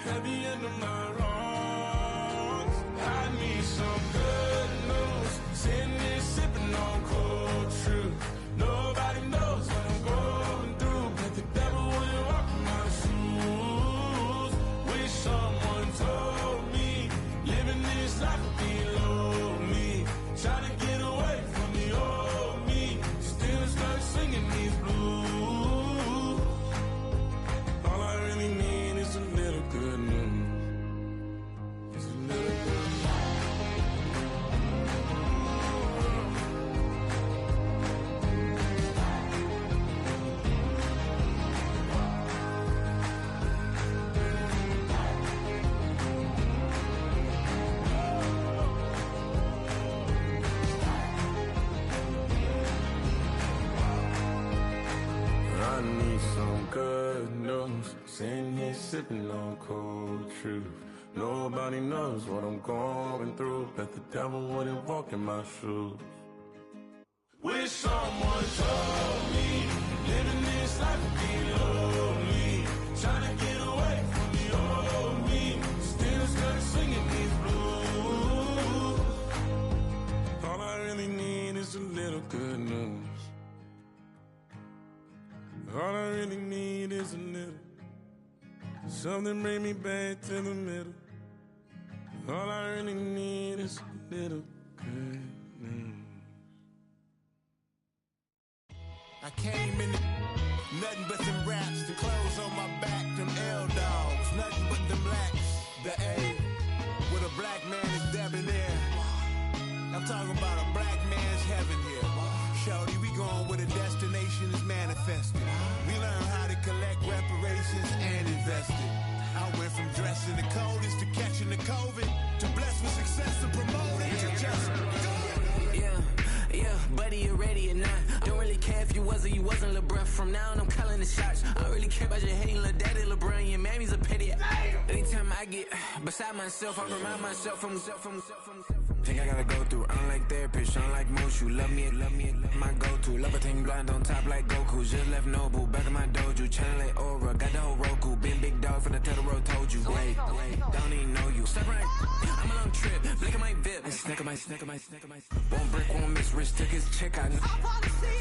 At the end of my wrongs, I need some good news. Sitting here sipping on cold truth. Nobody knows what I'm going through, but the devil will walk in my shoes. Wish someone told me living this life would be lonely. Trying to get away from the old me. Still stuck singing these blues. All I really need is a little good news. It's a little good I need some good news. Sitting here sipping on cold truth. Nobody knows what I'm going through, but the devil wouldn't walk in my shoes. Wish someone told me living this life would be lonely. Trying to get away from the old me. Still stuck singing these blues. All I really need is a little good news. All I really need is a little. Something bring me back to the middle. All I really need is a little good news. I came in nothing but them raps, the clothes on my back, them L-dogs, nothing but them blacks. The A, with a black man is debonair. I'm talking about a black man's heaven here. Shorty, we going where the destination is manifested. We learn how to collect reparations and invest it. I went from dressing the coldest to catching the COVID, to blessed with success to promote it, to just go. Yeah, buddy, you ready or not? was or you wasn't, little bruh. From now on, I'm calling the shots. I don't really care about your hating, little daddy, LeBron. Your mammy's a pity. Anytime I get beside myself, I remind myself from Think I gotta go through. I don't like therapist, I don't like most. You love me, my go-to. Love a thing blind on top like Goku. Just left Noble, back in my dojo. Channel like Aura, got the whole Roku. Been big dog from the tail the road, told you. Wait, don't even know you. Step right, I'm a long trip. Blink at my VIP. Snack my. Won't break, won't miss. Rich took his check, I know.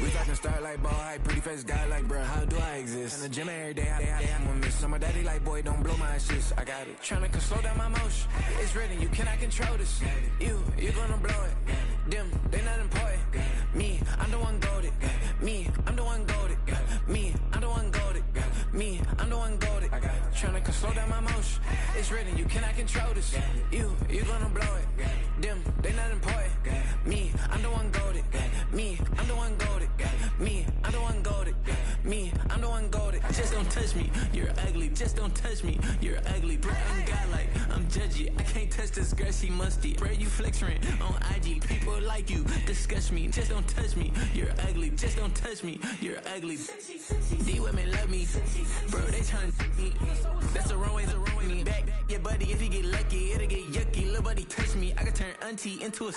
We talking start like ball hype, pretty face guy like bruh. How do I exist? In the gym every day, I'm gonna miss. So my daddy like, boy, don't blow my assist. I got it. Tryna slow down my motion. It's written, you cannot control this. You gonna blow it. Them, they not important. Me, I'm the one goated. Me, I'm the one goated. Me, I'm the one goated. Me, I'm the one goated. Tryna slow down my motion. It's written, you cannot control this. You gonna blow it. Them, they not important. Me, I'm the one goated. Me, I'm the one goated. Me, I'm the one goated. Me, I'm the one goated. Just don't touch me, you're ugly. Just don't touch me, you're ugly. Bro, I'm godlike, I'm judgy. I can't touch this girl, she musty. Bro, you flexing on IG. People like you disgust me. Just don't touch me, you're ugly. Just don't touch me, you're ugly. These women love me, bro. They tryna me. That's the wrong way. Me back, yeah, buddy. If he get lucky, it'll get yucky. Little buddy touch me, I could turn auntie into a.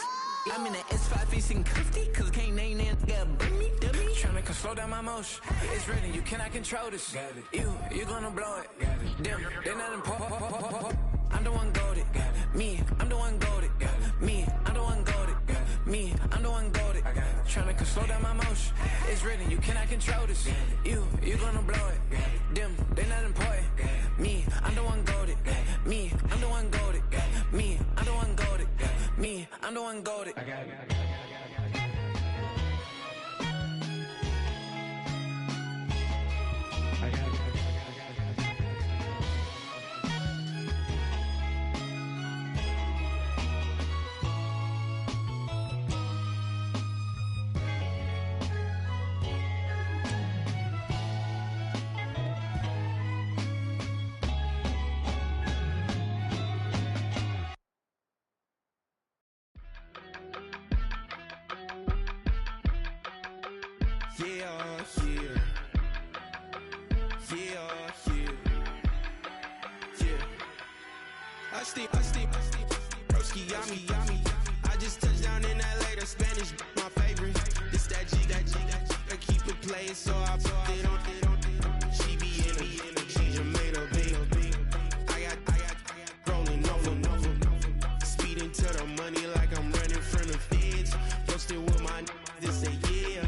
I'm in the S5 facing cuffy, cause I can't name that guy dummy. Tryna slow down my motion. It's written, you cannot control this. You gonna blow it. Them, they not important. I'm the one goated. Me, I'm the one goated. Me, I'm the one goated. Me, I'm the one goated. Tryna slow down my motion. It's written, you cannot control this. You gonna blow it. Them, they not important. Me, I'm the one goated. Me, I'm the one goated. Me, I'm the one goated. Me, I'm the one goated. I just touched down in LA, the Spanish, my favorite. This that G, I keep it playing, so I put it on. She be in it, she just made a big. I got rolling over, speeding to the money like I'm running from the feds. Posted with my this say yeah.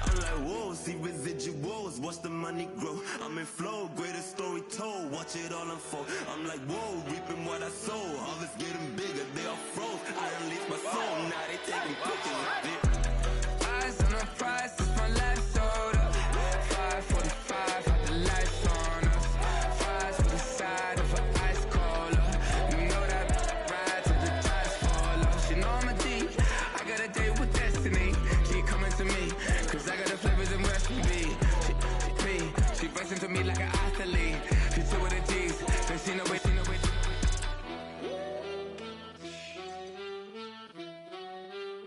I'm like, whoa, see residuals, watch the money grow. I'm in flow, greatest story told, watch it all unfold. I'm like, whoa, reaping what I sow. Harvest getting bigger, they all froze. I unleashed my soul, now they taking pictures of it. Eyes on the prize, it's my last order. 5:45, had the lights on us. Fries for the side of an ice caller. You know that ride till the tires fall off. She know I'm a D, I got a date with destiny. She coming to me, cause I got the flavors and recipe. She racing to me like an athlete. She two with the G's, they seen her way.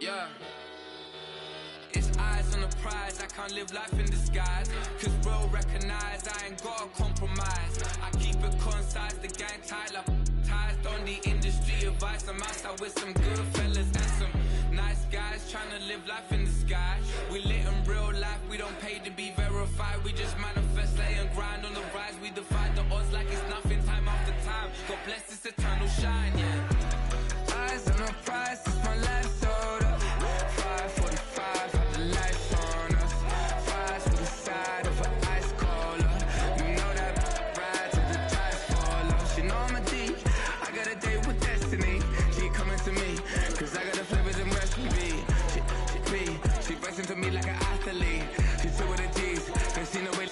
Yeah. It's eyes on the prize, I can't live life in disguise. Cause bro recognize I ain't gotta compromise. I keep it concise, the gang tied up. Ties on the industry advice. I'm outside with some good fellas and some nice guys trying to live life in the sky. We lit in real life, we don't pay to be verified. We just manifest, lay and grind on the rise. We defy the odds like it's nothing, time after time. God bless this eternal shine, yeah. Eyes on the prize, it's my last order. 5:45, had the lights on us. Fries for the side of an ice caller. You know that ride till the tires fall off. She know I'm a D, I got a date with destiny. She coming to me, cause I got the flavors and recipe. She racing to me like an athlete. She two with the G's, they seen her way.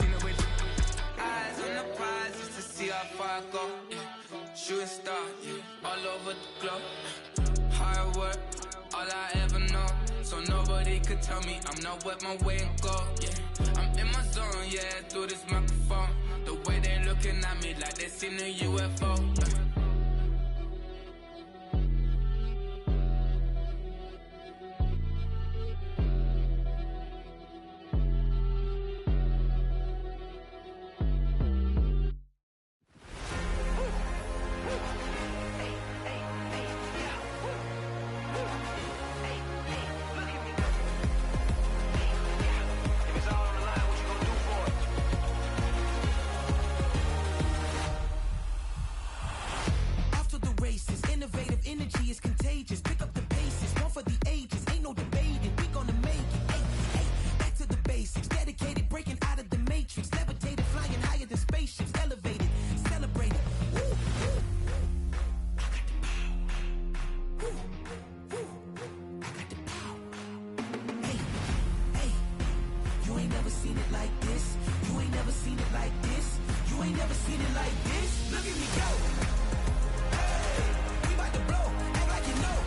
Eyes on the prize just to see how far I go. Yeah. Shooting star, yeah. All over the globe. Hard work, all I ever know. So nobody could tell me I'm not wet my way and go. Yeah, I'm in my zone, yeah, through this microphone. The way they looking at me like they seen a UFO. seen it like this. You ain't never seen it like this. You ain't never seen it like this. Look at me go. Hey, we about to blow. Act like you know.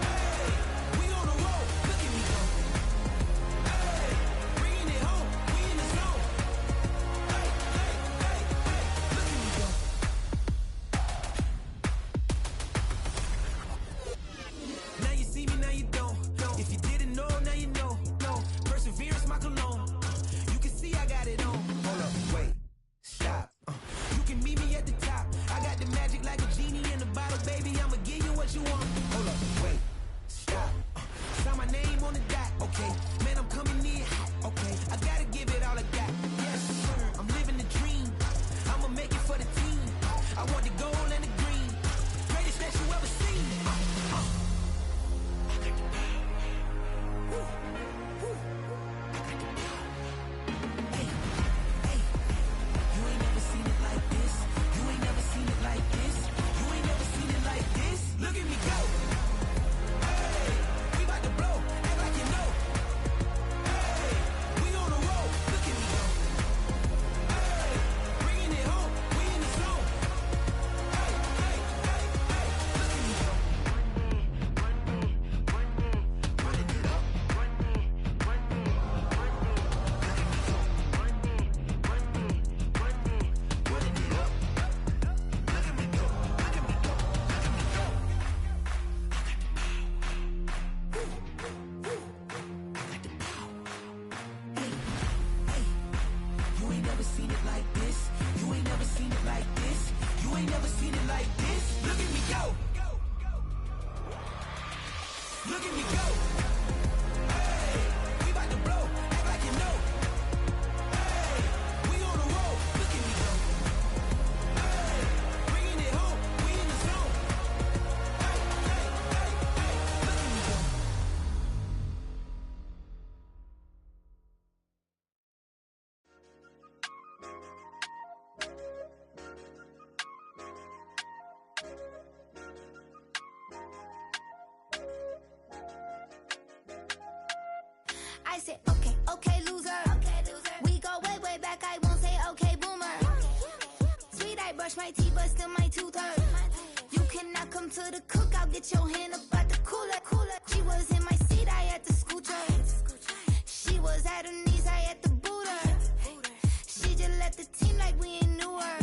Hey, we on the road. Look at me go. Hey, bringing it home. We in the zone. Hey, hey, hey, hey. Look at me go. Now you see me, now you don't. If you didn't know, now you know. No, perseverance, my cologne. You can see I got it on. Hold up, wait, stop. You can meet me at the top. I got the magic like a genie in a bottle, baby. I'ma give you what you want. Hold up, wait, stop. Sign my name on the dot, okay. Man, I'm coming in hot, okay. I gotta give it all I got. Yes, sir, I'm living the dream. I'ma make it for the team. I want the gold and the green. Greatest that you ever seen. Look at me go. Hey, we about to blow. Act like you know. Hey, we on the road. Look at me go. Hey, bringing it home. We in the zone. Hey, hey, hey, hey. Look at me go. Running it up. Running it up. Look at me go. Look at me go. You ain't never seen it like this. You ain't never seen it like this. You ain't never seen it like this. Look at me go. Look at me go. Hey, we about to blow. Act like you know. Hey, we on the road. Look at me go. Hey, bringing it home. We in the zone. Hey, hey, hey, hey. Look at me go. I said, okay, okay, loser. We go way, way back. I won't say okay, boomer. Sweet, I brush my teeth, but still my tooth hurt. You cannot come to the cookout. Get your hand up at the cooler. She was in my seat. I had to scoot her. She was at her knees. I had to boot her. She just left the team like we ain't knew her.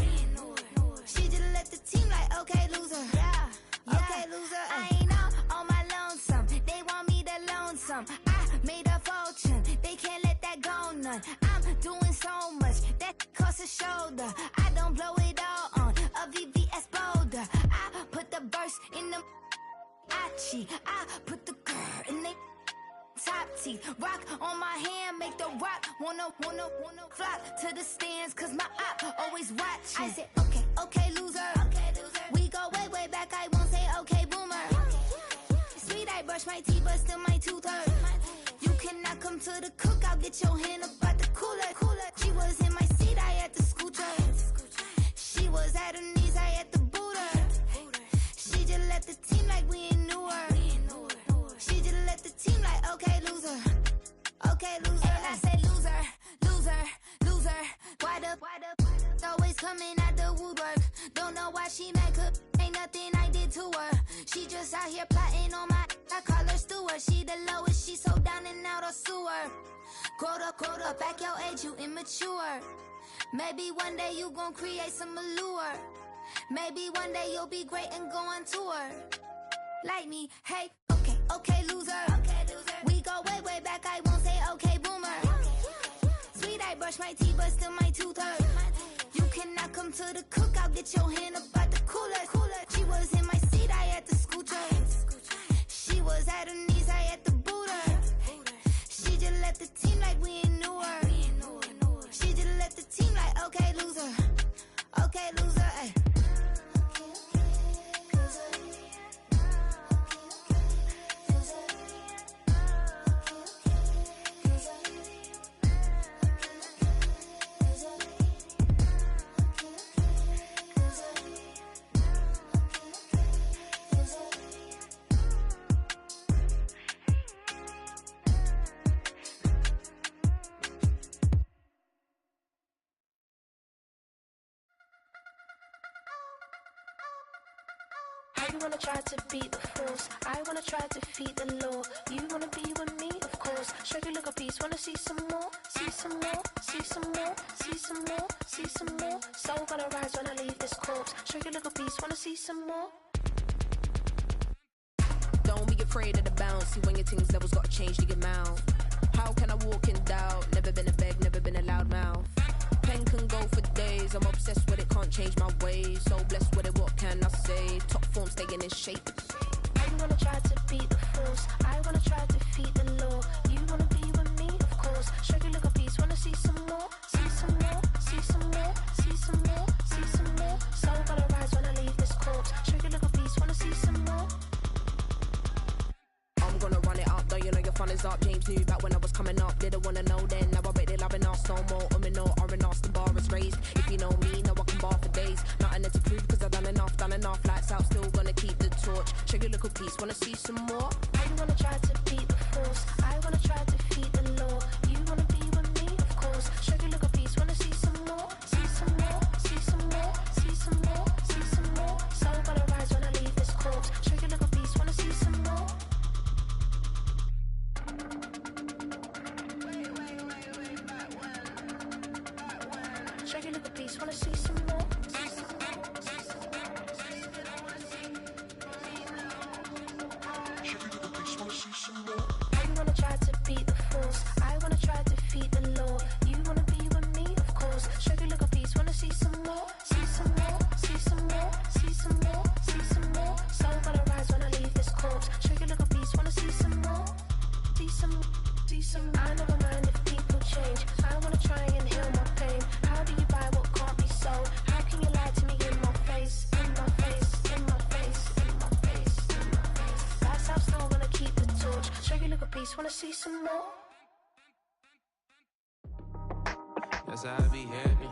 She just left the team like, okay, loser. Yeah, okay, loser. I ain't out on my lonesome. They want me to loan some. I made a fortune. They can't let that go none. I'm doing so much that costs a shoulder. I don't blow it all on a VVS boulder. I put the verse in the I cheat. I put the girl in the top teeth. Rock on my hand, make the rock wanna flock to the stands, cause my op always watching. I said, okay, okay, loser. We go way, way back. I won't say okay, boomer. Sweet, I brush my teeth, but still my tooth hurt. You cannot come to the cookout. Get your hand up at the cooler. She was in my seat. I had to scoot her. She was at her knees. I had to boot her. She just left the team like we ain't knew her. She just left the team like, okay, loser. Okay, loser. And I say loser, loser, loser. Why the always coming out the woodwork? Don't know why she mad, cause ain't nothing I did to her. She just out here plotting on my, I call her steward. She the lowest, she so down and out of sewer. Growed up, back your age, you immature. Maybe one day you gon' create some allure. Maybe one day you'll be great and go on tour. Like me, hey, okay, okay, loser. We go way, way back. I won't say okay, boomer. Sweet, I brush my teeth, but still my tooth hurt. You cannot come to the cookout. Get your hand up at the cooler. She was in my seat. I had to scoot her. She was at her knees. I had to boot her. She just left the team like we ain't knew her. She just left the team like, okay, loser. Okay, loser, ay. You wanna try to beat the force, I wanna try to defeat the law. You wanna be with me, of course. Show you look a piece, wanna see some more, see some more, see some more, see some more, see some more. Soul gonna rise when I leave this corpse. Show you look a piece, wanna see some more. Don't be afraid of the bounce. See when your things levels gotta change to get mouth. How can I walk in doubt? Never been a beg, never been a loud mouth. Pen can go for days. I'm obsessed with it, can't change my ways. So blessed with it, what can I say? Top form staying in shape. You wanna try to beat the force, I wanna try to defeat the law. You wanna be with me, of course. Show you look a piece, wanna see some more, see some more, see some more, see some more, see some more. Soul gonna rise when I leave this corpse. Show you look a piece, wanna see some more. I'm gonna run it up, though you know your fun is up. James knew back when I was coming up, didn't wanna know then. Now I bet they're loving us no more. No R&R's, the bar is raised. If you know me, know I can bar for days. Nothing to prove, cause I've done enough. Lights out, still gonna keep the torch. Show you look a piece, wanna see some more? You wanna try to beat the force, I wanna try to defeat the law. You wanna be with me, of course. Show you look a piece, wanna see some more, see some more, see some more, see some more, see some more. Soul gonna rise when I leave this corpse. Show you look a piece, wanna see some more. Show you look a piece, wanna see some more. You wanna try to beat the force, I wanna try to defeat the law. You wanna be with me, of course. Show you look a piece, wanna see some more, see some more, see some more, see some more, see some more. Soul gonna rise when I leave this corpse. Show you look a piece, wanna see some more, see some, see some. I never mind if people change. I wanna try and heal my pain. How do you buy what can't be sold? How can you lie to me in my face, in my face, in my face, in my face, in my face? That's how still gonna keep the torch. Show you look a piece, wanna see some more. That's how I be happy.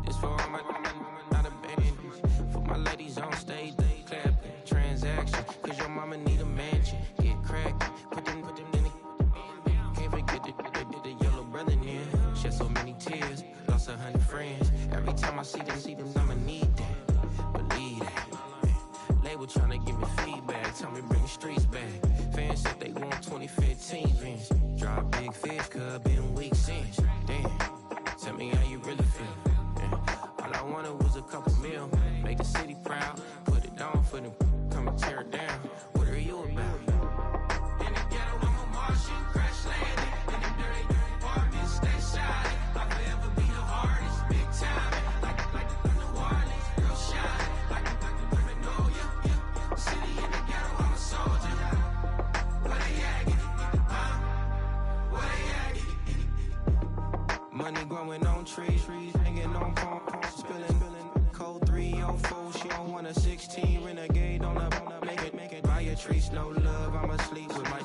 This for all my not abandoned. For my ladies on stage, they clapping. Transaction, cause your mama need a mansion. Get crackin', put them in the. Can't forget the yellow brother near. Shed so many tears, lost 100 friends. Every time I see them, I'ma need that. Believe that. Label tryna give me feedback, tell me bring the streets back. Fans said they want 2015 Vince. Drop big fish, cuz been weeks since. Damn, tell me how you really feel. Yeah. All I wanted was a couple mil, make the city proud, put it down for them, come and tear it down. What are you about? In the ghetto, I'm a Martian, crash landing. In the dirty apartments, stay shining. I'll forever be the hardest, big time. Like the New Orleans, real shine. Like the Magnolia, yeah. City in the ghetto, I'm a soldier. Where they at? Huh? Where they at? Money growing on trees, hanging on palm, spilling. Code 304, she don't want a 16. Renegade on the make it. Buy a trees, no love, I'm asleep with my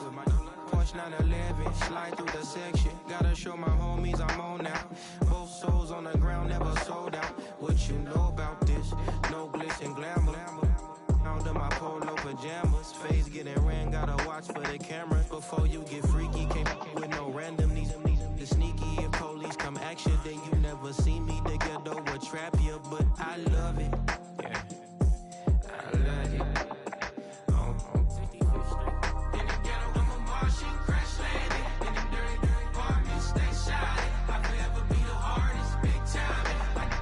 Porsche 911, slide through the section. Gotta show my homies I'm on now. Both souls on the ground, never sold out. What you know about this? No glitz and glamour. Under my polo pajamas, face getting ran, gotta watch for the cameras. Before you get freaky, can't with no random needs. The sneaky, if police come action, then you never see me. The ghetto will trap you, but I love it. Yeah, I love it. In the ghetto, I'm a Martian, crash landing. In the dirty apartments, stay shining. I'll forever be the hardest, big time.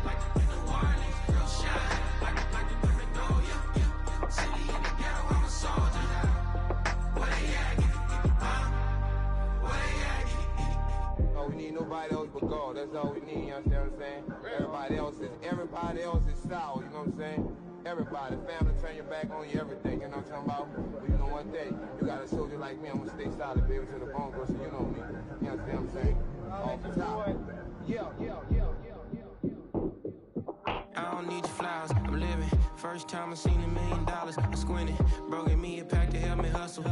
Like the New Orleans, real shine. Like the Magnolia, yeah. City in the ghetto, I'm a soldier. Where they at? Huh? Where they at? Oh, we need nobody else but God. That's all we need, you understand what I'm saying? Everybody else is sour, you know what I'm saying? Everybody, family, turn your back on you, everything, you know what I'm talking about? But you know one day, you got a soldier like me, I'm gonna stay solid, baby, to the bone, so you know me. You understand what I'm saying? Off the top. I don't need your flowers, I'm living. First time I seen $1 million, I squinted. Broken me a pack to help me hustle.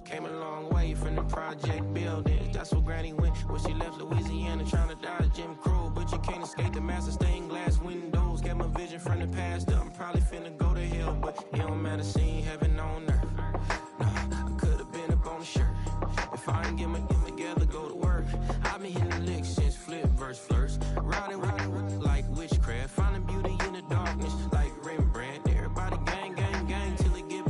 Came a long way from the project buildings. That's where Granny went when she left Louisiana, trying to dodge Jim Crow. But you can't escape the master stained glass windows. Got my vision from the past, I'm probably finna go to hell, but it don't matter, seeing heaven on earth. No, I could've been up on the shirt. If I ain't get my together, go to work. I've been hitting licks since flip verse first. Riding like witchcraft, finding beauty in the darkness like Rembrandt. Everybody gang, till it get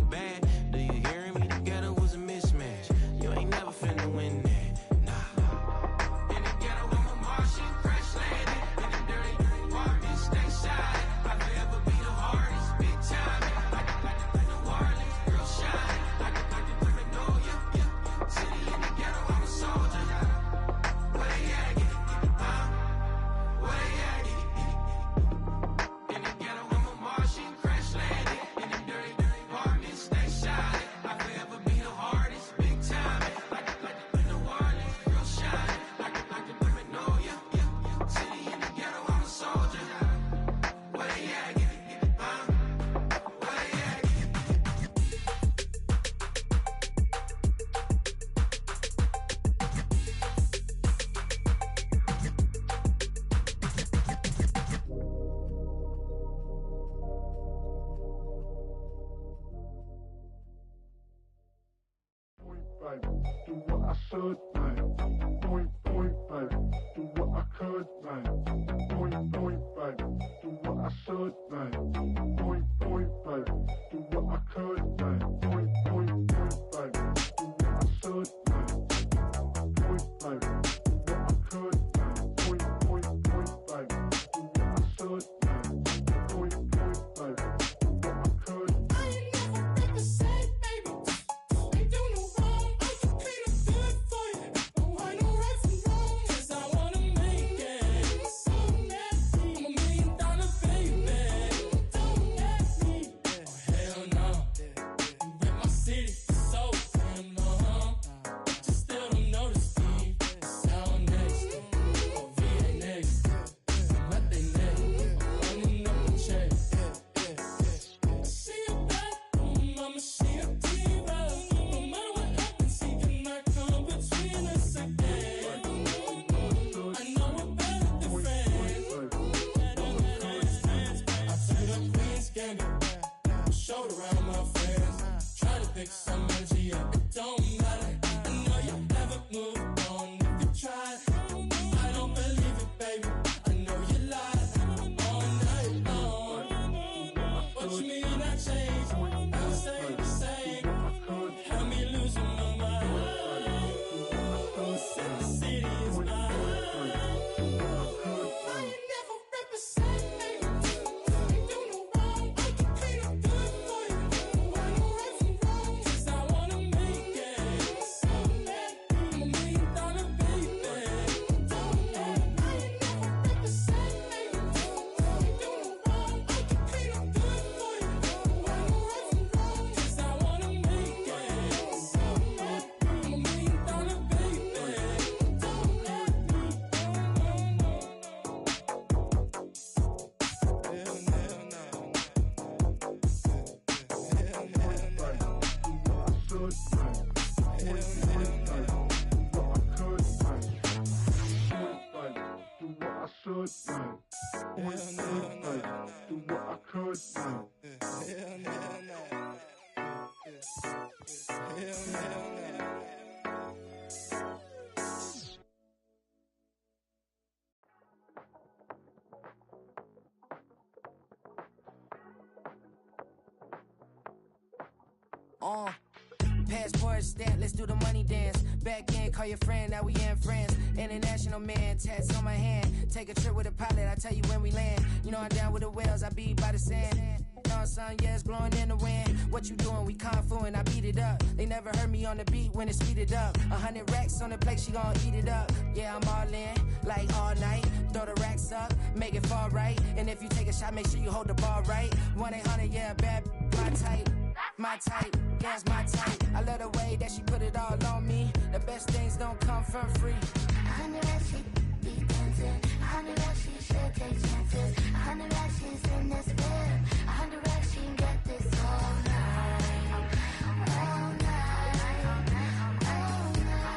baby. Do what I should, baby. Point, baby. Do what I could, baby. Point, baby. Do what I should, baby. Point, baby. Do what I could, baby. Point, baby. Do what I should, baby. Point, baby. Do what I could, baby. Point, baby. Do what I should, baby. Point, baby. Do what I could. I ain't never been the same, baby. Ain't do no wrong. I can clean up good for you. Don't want no right from wrong. 'Cause I wanna make it. So nasty. I'm $1 million baby. Don't let me. Oh, hell no. You rip my city so damn long. Just still don't notice me. Sound next. Oh, VA next. I'm at they neck. I'm running up the check. See a bathroom, I'ma see a diva. No matter what happens, he cannot come between us again. I know we're better than friends. I played up Queen's Gambit, showed around my friends. Try to pick some energy up, it don't matter. I know you haven't moved on if you tried. I don't believe it, baby. I know you lied all night long. What you mean I changed? I'll stay the same. Had me losing my mind. City is mine. I ain't never represent, baby. Ain't do no wrong. I can clean up good for you. Why no right from wrong? 'Cause I wanna make it. So mad. I'm $1 million baby. Don't let me. I ain't never represent, baby. Ain't do no wrong. I can clean up good for you. Why no right from wrong? 'Cause I wanna make it. So mad. I'm $1 million baby. Don't let me. Passport stamp, let's do the money dance. Back in, call your friend, now we in France. International man, tats on my hand. Take a trip with a pilot, I tell you when we land. You know I'm down with the whales, I be by the sand. On sun, yeah, it's blowing in the wind. What you doing? We kung fu and I beat it up. They never heard me on the beat when it's speeded up. 100 racks on the plate, she gon' eat it up. Yeah, I'm all in, like all night. Throw the racks up, make it fall right. And if you take a shot, make sure you hold the ball right. 1-800, yeah, bad, my type. My type, yeah, it's my type. I love the way that she put it all on me. The best things don't come from free. 100 racks, she be dancing. 100 racks, she should take chances. 100 racks, she's in this bed. 100 racks, she can get this all night. All night. All night.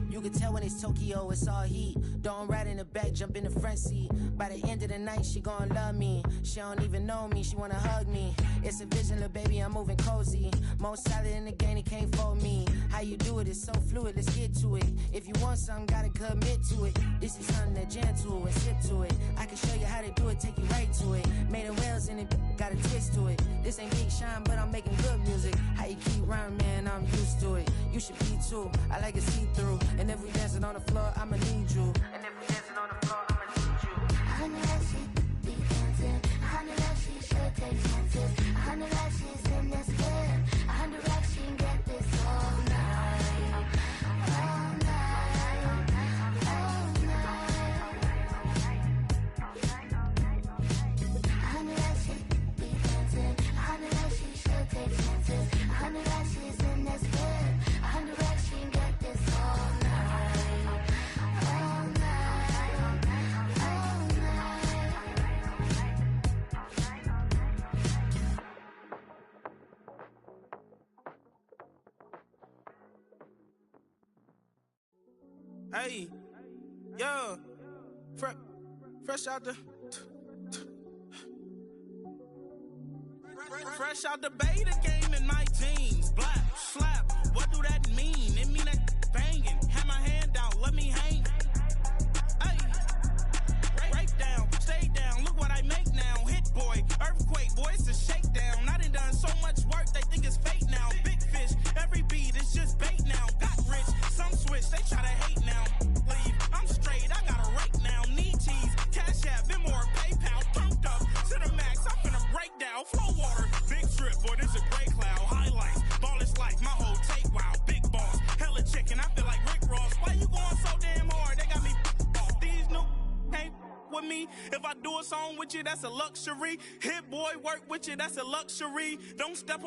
You can tell when it's Tokyo, it's all heat. Don't ride in the back, jump in the front seat. By the end of the night, she gon' love me. She don't even know me, she wanna hug me. It's a vision, little baby, I'm moving cozy. Most solid in the game, it can't fold me. How you do it, it's so fluid, let's get to it. If you want something, gotta commit to it. This is something that gentle and sip to it. I can show you how to do it, take you right to it. Made in wheels and it got a twist to it. This ain't Big Sean, but I'm making good music. How you keep rhyming, man, I'm used to it. You should be too, I like it see-through. And if we dancing on the floor, I'ma need you. And if we dancing on the floor, I'ma need you. 100 racks, she be dancing. 100 racks, she should take chances. 100 racks, she's in this bed. 100 racks, she can get this all night. All night. All night. 100 racks, she be dancing. 100 racks, she should take chances. 100 racks, she's in this bed. 100 racks, she can get this all night. All night. All Hey, yo, fresh out the. Fresh out the beta game in my jeans. Blap, slap, what do that mean? It mean that banging. Have my hand out, let me hang. Hey, break down, stay down, look what I make now. Hit boy, earthquake, boy, it's a shakedown. I done so much work, they think it's fake now. Big fish, every beat is just bait now. Got rich, some switch, they try to hate now. Leave, I'm straight, I got a rake now. Need cheese, cash app, Venmo or PayPal. Turned up to the max, I'm finna break down. Flow water, big trip, boy, this a gray cloud. Highlights, ball is life, my whole take, wow. Big boss, hella chicken, I feel like Rick Ross. Why you going so damn hard? They got me off. These new can't with me. If I do a song with you, that's a luxury. Hit boy, work with you, that's a luxury. Don't step on